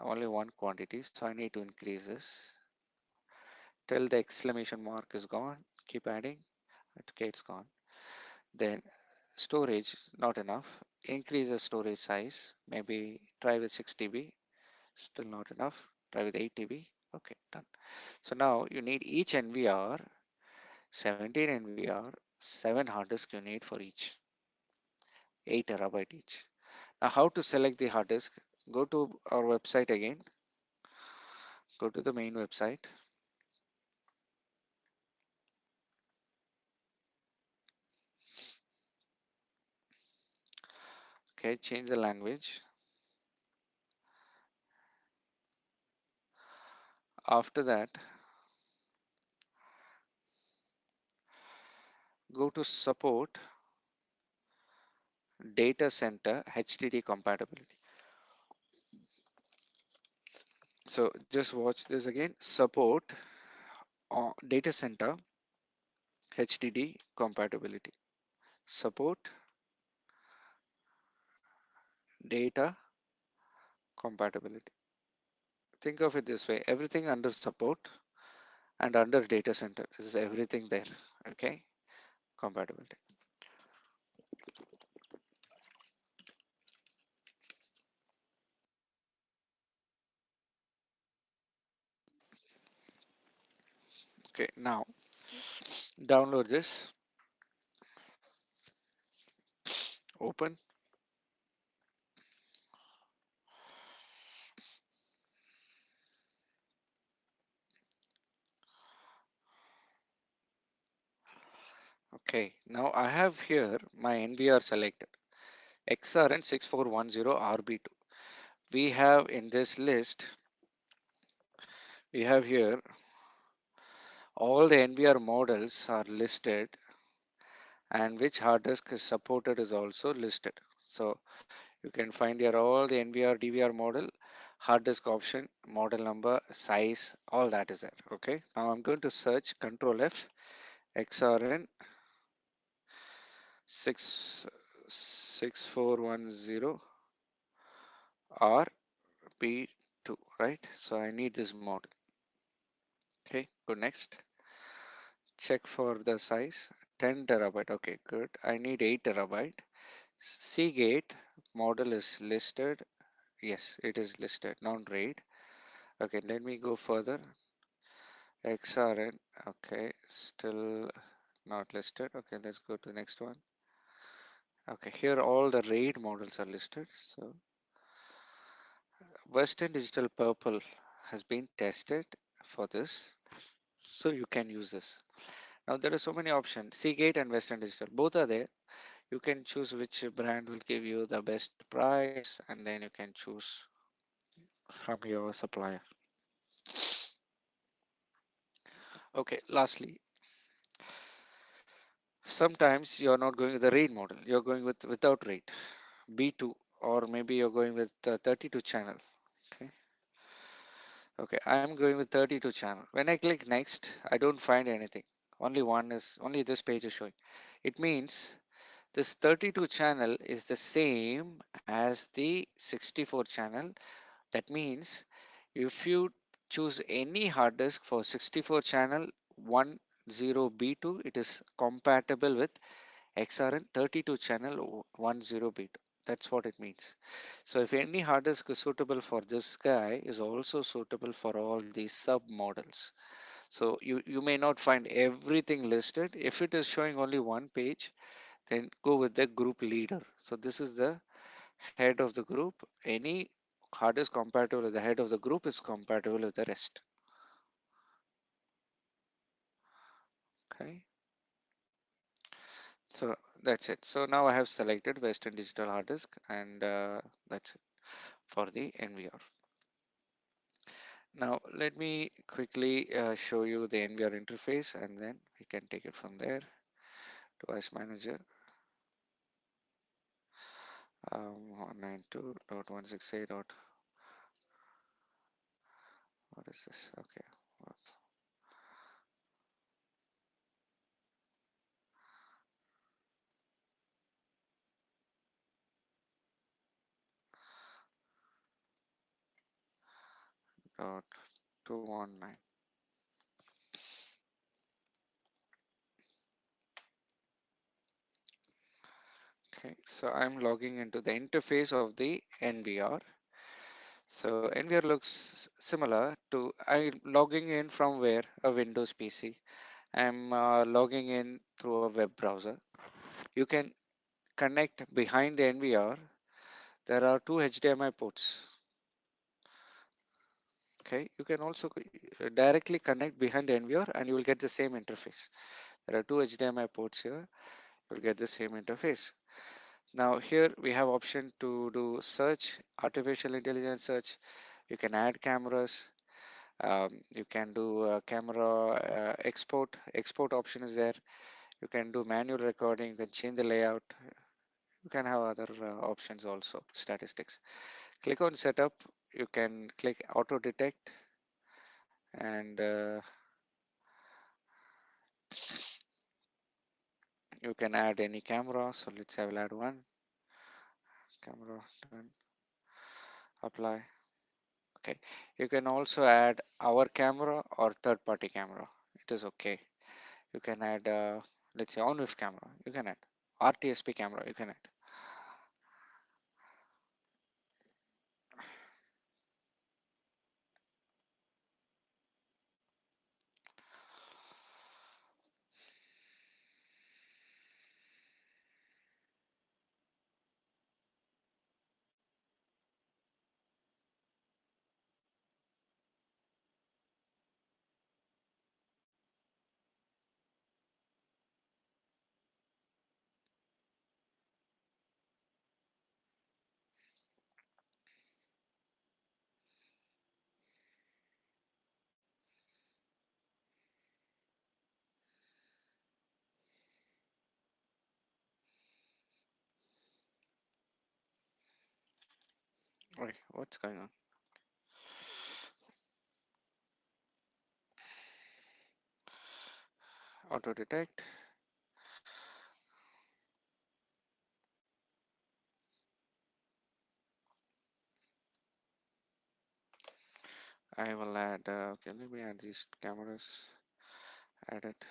only one quantity, so I need to increase this till the exclamation mark is gone. Keep adding. Okay, it's gone. Then storage, not enough. Increase the storage size. Maybe try with 6 TB. Still not enough. Try with 8 TB Okay, done. So now you need each NVR, 17 NVR, 7 hard disk you need for each, 8 terabyte each. Now how to select the hard disk? Go to our website again, go to the main website. Okay, change the language. After that, go to support data center HDD compatibility. So just watch this again, support data center HDD compatibility. Support data compatibility. Think of it this way, everything under support and under data center is everything there. Okay, compatibility. Okay, now download this, open. Okay, now I have here my NVR selected, XRN6410RB2. We have in this list, we have here all the NVR models are listed, and which hard disk is supported is also listed. So you can find here all the NVR DVR model, hard disk option, model number, size, all that is there. Okay, now I'm going to search Control F, XRN 6410 RP2, right? So I need this model. Okay, go next. Check for the size, 10 terabyte. Okay, good. I need 8 terabyte. Seagate model is listed. Yes, it is listed, non-RAID. Okay, let me go further. XRN, okay, still not listed. Okay, let's go to the next one. Okay, here all the RAID models are listed. So Western Digital Purple has been tested for this. So you can use this. Now there are so many options. Seagate and Western Digital, both are there. You can choose which brand will give you the best price, and then you can choose from your supplier. Okay, lastly, sometimes you're not going with the RAID model, you're going with without RAID, B2, or maybe you're going with 32 channel. Okay, okay, I'm going with 32 channel. When I click next, I don't find anything. Only this page is showing. It means this 32 channel is the same as the 64 channel. That means if you choose any hard disk for 64 channel 10B2, it is compatible with XRN 32 channel 10B2. That's what it means. So if any hard disk is suitable for this guy, is also suitable for all these sub models. So you may not find everything listed. If it is showing only one page, then go with the group leader. So this is the head of the group. Any hard disk compatible with the head of the group is compatible with the rest. Okay, so that's it. So now I have selected Western Digital hard disk, and that's it for the NVR. Now let me quickly show you the NVR interface, and then we can take it from there. Device manager, 192.168. What is this? Okay, dot 219. Okay, so I'm logging into the interface of the NVR. So NVR looks similar to I'm logging in from where a Windows PC. I'm logging in through a web browser. You can connect behind the NVR. There are two HDMI ports. Okay, you can also directly connect behind the NVR and you will get the same interface. There are two HDMI ports here. You'll get the same interface. Now here we have option to do search, artificial intelligence search. You can add cameras. You can do camera export. Export option is there. You can do manual recording. You can change the layout. You can have other options also. Statistics. Click on setup. You can click auto detect and you can add any camera. So let's say I will add one camera. Done. Apply. Okay. You can also add our camera or third-party camera. It is okay. You can add, let's say, on-with camera. You can add RTSP camera. You can add. Wait, what's going on? Auto detect. I will add. Okay, let me add these cameras. Add it.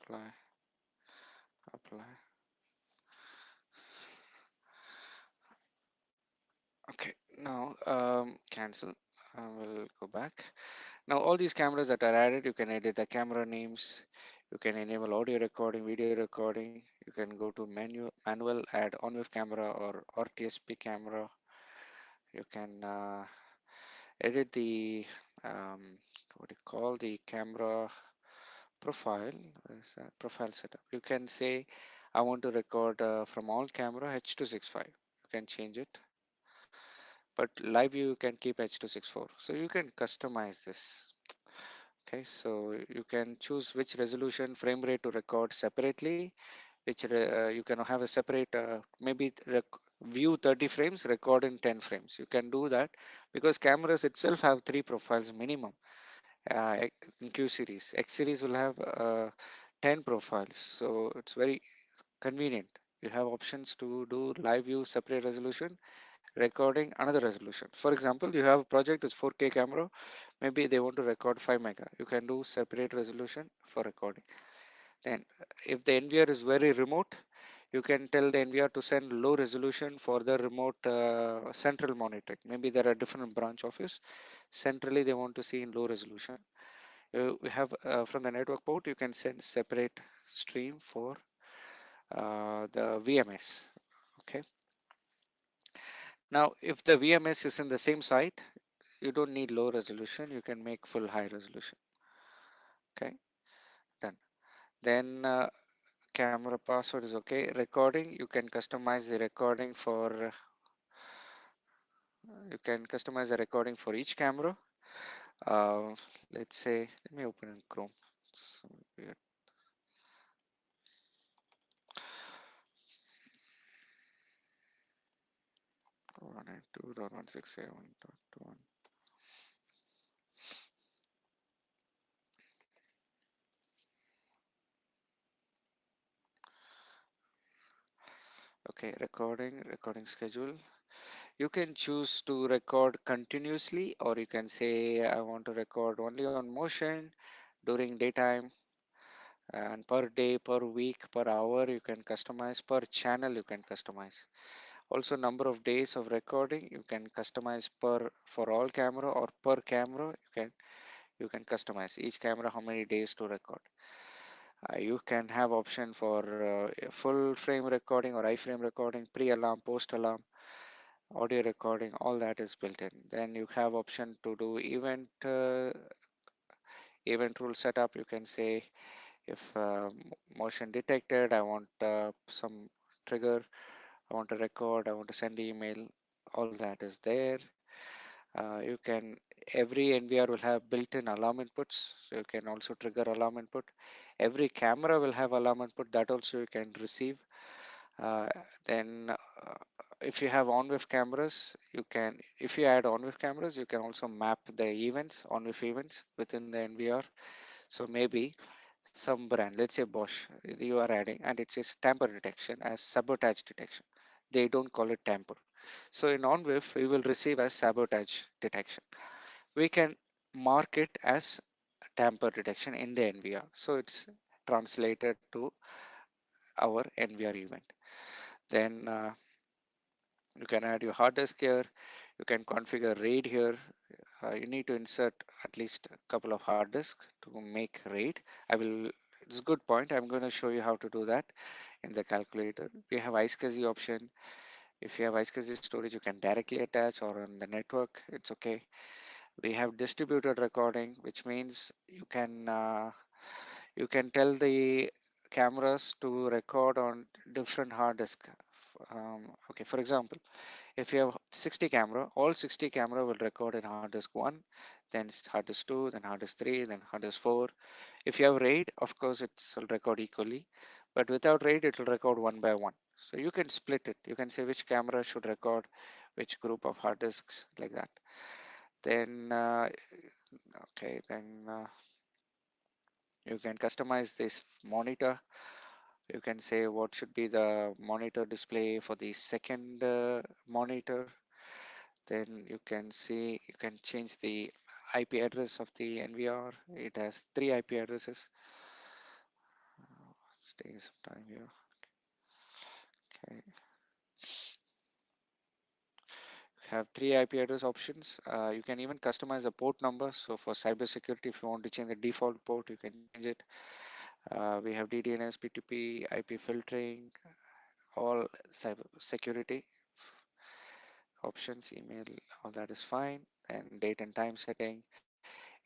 Apply. Apply. Okay. Now cancel. I will go back. Now all these cameras that are added, you can edit the camera names. You can enable audio recording, video recording. You can go to manual, add on-with camera or RTSP camera. You can edit the what do you call the camera profile. Is that profile setup? You can say I want to record from all camera H.265. You can change it, but live view you can keep H.264. So you can customize this. Okay, so you can choose which resolution frame rate to record separately, which you can have a separate maybe view 30 frames, record in 10 frames. You can do that because cameras itself have three profiles minimum. In Q series, X series will have 10 profiles, so it's very convenient. You have options to do live view separate resolution, recording another resolution. For example, you have a project with 4K camera, maybe they want to record 5 mega. You can do separate resolution for recording. Then if the NVR is very remote, you can tell the NVR to send low resolution for the remote central monitoring. Maybe there are different branch office. Centrally, they want to see in low resolution. We have from the network port, you can send separate stream for the VMS. Okay. Now, if the VMS is in the same site, you don't need low resolution. You can make full high resolution. Okay. Done. Then camera password is okay. Recording, you can customize the recording for each camera. Uh, let's say, let me open in Chrome. So weird. 192.168.1.1. Okay, recording schedule. You can choose to record continuously, or you can say I want to record only on motion during daytime, and per day, per week, per hour. You can customize, per channel you can customize. Also, number of days of recording you can customize for all camera, or per camera you can customize each camera how many days to record. You can have option for full frame recording or iframe recording, pre-alarm, post-alarm, audio recording, all that is built in. Then you have option to do event rule setup. You can say if motion detected, I want some trigger, I want to record, I want to send email, all that is there. You can Every NVR will have built-in alarm inputs, so you can also trigger alarm input. Every camera will have alarm input that also you can receive. Uh, then if you have on-with cameras, if you add on-with cameras, you can also map the events, on-with events within the NVR. So maybe some brand, let's say Bosch, you are adding, and it says tamper detection as sabotage detection. They don't call it tamper. So in on-with, we will receive as sabotage detection. We can mark it as tamper detection in the NVR. So it's translated to our NVR event. Then you can add your hard disk here. You can configure RAID here. You need to insert at least a couple of hard disks to make RAID. It's a good point. I'm going to show you how to do that in the calculator. We have iSCSI option. If you have iSCSI storage, you can directly attach, or on the network, it's okay. We have distributed recording, which means you can tell the cameras to record on different hard disk. Okay, for example, if you have 60 camera, all 60 camera will record in hard disk 1, then hard disk 2, then hard disk 3, then hard disk 4. If you have RAID, of course it will record equally, but without RAID it will record one by one. So you can split it. You can say which camera should record which group of hard disks, like that. Then okay, then you can customize this monitor. You can say what should be the monitor display for the second monitor. Then you can change the IP address of the NVR. It has 3 IP addresses. Stay some time here. Okay, have 3 IP address options. You can even customize a port number. So for cybersecurity, if you want to change the default port, you can change it. We have DDNS, P2P, IP filtering, all cyber security options, email, all that is fine. And date and time setting.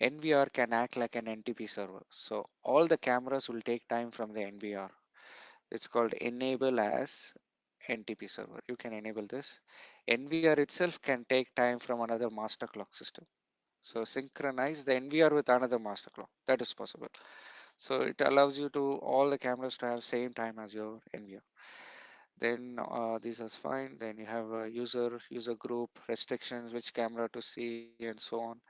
NVR can act like an NTP server. So all the cameras will take time from the NVR. It's called enable as NTP server. You can enable this. NVR itself can take time from another master clock system. So synchronize the NVR with another master clock. That is possible. So it allows you to all the cameras to have same time as your NVR. Then this is fine. Then you have a user group restrictions, which camera to see, and so on.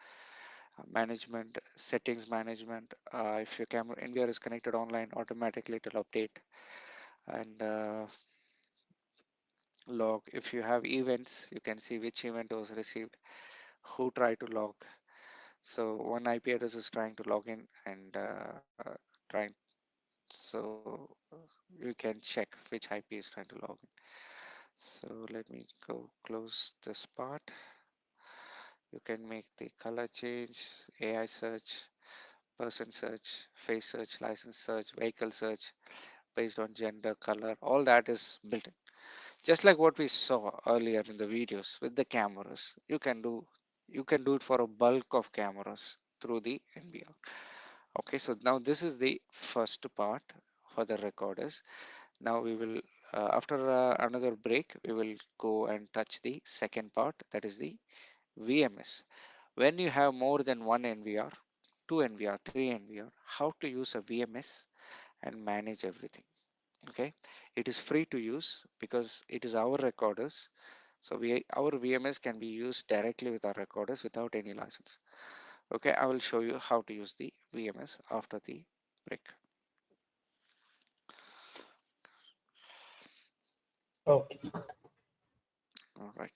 Management, settings management. If your camera NVR is connected online, automatically it will update. And log. If you have events, you can see which event was received, who tried to log. So one IP address is trying to log in, and trying. So you can check which IP is trying to log in. So let me go close this part. You can make the color change, AI search, person search, face search, license search, vehicle search based on gender, color. All that is built in. Just like what we saw earlier in the videos with the cameras, you can do it for a bulk of cameras through the NVR. Okay, so now this is the first part for the recorders. Now we will after another break, we will go and touch the second part, that is the VMS. When you have more than one NVR, two NVR, three NVR, how to use a VMS and manage everything. Okay, it is free to use because it is our recorders. So our VMS can be used directly with our recorders without any license. Okay, I will show you how to use the VMS after the break. Okay. All right.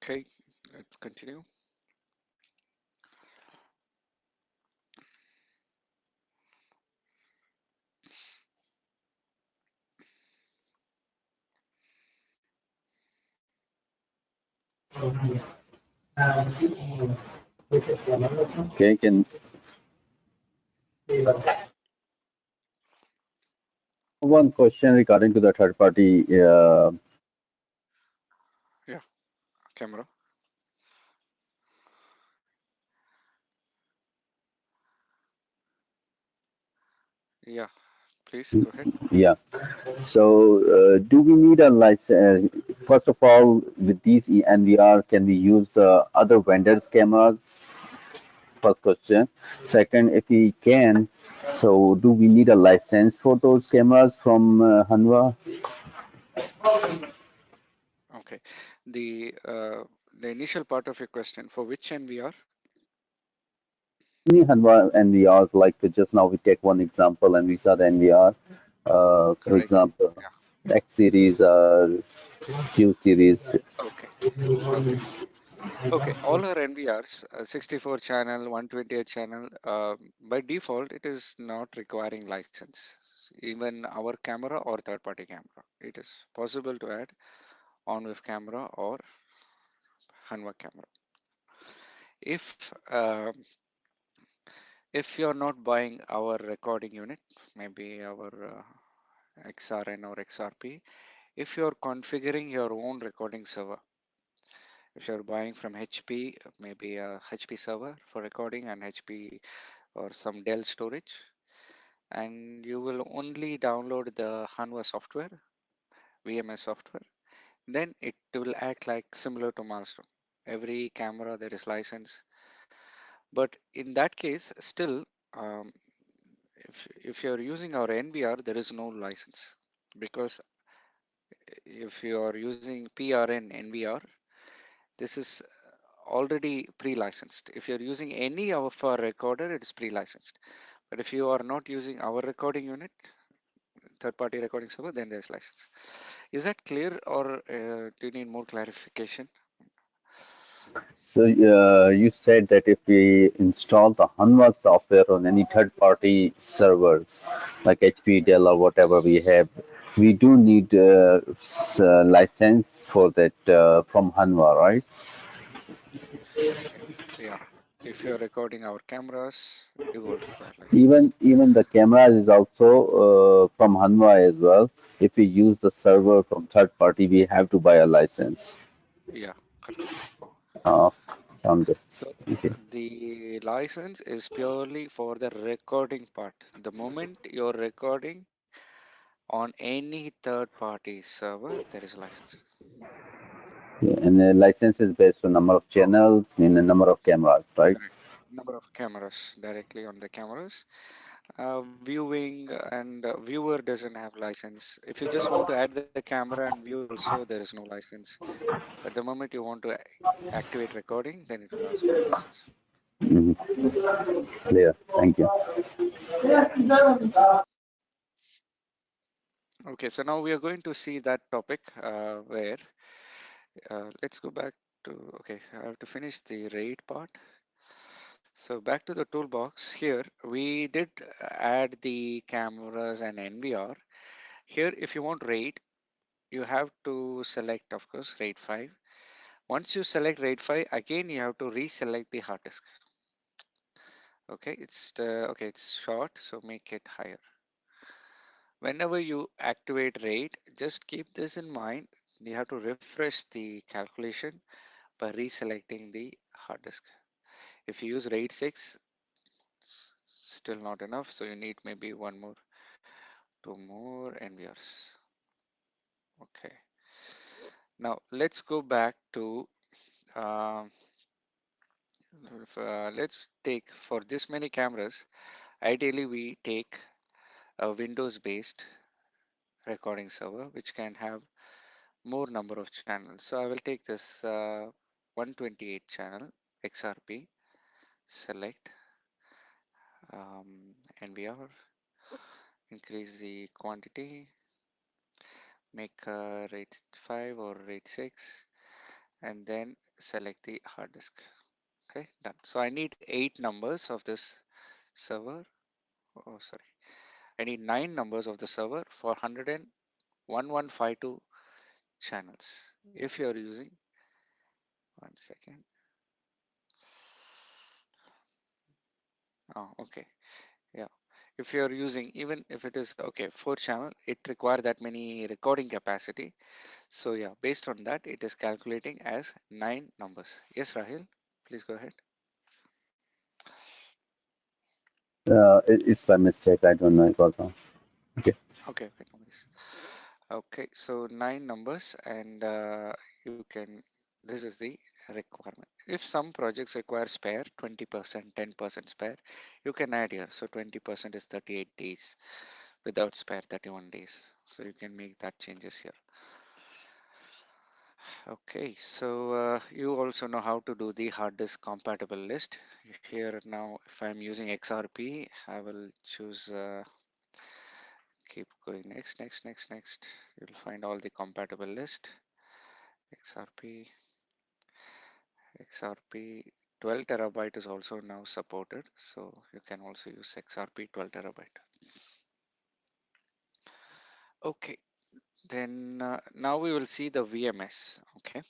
Okay, let's continue. Okay, can one question regarding to the third party. Yeah, camera. Yeah, please go ahead. Yeah. So, do we need a license? First of all, with these NVR, can we use the other vendors' cameras? First question. Second, if we can, so do we need a license for those cameras from Hanwha? Okay, the uh, the initial part of your question, for which NVR? Any Hanwha NVRs, like just now we take one example and we saw the NVR, for Right. example, Yeah. X series or Q series. Okay. Okay. Okay. All our NVRs, 64 channel, 128 channel, by default, it is not requiring license. Even our camera or third-party camera, it is possible to add on-with camera or Hanwha camera. If you're not buying our recording unit, maybe our XRN or XRP, if you're configuring your own recording server, if you're buying from HP, maybe a HP server for recording and HP or some Dell storage, and you will only download the Hanwha software, VMS software, then it will act like similar to Milestone. Every camera there is license, but in that case, still, um, if you're using our NVR, there is no license because if you are using PRN NVR, this is already pre-licensed. If you're using any of our recorder, it is pre-licensed. But if you are not using our recording unit, third-party recording server, then there's license. Is that clear, or do you need more clarification? So you said that if we install the Hanwha software on any third-party servers, like HP, Dell, or whatever we have, we do need license for that from Hanwha, right? Yeah. If you're recording our cameras, you will require license. Even the cameras is also from Hanwha as well. If we use the server from third party, we have to buy a license. Yeah, correct. Uh, on the, So okay. the license is purely for the recording part. The moment you're recording on any third-party server, there is a license. Yeah, and the license is based on number of channels and the number of cameras, right? Correct. Number of cameras directly on the cameras. Viewing and viewer doesn't have license. If you just want to add the camera and view also, there is no license. But the moment you want to activate recording, then it will ask for a license. Mhm. Clear. Thank you. Okay, so now we are going to see that topic where let's go back to, okay, I have to finish the RAID part. So back to the toolbox here, we did add the cameras and NVR. Here, if you want RAID, you have to select, of course, RAID 5. Once you select RAID 5, again you have to reselect the hard disk. Okay, it's short, so make it higher. Whenever you activate RAID, just keep this in mind. You have to refresh the calculation by reselecting the hard disk. If you use RAID 6, still not enough, so you need maybe two more NVRs. Okay. Now let's go back to um, let's take for this many cameras. Ideally, we take a Windows-based recording server which can have more number of channels. So I will take this 128 channel XRP, select NVR, increase the quantity, make RAID 5 or RAID 6, and then select the hard disk. Okay, done. So I need 8 numbers of this server. Oh, sorry. I need 9 numbers of the server for 101.152 channels. If you're using, one second. Oh, okay. Yeah. If you're using, even if it is, okay, 4 channel, it require that many recording capacity. So yeah, based on that, it is calculating as 9 numbers. Yes, Rahil, please go ahead. It's by mistake. I don't know. It was wrong. Okay. Okay, okay, no worries. Okay, so 9 numbers, and you can, this is the requirement. If some projects require spare 20%, 10% spare, you can add here. So 20% is 38 days, without spare 31 days. So you can make that changes here. Okay, so you also know how to do the hard disk compatible list. Here now, if I'm using XRP, I will choose, keep going next. You'll find all the compatible list. XRP, XRP 12 terabyte is also now supported. So you can also use XRP 12 terabyte. Okay, then now we will see the VMS. Okay,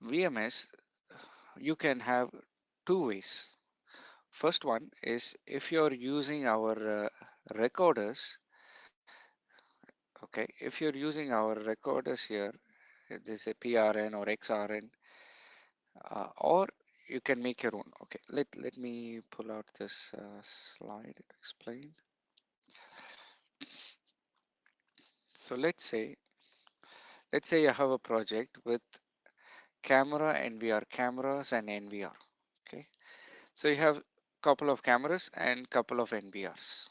VMS, you can have two ways. First one is if you're using our recorders, okay, if you're using our recorders here, this is a PRN or XRN, or you can make your own. Okay, let me pull out this slide to explain. So let's say you have a project with camera NVR cameras and NVR. Okay, so you have couple of cameras and couple of NVRs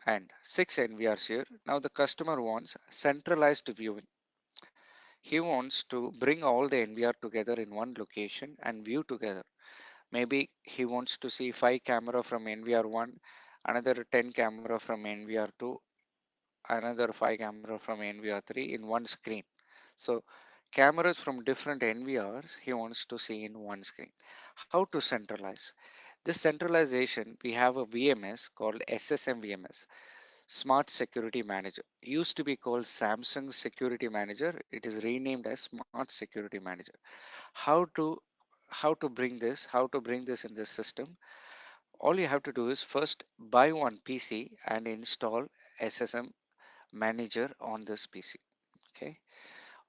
and 6 NVRs here. Now the customer wants centralized viewing. He wants to bring all the NVR together in one location and view together. Maybe he wants to see 5 camera from NVR1, another 10 camera from NVR2, another 5 camera from NVR3 in one screen. So cameras from different NVRs he wants to see in one screen. How to centralize? This centralization, we have a VMS called SSM VMS. Smart Security Manager. Used to be called Samsung Security Manager. It is renamed as Smart Security Manager. How to how to bring this in this system? All you have to do is first buy one PC and install SSM Manager on this PC. Okay.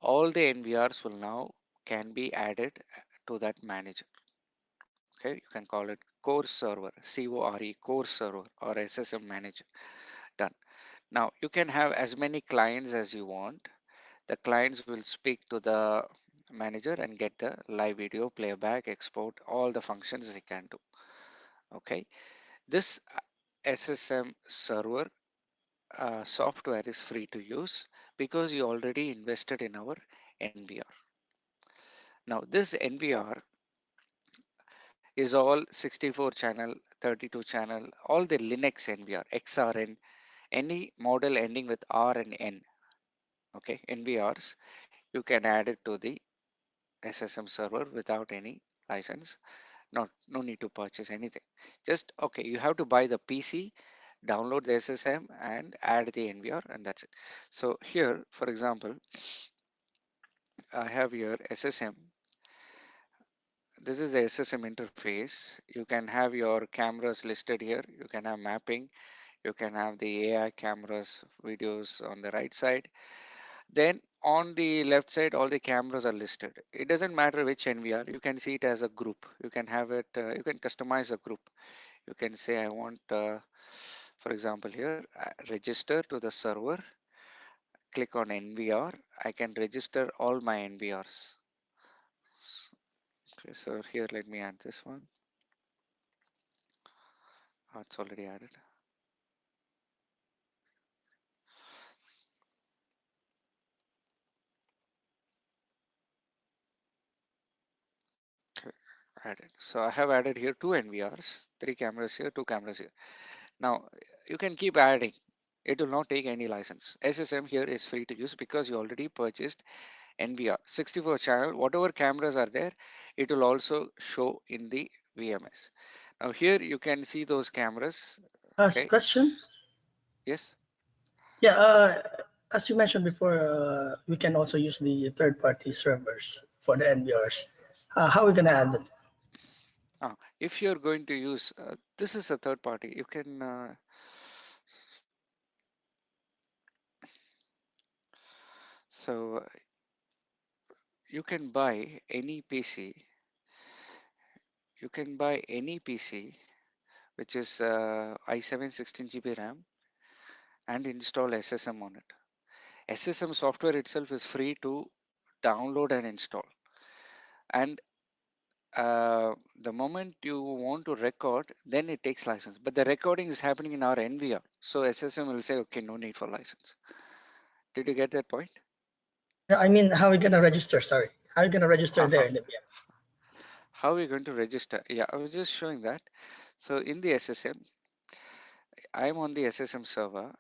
All the NVRs will now can be added to that manager. Okay. You can call it core server, core server or SSM manager. Done. Now you can have as many clients as you want. The clients will speak to the manager and get the live video, playback, export, all the functions they can do. Okay. This SSM server software is free to use because you already invested in our NVR. Now this NVR is all 64 channel, 32 channel, all the Linux NVR, XRN, any model ending with R and N. Okay, NVRs, you can add it to the SSM server without any license. No need to purchase anything. Just okay, you have to buy the PC, download the SSM and add the NVR, and that's it. So here, for example, I have here SSM. This is the SSM interface. You can have your cameras listed here. You can have mapping. You can have the AI cameras videos on the right side. Then on the left side, all the cameras are listed. It doesn't matter which NVR. You can see it as a group. You can have it. You can customize a group. You can say I want, for example, here register to the server. Click on NVR. I can register all my NVRs. Okay, so here let me add this one. Oh, it's already added. Okay, added. So I have added here 2 NVRs, 3 cameras here, 2 cameras here. Now you can keep adding. It will not take any license. SSM here is free to use because you already purchased NVR 64 channel, whatever cameras are there, it will also show in the VMS. Now here you can see those cameras. Okay. Question? Yes. Yeah, as you mentioned before, we can also use the third-party servers for the NVRs. How are we gonna add it? If you're going to use, this is a third party, you can so you can buy any PC. You can buy any PC which is i7 16 GB RAM and install SSM on it. SSM software itself is free to download and install. And the moment you want to record, then it takes license. But the recording is happening in our NVR. So SSM will say, okay, no need for license. Did you get that point? I mean, how are we gonna register? Sorry, how are you gonna register there Haha. in the VM? How are we going to register? Yeah, I was just showing that. So in the SSM, I'm on the SSM server.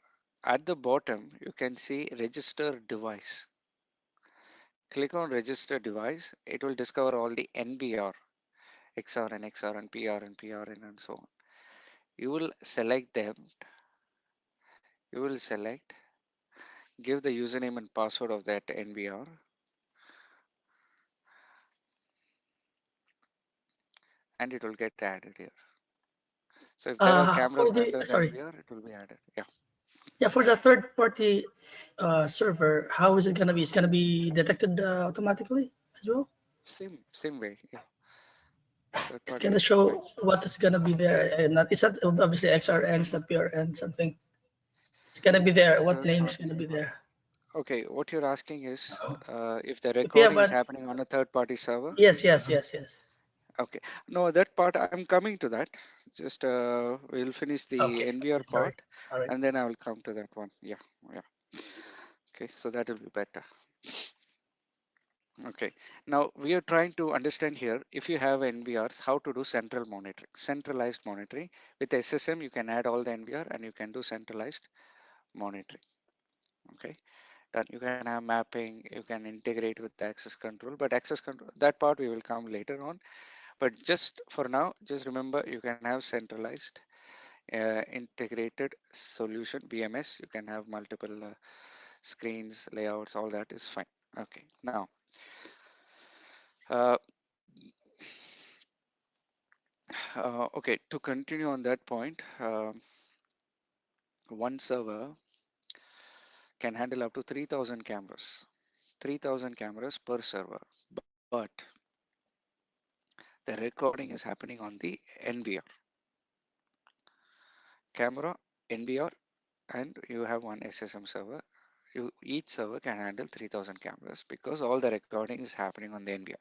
At the bottom, you can see register device. Click on register device. It will discover all the NVR, XRN, XRN, PRN, PRN, and so on. You will select them. You will select, give the username and password of that NVR, and it will get added here. So if there are For cameras the under the sorry, NVR, it will be added. Yeah, yeah, for the third-party server, how is it gonna be? It's gonna be detected automatically as well. same way. Yeah, third It's party gonna is fine. show what is gonna be there, and not, it's not obviously XRN, it's not PRN, something. It's gonna be there. What Third name is party. gonna be there? Okay, what you're asking is if the If you have recording is an happening on a third party server. yes, yes, yes, yes. Okay, no, that part I'm coming to that. Just we'll finish the Okay, NVR okay, sorry. part All right. and then I will come to that one. Yeah, yeah. Okay, so that will be better. Okay, now we are trying to understand here if you have NVRs, how to do central monitoring, centralized monitoring. With SSM, you can add all the NVR and you can do centralized monitoring. Okay, that you can have mapping, you can integrate with the access control, but access control, that part we will come later on. But just for now, just remember you can have centralized integrated solution VMS. You can have multiple screens, layouts, all that is fine. Okay, now uh, okay, to continue on that point, one server can handle up to 3000 cameras, 3000 cameras per server, but the recording is happening on the NVR camera, NVR, and you have one SSM server. Each server can handle 3000 cameras because all the recording is happening on the NVR.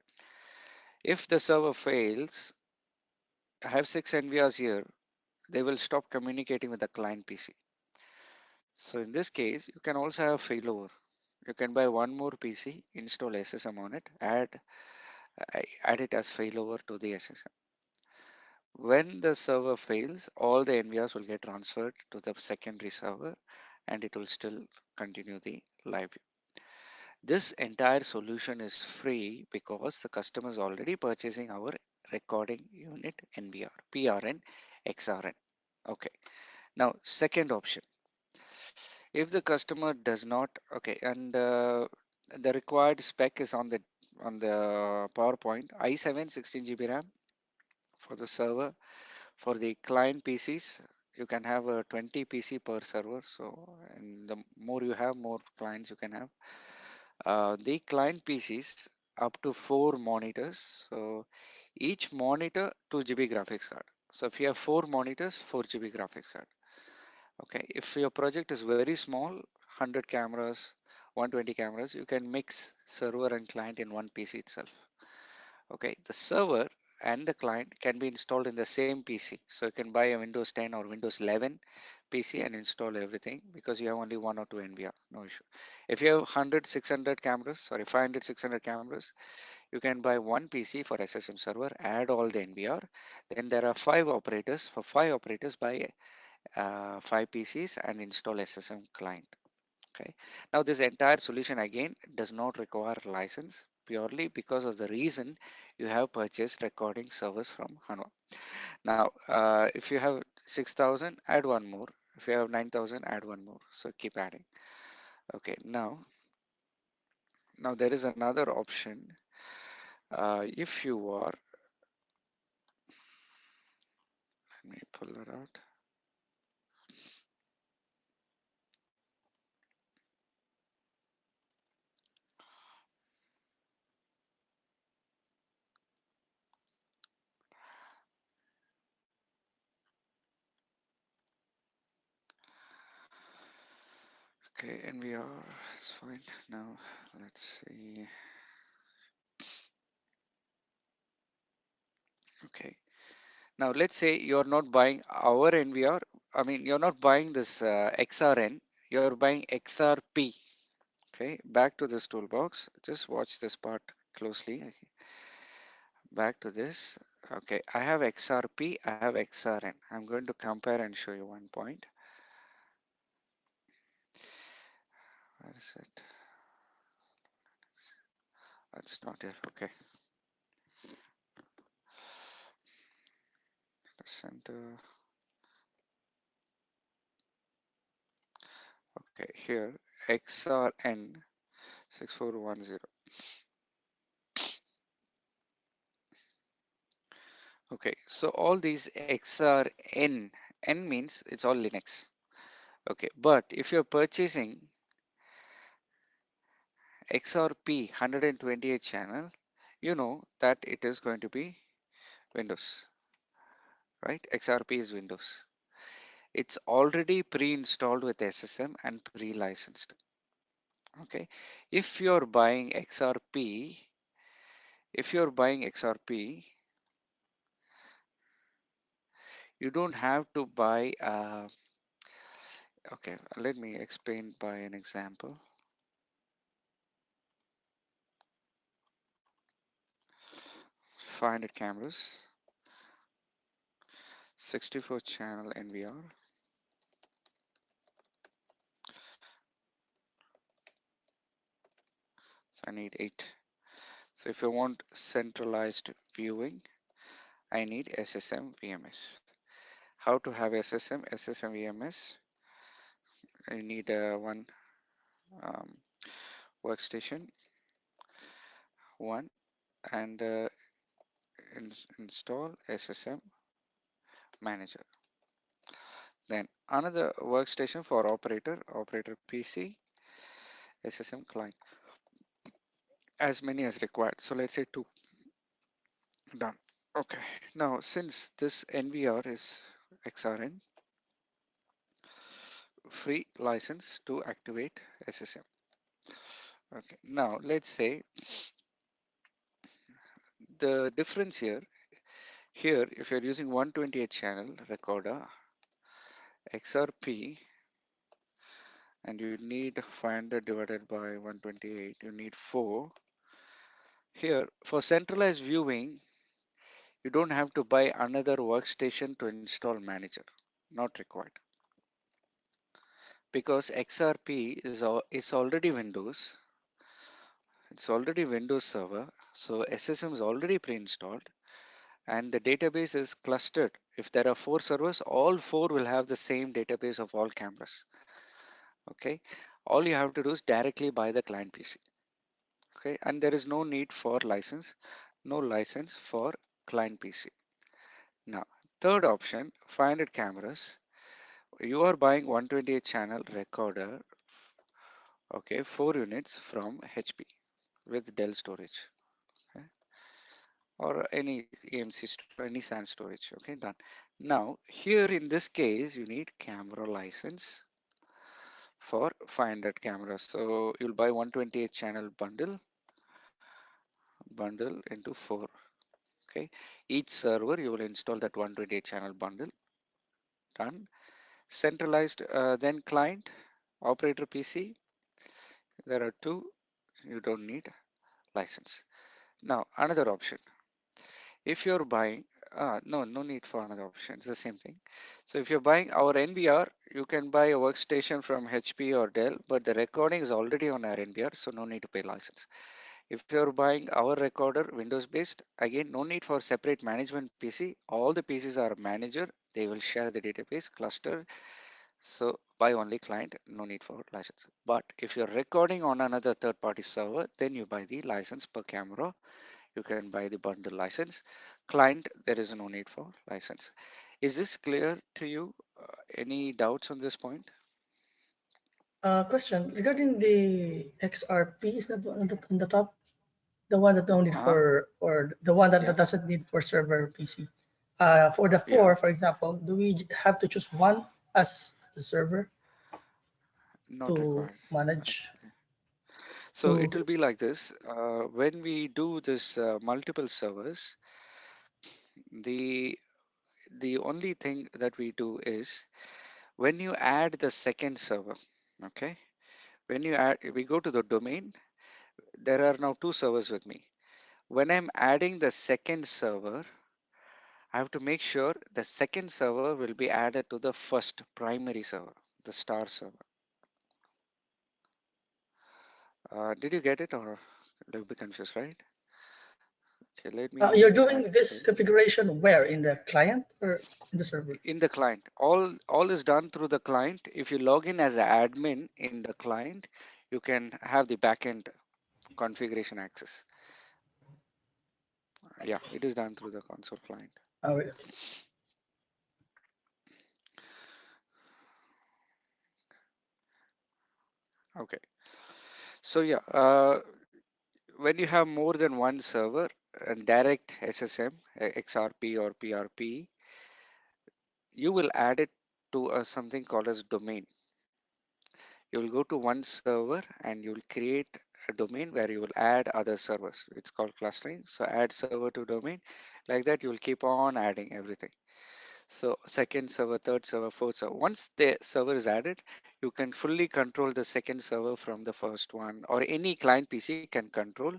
If the server fails, I have 6 NVRs here, they will stop communicating with the client PC. So in this case, you can also have failover. You can buy one more PC, install SSM on it, add it as failover to the SSM. When the server fails, all the NVRs will get transferred to the secondary server and it will still continue the live view. This entire solution is free because the customer is already purchasing our recording unit NVR, PRN, XRN. Okay. Now, second option, if the customer does not, okay, and the required spec is on the PowerPoint, i7 16 GB RAM for the server. For the client PCs, you can have a 20 PC per server. So, and the more you have, more clients you can have. The client PCs up to 4 monitors. So each monitor 2 GB graphics card. So if you have 4 monitors, 4 GB graphics card. Okay, if your project is very small, 100 cameras, 120 cameras, you can mix server and client in one PC itself. Okay, the server and the client can be installed in the same PC. So you can buy a Windows 10 or Windows 11 PC and install everything because you have only one or two NVR, no issue. If you have 100, 600 cameras, sorry, 500, 600 cameras, you can buy one PC for SSM server, add all the NVR. Then there are 5 operators. For 5 operators, buy 5 PCs and install SSM client. Okay. Now this entire solution again does not require license purely because of the reason you have purchased recording service from Hanwha. Now, if you have 6,000, add one more. If you have 9,000, add one more. So keep adding. Okay. Now there is another option. If you are, let me pull that out. Okay, NVR is fine. Now let's see. Okay. Now let's say you're not buying our NVR. I mean, you're not buying this XRN. You're buying XRP. Okay. Back to this toolbox. Just watch this part closely. Back to this. Okay. I have XRP. I have XRN. I'm going to compare and show you one point. Where is it? That's not here. Okay. The center. Okay. Here XRN 6410. Okay, so all these XRN, N means it's all Linux. Okay, but if you're purchasing XRP 128 channel, you know that it is going to be Windows, right? XRP is Windows. It's already pre-installed with SSM and pre-licensed. Okay, if you're buying XRP, if you're buying XRP, you don't have to buy. Okay, let me explain by an example. 500 cameras, 64 channel NVR. So I need 8. So if I want centralized viewing, I need SSM VMS. How to have SSM VMS? I need one um, workstation, one, and install SSM manager. Then another workstation for operator PC, SSM client, as many as required. So let's say 2. Done. Okay. Now since this NVR is XRN, free license to activate SSM. Okay. Now let's say the difference here if you're using 128 channel recorder XRP and you need 500 divided by 128, you need 4. Here for centralized viewing, you don't have to buy another workstation to install manager, not required, because XRP is already Windows. It's already Windows Server, so SSM is already pre-installed, and the database is clustered. If there are 4 servers, all 4 will have the same database of all cameras. Okay, all you have to do is directly buy the client PC. Okay, and there is no need for license, no license for client PC. Now, third option, 500 cameras. You are buying 128 channel recorder. Okay, 4 units from HP with Dell storage. Okay, or any EMC, any SAN storage. Okay, done. Now, here in this case, you need camera license for 500 cameras. So you'll buy 128 channel bundle into 4. Okay, each server you will install that 128 channel bundle. Done. Centralized, then client, operator PC. There are 2. You don't need license. Now another option. If you're buying No need for another option. It's the same thing. So if you're buying our NVR, you can buy a workstation from HP or Dell, but the recording is already on our NVR, so no need to pay license. If you're buying our recorder Windows based, again, no need for separate management PC. All the PCs are manager. They will share the database cluster. So buy only client, no need for license. But if you're recording on another third party server, then you buy the license per camera. You can buy the bundle license. Client, there is no need for license. Is this clear to you? Any doubts on this point? Question regarding the XRP, is that on the top? The one that don't need Uh-huh. for the one that Yeah, doesn't need for server PC. For the yeah, four, for example, do we have to choose one as the server not to required manage actually. So it to will be like this. When we do this multiple servers, the the only thing that we do is when you add the second server, okay? When you add, we go to the domain. There are now two servers with me. When I'm adding the second server, I have to make sure the second server will be added to the first primary server, the star server. Did you get it or a little bit confused, right? Okay, let you're me add doing this this configuration where in the client or in the server? in the client. All is done through the client. If you log in as an admin in the client, you can have the backend configuration access. Yeah, it is done through the console client. Oh, Okay. So yeah, when you have more than one server and direct SSM, XRP or PRP, you will add it to something called as domain. You will go to one server and you will create a domain where you will add other servers. It's called clustering. So add server to domain. Like that, you will keep on adding everything. So second server, third server, fourth server. Once the server is added, you can fully control the second server from the first one, or any client PC can control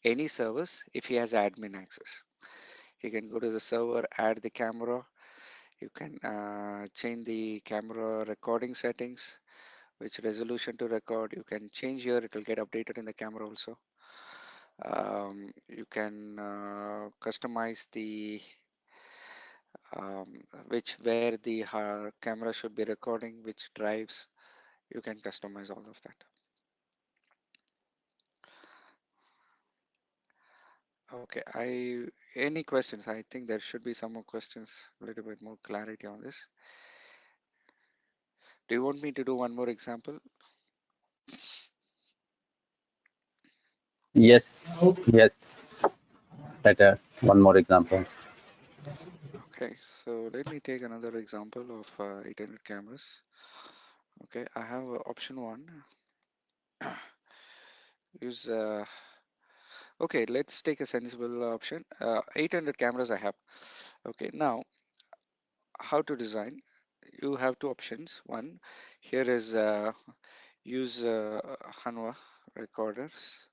any servers if he has admin access. You can go to the server, add the camera. You can change the camera recording settings, which resolution to record. You can change here. It will get updated in the camera also. You can customize the which where the camera should be recording, which drives. You can customize all of that. Okay, any questions? I think there should be some more questions, a little bit more clarity on this. Do you want me to do one more example? Yes, yes. Better. One more example. Okay, so let me take another example of 800 cameras. Okay, I have option one. Use okay, let's take a sensible option. 800 cameras I have. Okay, now how to design? You have two options. One here is use Hanwha recorders.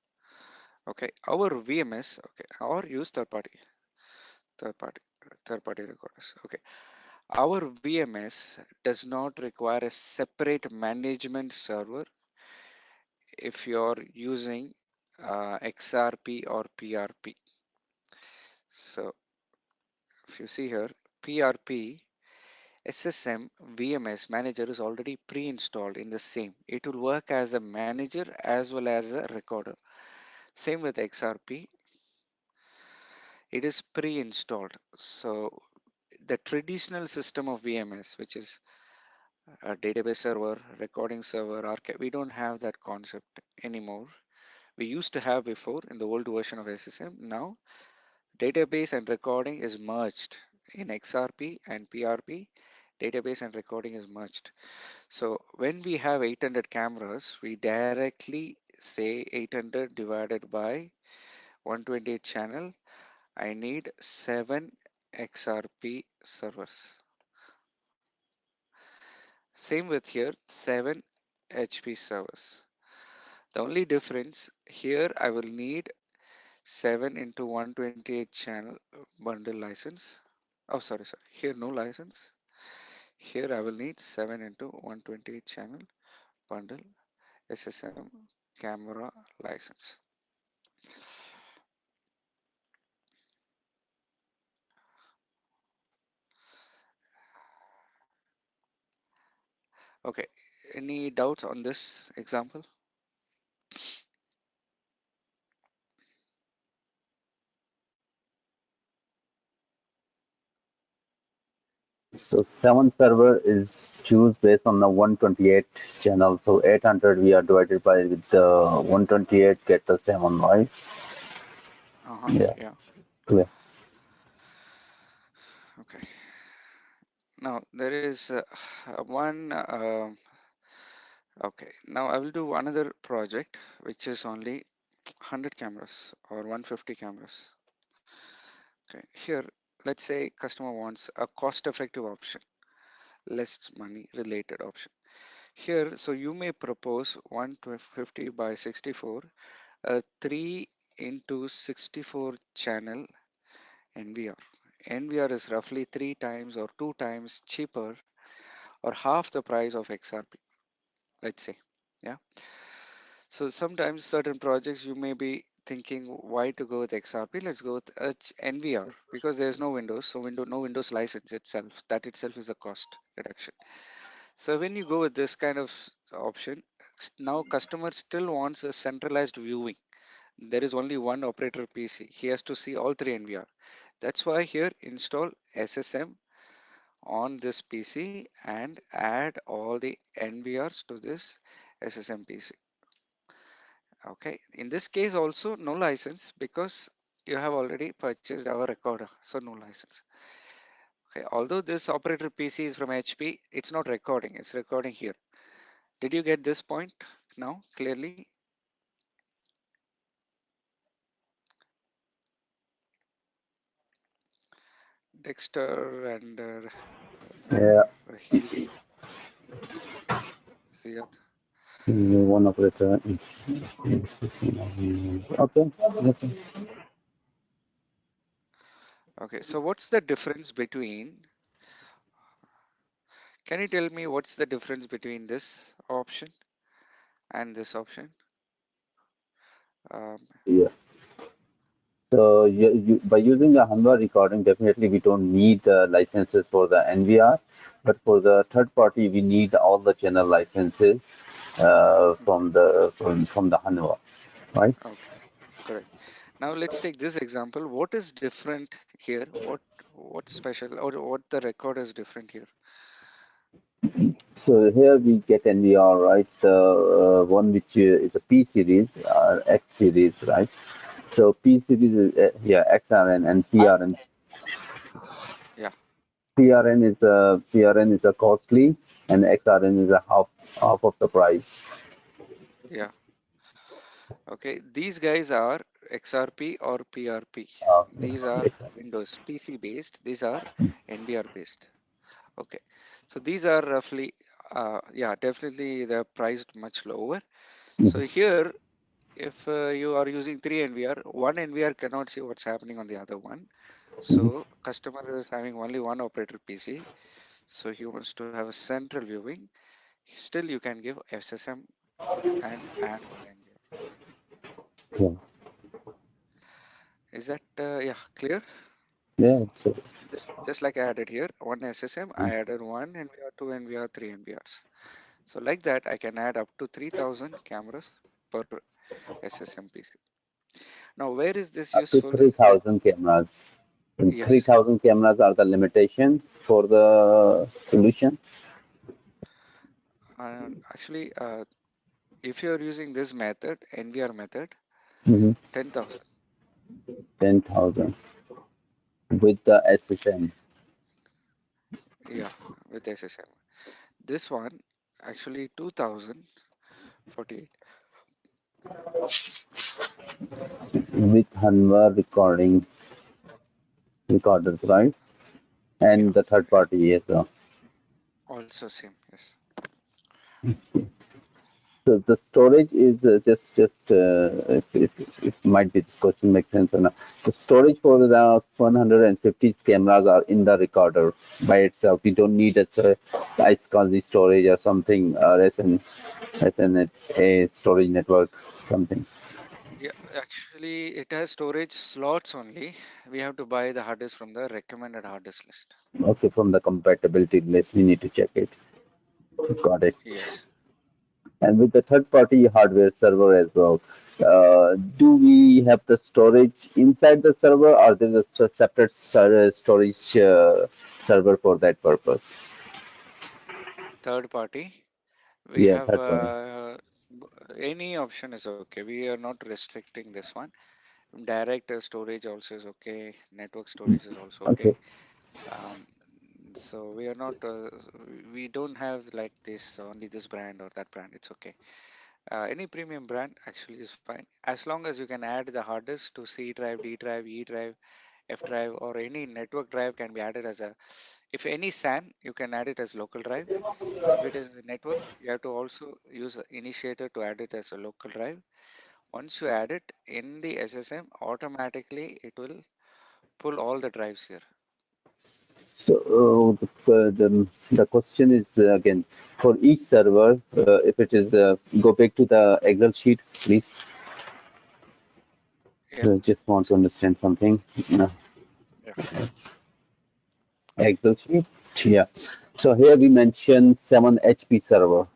Okay, our VMS. Okay, or use third party, third party recorders. Okay, our VMS does not require a separate management server if you're using XRP or PRP. So if you see here, PRP SSM VMS manager is already pre-installed in the same. It will work as a manager as well as a recorder. Same with XRP, it is pre-installed. So the traditional system of VMS, which is a database server, recording server, archive, we don't have that concept anymore. We used to have before in the old version of SSM. Now database and recording is merged in XRP and PRP. Database and recording is merged. So when we have 800 cameras, we directly say 800 divided by 128 channel. I need 7 XRP servers. Same with here, 7 HP servers. The only difference here, I will need 7 into 128 channel bundle license. Oh, sorry. Here, no license. Here, I will need 7 into 128 channel bundle SSM camera license. Okay. Any doubts on this example? So 7 server is choose based on the 128 channel. So 800 we are divided by with the 128 get the 7, right? Yeah, Yeah. clear. Okay. Now there is one. Okay. Now I will do another project which is only 100 cameras or 150 cameras. Okay. Here, let's say customer wants a cost-effective option, less money related option. Here, so you may propose 150 by 64, a 3 into 64 channel NVR. NVR is roughly 3 times or 2 times cheaper or half the price of XRP, let's say. Yeah. So sometimes certain projects you may be thinking why to go with XRP. Let's go with NVR because there's no Windows, so no Windows license itself. That itself is a cost reduction. So when you go with this kind of option, now customer still wants a centralized viewing. There is only one operator PC. He has to see all three NVR. That's why here install SSM on this PC and add all the NVRs to this SSM PC. Okay, in this case also no license because you have already purchased our recorder, so no license. Okay, although this operator PC is from HP, it's not recording, it's recording here. Did you get this point now clearly? Dexter and Yeah, Rahili, Ziad. one operator. Okay, okay. Okay, so what's the difference between, can you tell me what's the difference between this option and this option? Um, Yeah. So by using the Hanwha recording, definitely we don't need licenses for the NVR, but for the third party, we need all the channel licenses from the Hanwha, right? okay, correct. Now let's take this example. What is different here? What's special or what the record is different here? So here we get NVR, right? The one which is a P series, X series, right? So P series is yeah XRN and PRN. Yeah, PRN is a costly, and XRN is a half of the price. yeah. Okay, these guys are XRP or PRP. These are Okay. Windows PC based. These are NVR based. Okay, so these are roughly, yeah, definitely they're priced much lower. So Mhm. here, if you are using three NVR, one NVR cannot see what's happening on the other one. Mhm. So customer is having only one operator PC. So he wants to have a central viewing. Still, you can give SSM and add one NVR. Yeah, Is that yeah clear? yeah. So, Just like I added here, one SSM, I added one NVR, two NVR, three NVRs. So like that, I can add up to 3,000 cameras per SSM PC. Now, where is this up to useful is that, 3,000 cameras. And yes, 3,000 cameras are the limitation for the solution. actually, if you're using this method, NVR method, Mm-hmm. 10,000, 10,000 with the SSM. yeah, with SSM. This one, actually 2,048, With Hanwha recorders, right? yeah, And the third yeah, party as well. also same, yes. So the storage is it might be this question makes sense or not. The storage for the 150 cameras are in the recorder by itself. We don't need a iSCSI storage or something or SNA storage network something. Yeah, actually, it has storage slots only. We have to buy the hard disk from the recommended hard disk list. Okay, from the compatibility list, we need to check it. Got it. Yes. And with the third-party hardware server as well, do we have the storage inside the server, or there is a separate storage server for that purpose? Third party, we Yeah, have third party. any option is okay. We are not restricting this one. Direct storage also is okay. Network storage is also Okay. okay. Um, so we are not, we don't have like this, only this brand or that brand. It's okay. Any premium brand actually is fine as long as you can add the hard disk to C drive, D drive, E drive, F drive, or any network drive can be added as a. If any SAN, you can add it as local drive. If it is a network, you have to also use a initiator to add it as a local drive. Once you add it in the SSM, automatically it will pull all the drives here. So the question is again for each server, if it is go back to the Excel sheet, please. Yeah, Just want to understand something. yeah, Excel sheet. Yeah. So here we mentioned 7 HP server,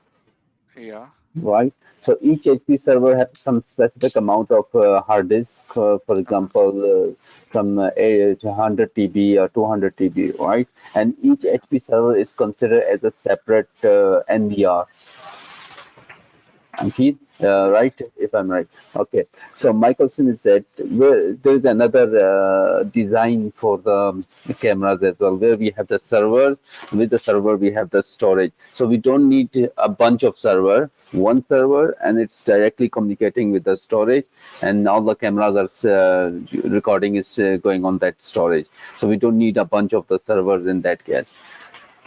yeah, right? So each HP server has some specific amount of hard disk, for uh-huh, example, from 100 TB or 200 TB, right? And each yeah, HP server is considered as a separate NVR. Ankit, correct. right? If I'm right. Okay. So my question is that there is another design for the cameras as well, where we have the server. With the server, we have the storage. So we don't need a bunch of server. One server, and it's directly communicating with the storage, and all the cameras are recording is going on that storage. So we don't need a bunch of the servers in that case.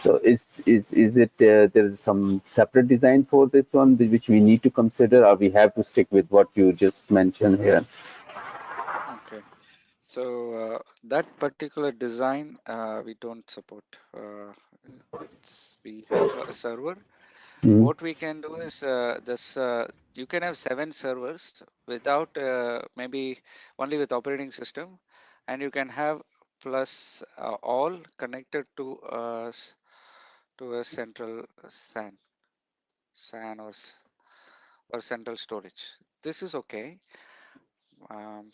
So is it there is some separate design for this one which we need to consider, or we have to stick with what you just mentioned here? Okay. So that particular design we don't support. We have a server. Mhm. What we can do is this. You can have 7 servers without maybe only with operating system, and you can have plus all connected to a central SAN or central storage. This is okay. Um,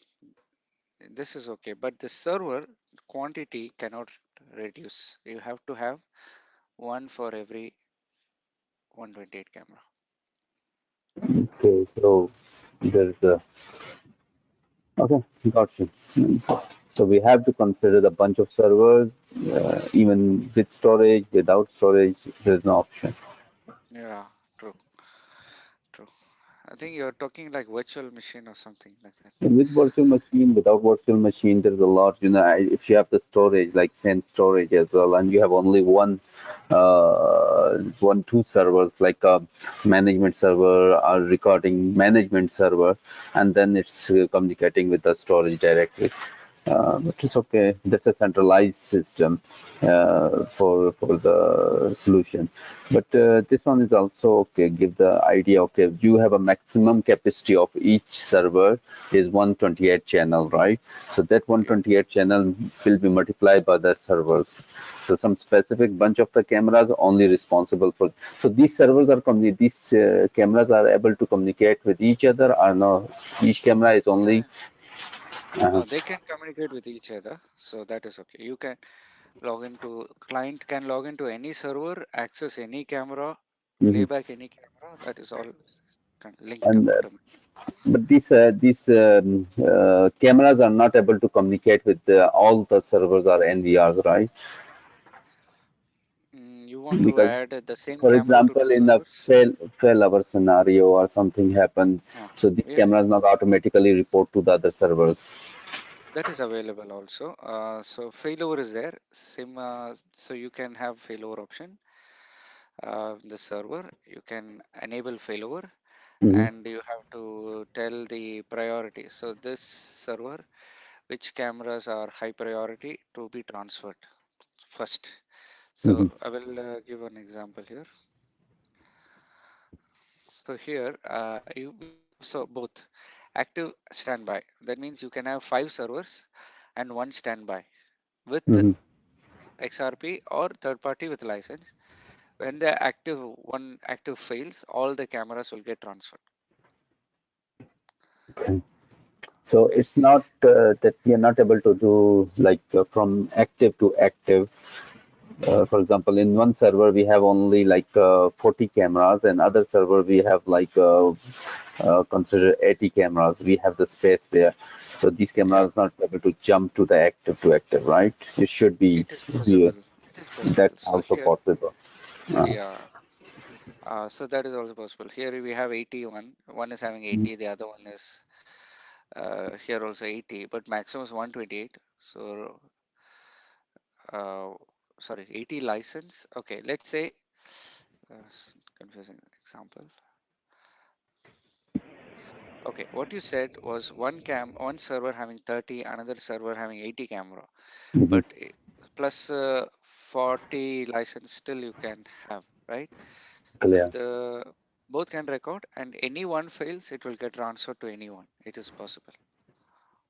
this is okay, but the server quantity cannot reduce. You have to have one for every 128 camera. Okay, so there's a okay, got you. So we have to consider the bunch of servers, even with storage, without storage, there's no option. Yeah, true, true. I think you're talking like virtual machine or something like that. With virtual machine, without virtual machine, there's a lot. If you have the storage, like send storage as well, and you have only two servers, like a management server or recording management server, and then it's communicating with the storage directly. But it's okay. That's a centralized system for the solution. But this one is also okay. Give the idea. Okay, you have a maximum capacity of each server is 128 channel, right? So that Yeah, 128 channel will be multiplied by the servers. So some specific bunch of the cameras only responsible for. So these servers are these cameras are able to communicate with each other, or no? Each camera is only. yeah. Uh, No, they can communicate with each other, so that is okay. You can log into client can log into any server, access any camera, mhm. playback any camera. That is all linked And automatically. but these cameras are not able to communicate with all the servers or NVRs, right? You want to Because, add the same for camera to example, two in a servers? failover scenario or something happened, so these Yeah, cameras not automatically report to the other servers. that is available also. So failover is there. Same, so you can have failover option. The server you can enable failover. Mhm. and you have to tell the priority. So this server, which cameras are high priority to be transferred first. So Mhm. I will give an example here. So here we have so both active standby. That means you can have 5 servers and one standby with Mhm. XRP or third party with license. When the active one active fails, all the cameras will get transferred. Okay. So Okay. it's not that we are not able to do like from active to active. For example, in one server we have only like 40 cameras, and other server we have like consider 80 cameras. We have the space there, so these Yeah, cameras not able to jump to active, right? It should be it is yeah, possible. It is possible. that's So also here, possible. Uh, yeah, so that is also possible. Here we have 81. One is having mhm. 80, the other one is here also 80, but maximum is 128. So, uh, sorry, 80 license. Okay, let's say, confusing example. Okay, what you said was one server having 30, another server having 80 camera, Mhm. but plus 40 license still you can have, right? So Clear. the both can record, and any one fails, it will get transferred to anyone. It is possible.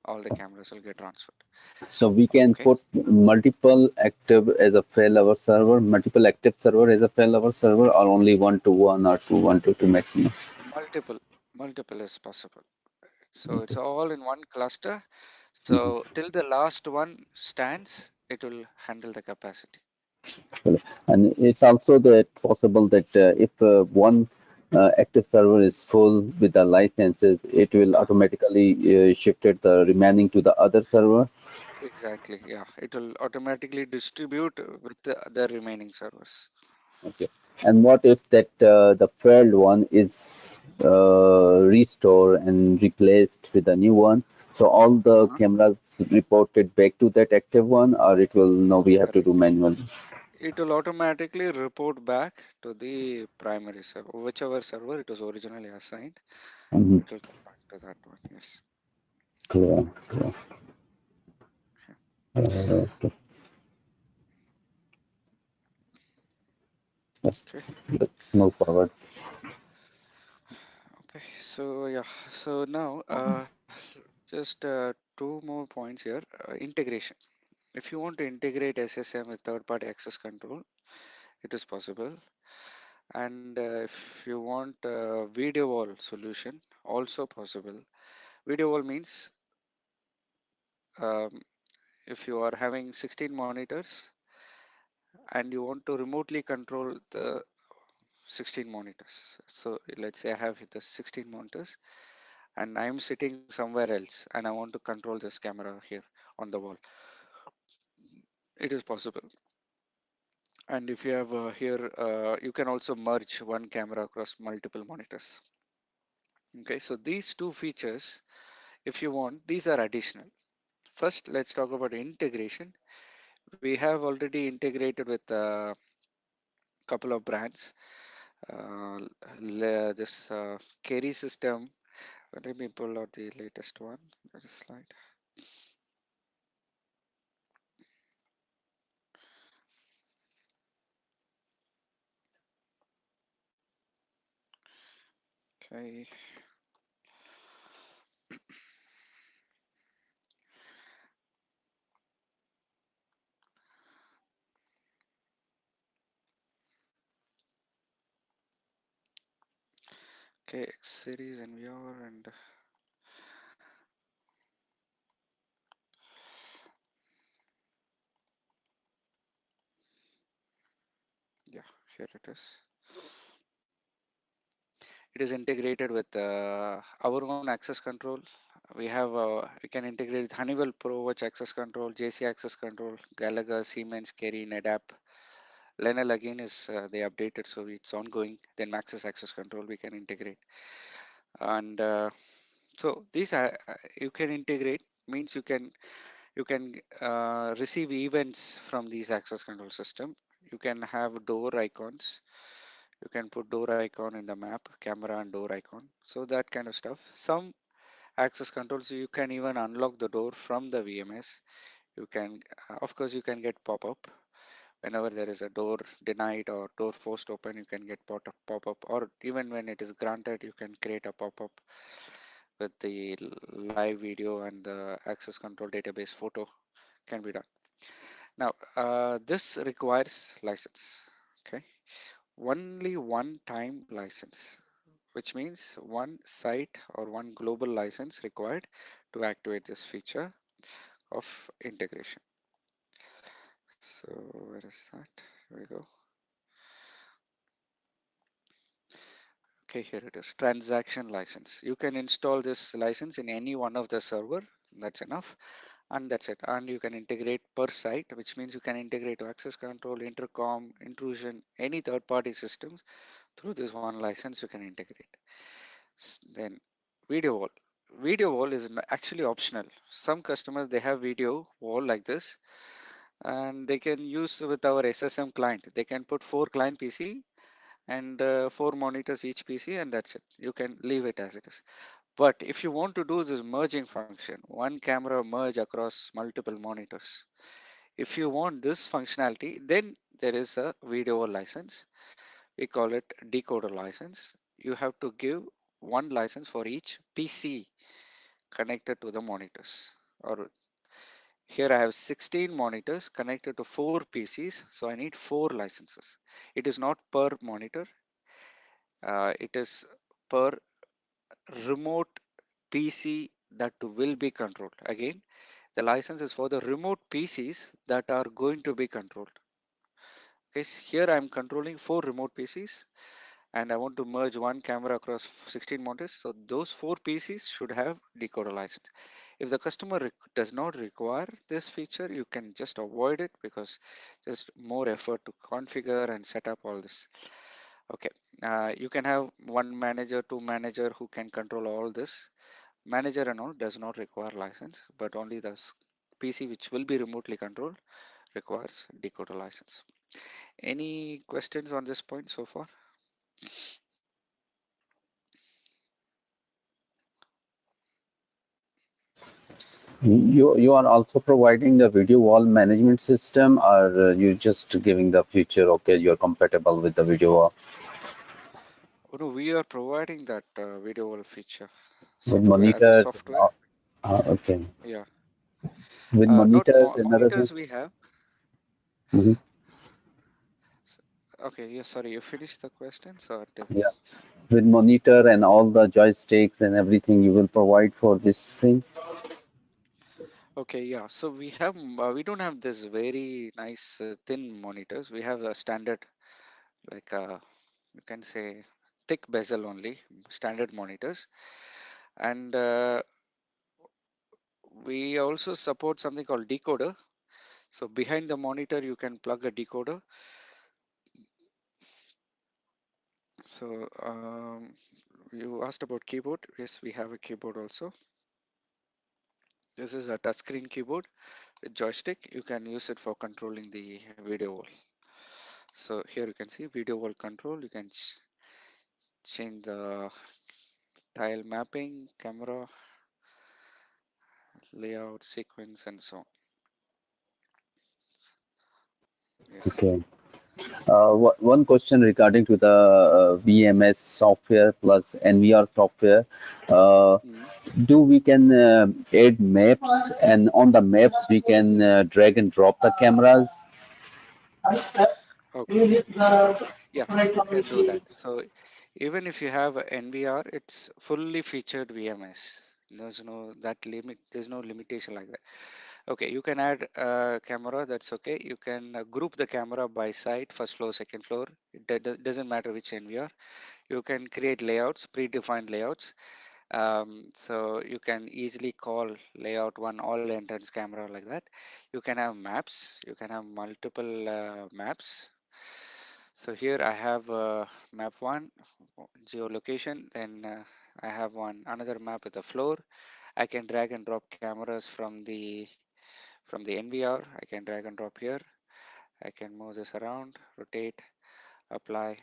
All the cameras will get transferred. So we can Okay, put multiple active as a failover server, multiple active server as a failover server, or only 1 to 1 or 2 1 to 2 maximum. multiple, multiple is possible. So it's all in one cluster. Mhm. So till the last one stands, it will handle the capacity. And it's also that possible that if one active server is full with the licenses, it will Uh, automatically shifted the remaining to the other server. exactly. Yeah, it will automatically distribute with the remaining servers. Okay. And what if that the failed one is restored and replaced with a new one? So all the Uh-huh. cameras reported back to that active one, or it will no, we have to do Correct. manually. It will automatically report back to the primary server, whichever server it was originally assigned. Mm-hmm. It will come back to that one. Yes. Clear, clear. Okay. Let's, Okay. let's move forward. Okay. So yeah. So now, just two more points here. Integration. If you want to integrate SSM with third-party access control, it is possible. And if you want a video wall solution, also possible. Video wall means um, if you are having 16 monitors and you want to remotely control the 16 monitors. So let's say I have the 16 monitors and I'm sitting somewhere else and I want to control this camera here on the wall. It is possible. And if you have here, you can also merge one camera across multiple monitors. Okay, so these two features, if you want, these are additional. First, let's talk about integration. We have already integrated with a couple of brands. This carry system. Let me pull out the latest one. This slide. Okay. Okay. X series NVR and yeah, here it is. It is integrated with our own access control. We can integrate with Honeywell ProWatch access control, JC access control, Gallagher, Siemens, Kerry, NetApp. Lenel again is they updated, so it's ongoing. Then Maxis access control we can integrate, and so these are you can integrate means you can receive events from these access control system. You can have door icons. You can put door icon in the map, camera and door icon. So that kind of stuff. Some access controls, you can even unlock the door from the VMS. You can, of course, you can get pop-up whenever there is a door denied or door forced open. You can get pop-up, or even when it is granted, you can create a pop-up with the live video and the access control database photo can be done. Now, this requires license. Okay, only one time license, which means one site or one global license required to activate this feature of integration. So where is that? Here we go. Okay, here it is, transaction license. You can install this license in any one of the server. That's enough, and that's it. And you can integrate per site, which means you can integrate to access control, intercom, intrusion, any third-party systems through this one license. You can integrate. Then video wall. Video wall is actually optional. Some customers, they have video wall like this, and they can use with our SSM client. They can put 4 client PC and 4 monitors each PC, and that's it. You can leave it as it is. But if you want to do this merging function, one camera merge across multiple monitors, if you want this functionality, then there is a video license. We call it decoder license. You have to give one license for each PC connected to the monitors. Or here I have 16 monitors connected to 4 PCs, so I need 4 licenses. It is not per monitor, it is per remote PC that will be controlled. Again, the license is for the remote PCs that are going to be controlled. Okay, so here I'm controlling 4 remote PCs and I want to merge one camera across 16 monitors. So those 4 PCs should have decoder license. If the customer does not require this feature, you can just avoid it because just more effort to configure and set up all this. Okay, you can have one manager, two manager who can control all this. Manager and all does not require license, but only the PC which will be remotely controlled requires decoder license. Any questions on this point so far? You are also providing the video wall management system, or you just giving the feature, okay, you're compatible with the video wall Oh, no, we are providing that video wall feature with software as a monitors and software. all. Okay, Yeah, with not monitors and other things. monitors we have. Mhm. Okay, yeah, sorry, you finished the question, so Yeah, with monitor and all the joysticks and everything you will provide for this thing. okay, yeah. So we have we don't have this very nice thin monitors. We have a standard, like you can say thick bezel only, standard monitors, and we also support something called decoder. So behind the monitor you can plug a decoder. So you asked about keyboard. Yes, we have a keyboard also. This is a touchscreen keyboard with joystick. You can use it for controlling the video wall. So here you can see video wall control. You can change the tile mapping, camera, layout, sequence, and so on. Yes. Okay. One question regarding to the VMS software plus NVR software. Uh, Mhm. do we can add maps, and on the maps we can drag and drop the cameras? Okay. Yeah, you can do that. So even if you have a NVR, it's fully featured VMS. There's no that limit. There's no limitation like that. Okay, you can add a camera. That's okay. You can group the camera by site, first floor, second floor. Doesn't matter which NVR. You can create layouts, predefined layouts. So you can easily call layout one all entrance camera like that. You can have maps. You can have multiple maps. So here I have map one, geolocation. Then I have another map with the floor. I can drag and drop cameras from the NVR. I can drag and drop here. I can move this around, rotate, apply.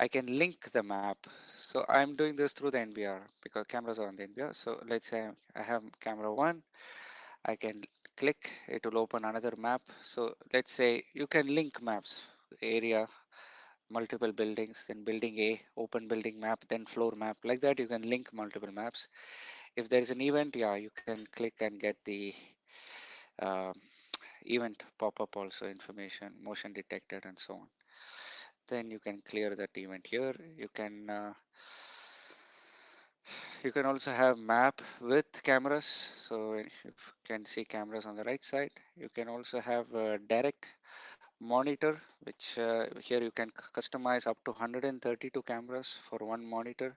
I can link the map. So I'm doing this through the NVR because cameras are on the NVR. So let's say I have camera one, I can click, it will open another map. So let's say you can link maps, area, multiple buildings, then building A, open building map, then floor map. Like that, you can link multiple maps. If there is an event, yeah, you can click and get the uh, event pop-up also information, motion detected and so on. Then you can clear that event here. You can also have map with cameras. So you can see cameras on the right side. You can also have a direct monitor, which here you can customize up to 132 cameras for one monitor.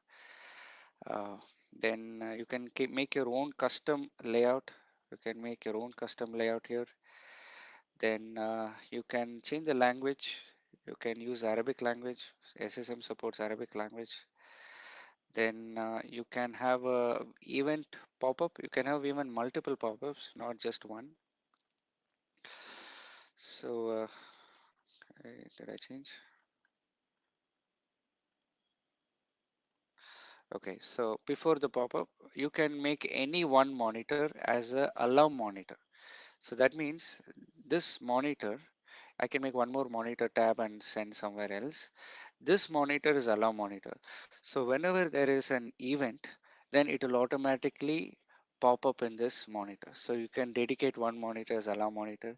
Uh, then you can make your own custom layout. You can make your own custom layout here. Then you can change the language. You can use Arabic language. SSM supports Arabic language. Then you can have a event pop-up. You can have even multiple pop-ups, not just one. So did I change? Okay, so before the pop-up, you can make any one monitor as a alarm monitor. So that means this monitor, I can make one more monitor tab and send somewhere else. This monitor is alarm monitor. So whenever there is an event, then it will automatically pop up in this monitor. So you can dedicate one monitor as alarm monitor.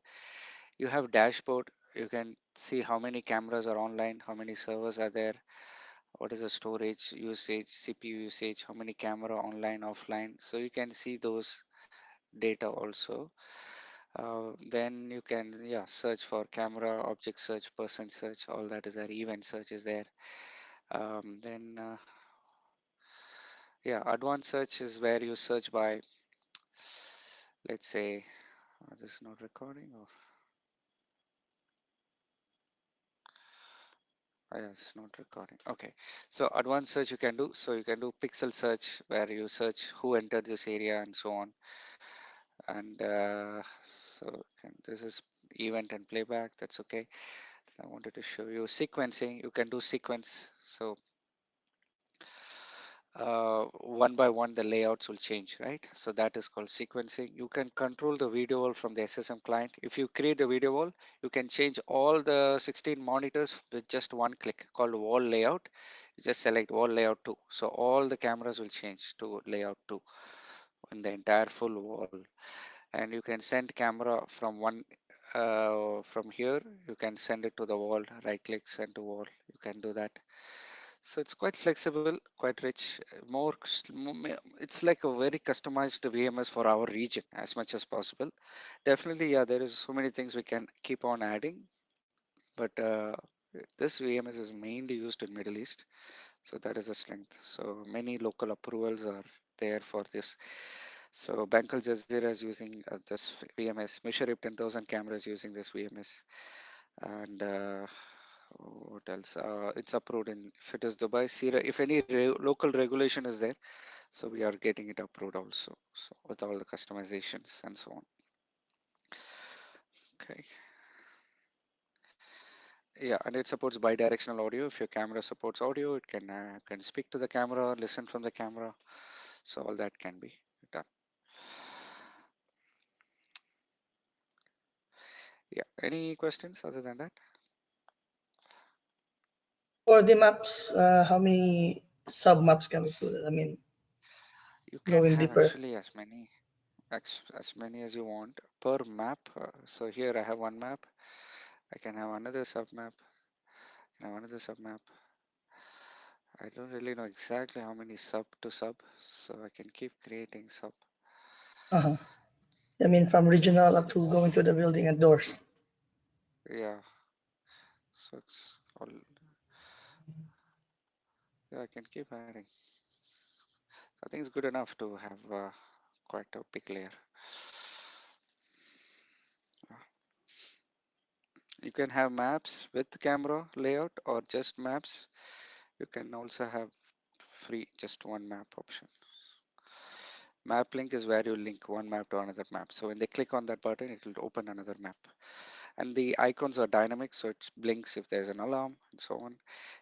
You have dashboard. You can see how many cameras are online, how many servers are there, what is the storage usage, CPU usage, how many camera online, offline. So you can see those data also. Then you can, yeah, search for camera, object search, person search, all that is there. Event search is there. Then yeah, advanced search is where you search by, let's say, this is not recording, or yeah, it's not recording. Okay, so advanced search you can do. So you can do pixel search where you search who entered this area and so on. And this is event and playback. That's okay. I wanted to show you sequencing. You can do sequence. So one by one the layouts will change, right? So that is called sequencing. You can control the video wall from the SSM client. If you create the video wall, you can change all the 16 monitors with just one click, called wall layout. You just select wall layout 2. So all the cameras will change to layout 2 in the entire full wall. And you can send camera from from here, you can send it to the wall, right click, send to wall. You can do that. So it's quite flexible, quite rich, it's like a very customized VMS for our region as much as possible. Definitely, yeah, there is so many things we can keep on adding, but this VMS is mainly used in Middle East, so that is the strength. So many local approvals are there for this. So Bank Al Jazeera is using this VMS. Misharib 10,000 cameras using this VMS, and what else? It's approved in, if it is Dubai, CIRA, if any local regulation is there, so we are getting it approved also. So with all the customizations and so on. Okay. Yeah, and it supports bi-directional audio. If your camera supports audio, it can speak to the camera, listen from the camera. So all that can be done. Yeah. Any questions other than that? For the maps, how many sub maps can we put? I mean, You can going have deeper. actually as many as you want per map. So here I have one map. I can have another submap. I have another submap. I don't really know exactly how many sub to sub, so I can keep creating sub. Uh-huh. I mean, from regional up So, to going to the building and doors. yeah, so it's all. Yeah, I can keep adding. So I think it's good enough to have quite a big layer. You can have maps with camera layout or just maps. You can also have free just one map option. Map link is where you link one map to another map. So when they click on that button, it will open another map. and the icons are dynamic, so it blinks if there's an alarm and so on.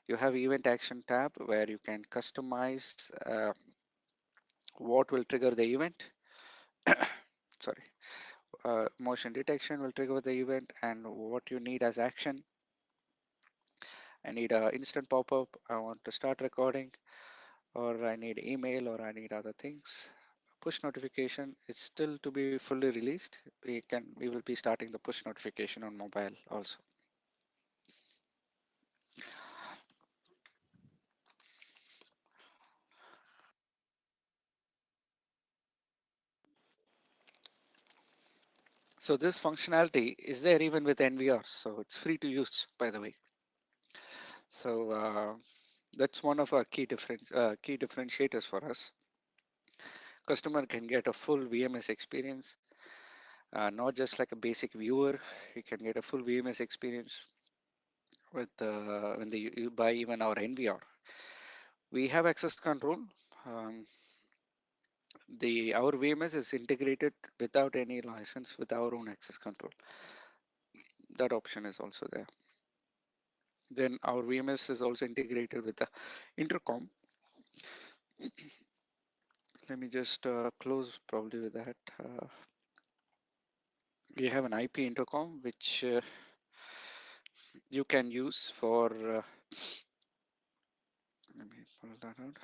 You have event action tab where you can customize what will trigger the event. Sorry, motion detection will trigger the event and what you need as action. I need a instant pop-up, I want to start recording, or I need email, or I need other things. Push notification is still to be fully released. We will be starting the push notification on mobile also. So this functionality is there even with NVR, so it's free to use, by the way. So that's one of our key differentiators for us. Customer can get a full VMS experience, not just like a basic viewer. You can get a full VMS experience with when you buy even our NVR. We have access control. Um, our VMS is integrated without any license with our own access control. That option is also there. Then our VMS is also integrated with the intercom. Let me just close probably with that. We have an IP intercom which you can use for. Let me pull that out.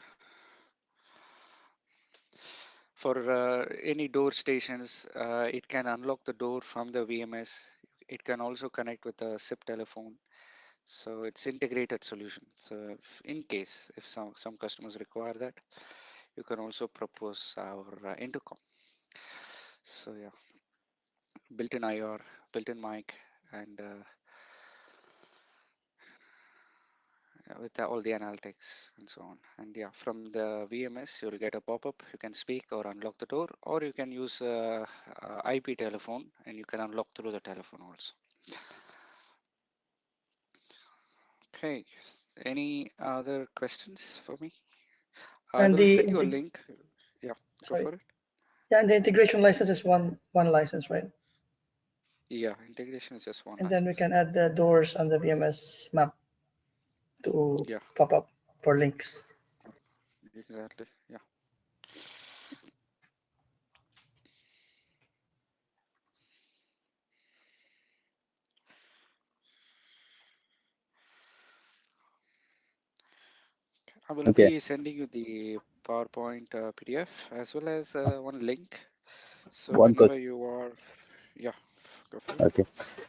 For any door stations, it can unlock the door from the VMS. It can also connect with a SIP telephone. So it's integrated solution. So in case if some customers require that, you can also propose our intercom. So yeah, built-in IR, built-in mic, and with all the analytics and so on. And yeah, from the VMS, you'll get a pop-up. You can speak or unlock the door, or you can use IP telephone and you can unlock through the telephone also. Okay, any other questions for me? I And will the send you a link. Yeah, go sorry, for it. yeah, and the integration license is one license, right? Yeah, integration is just one And then we license. can add the doors on the VMS map to Yeah, pop up for links. exactly. Yeah. I will Okay. be sending you the PowerPoint PDF as well as one link. So One whenever question. you are, yeah, go for it. Okay.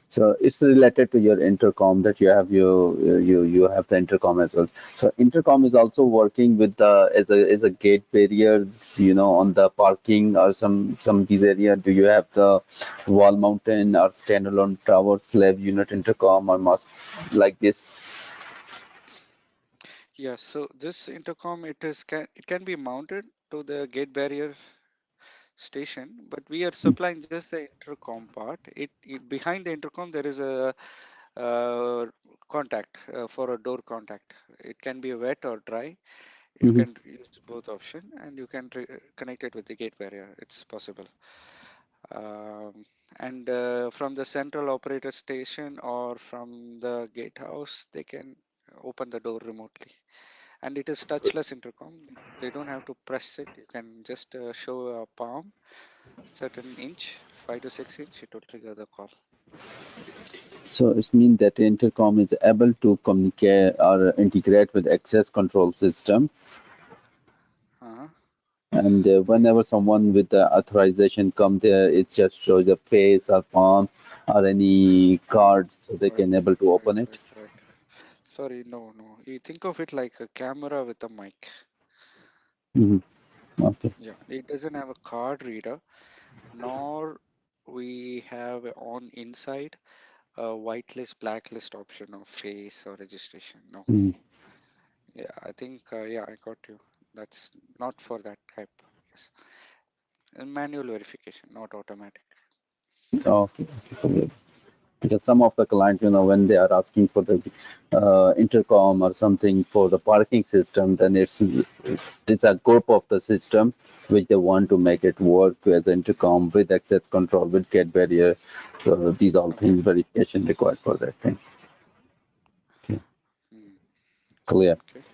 So it's related to your intercom that you have the intercom as well. So intercom is also working with the as a gate barriers, on the parking or some of these area. Do you have the wall mountain or standalone tower slab unit intercom or must like this? Yeah, so this intercom it can be mounted to the gate barrier station, but we are supplying just the intercom part. Behind the intercom there is a contact for a door contact. It can be wet or dry. You Mm-hmm. can use both option and you can connect it with the gate barrier. It's possible. And from the central operator station or from the gatehouse, they can open the door remotely. And it is touchless intercom. They don't have to press it. You can just show a palm, certain inch, 5 to 6 inch. It will trigger the call. So it means that the intercom is able to communicate or integrate with access control system. Uh-huh. And whenever someone with the authorization come there, it just shows the face or palm or any card, so they Right, can able to right, open it. right. Sorry, no. You think of it like a camera with a mic. Hmm. Okay. Yeah, it doesn't have a card reader, nor we have on inside a whitelist, blacklist option of face or registration. No. Mhm. Yeah, I think, yeah, I got you. That's not for that type. Yes. And manual verification, not automatic. Okay. Okay. Because some of the clients, when they are asking for the intercom or something for the parking system, then it's a group of the system which they want to make it work as intercom with access control with gate barrier So these are all things verification required for that thing. Okay. Mm. Clear. Okay.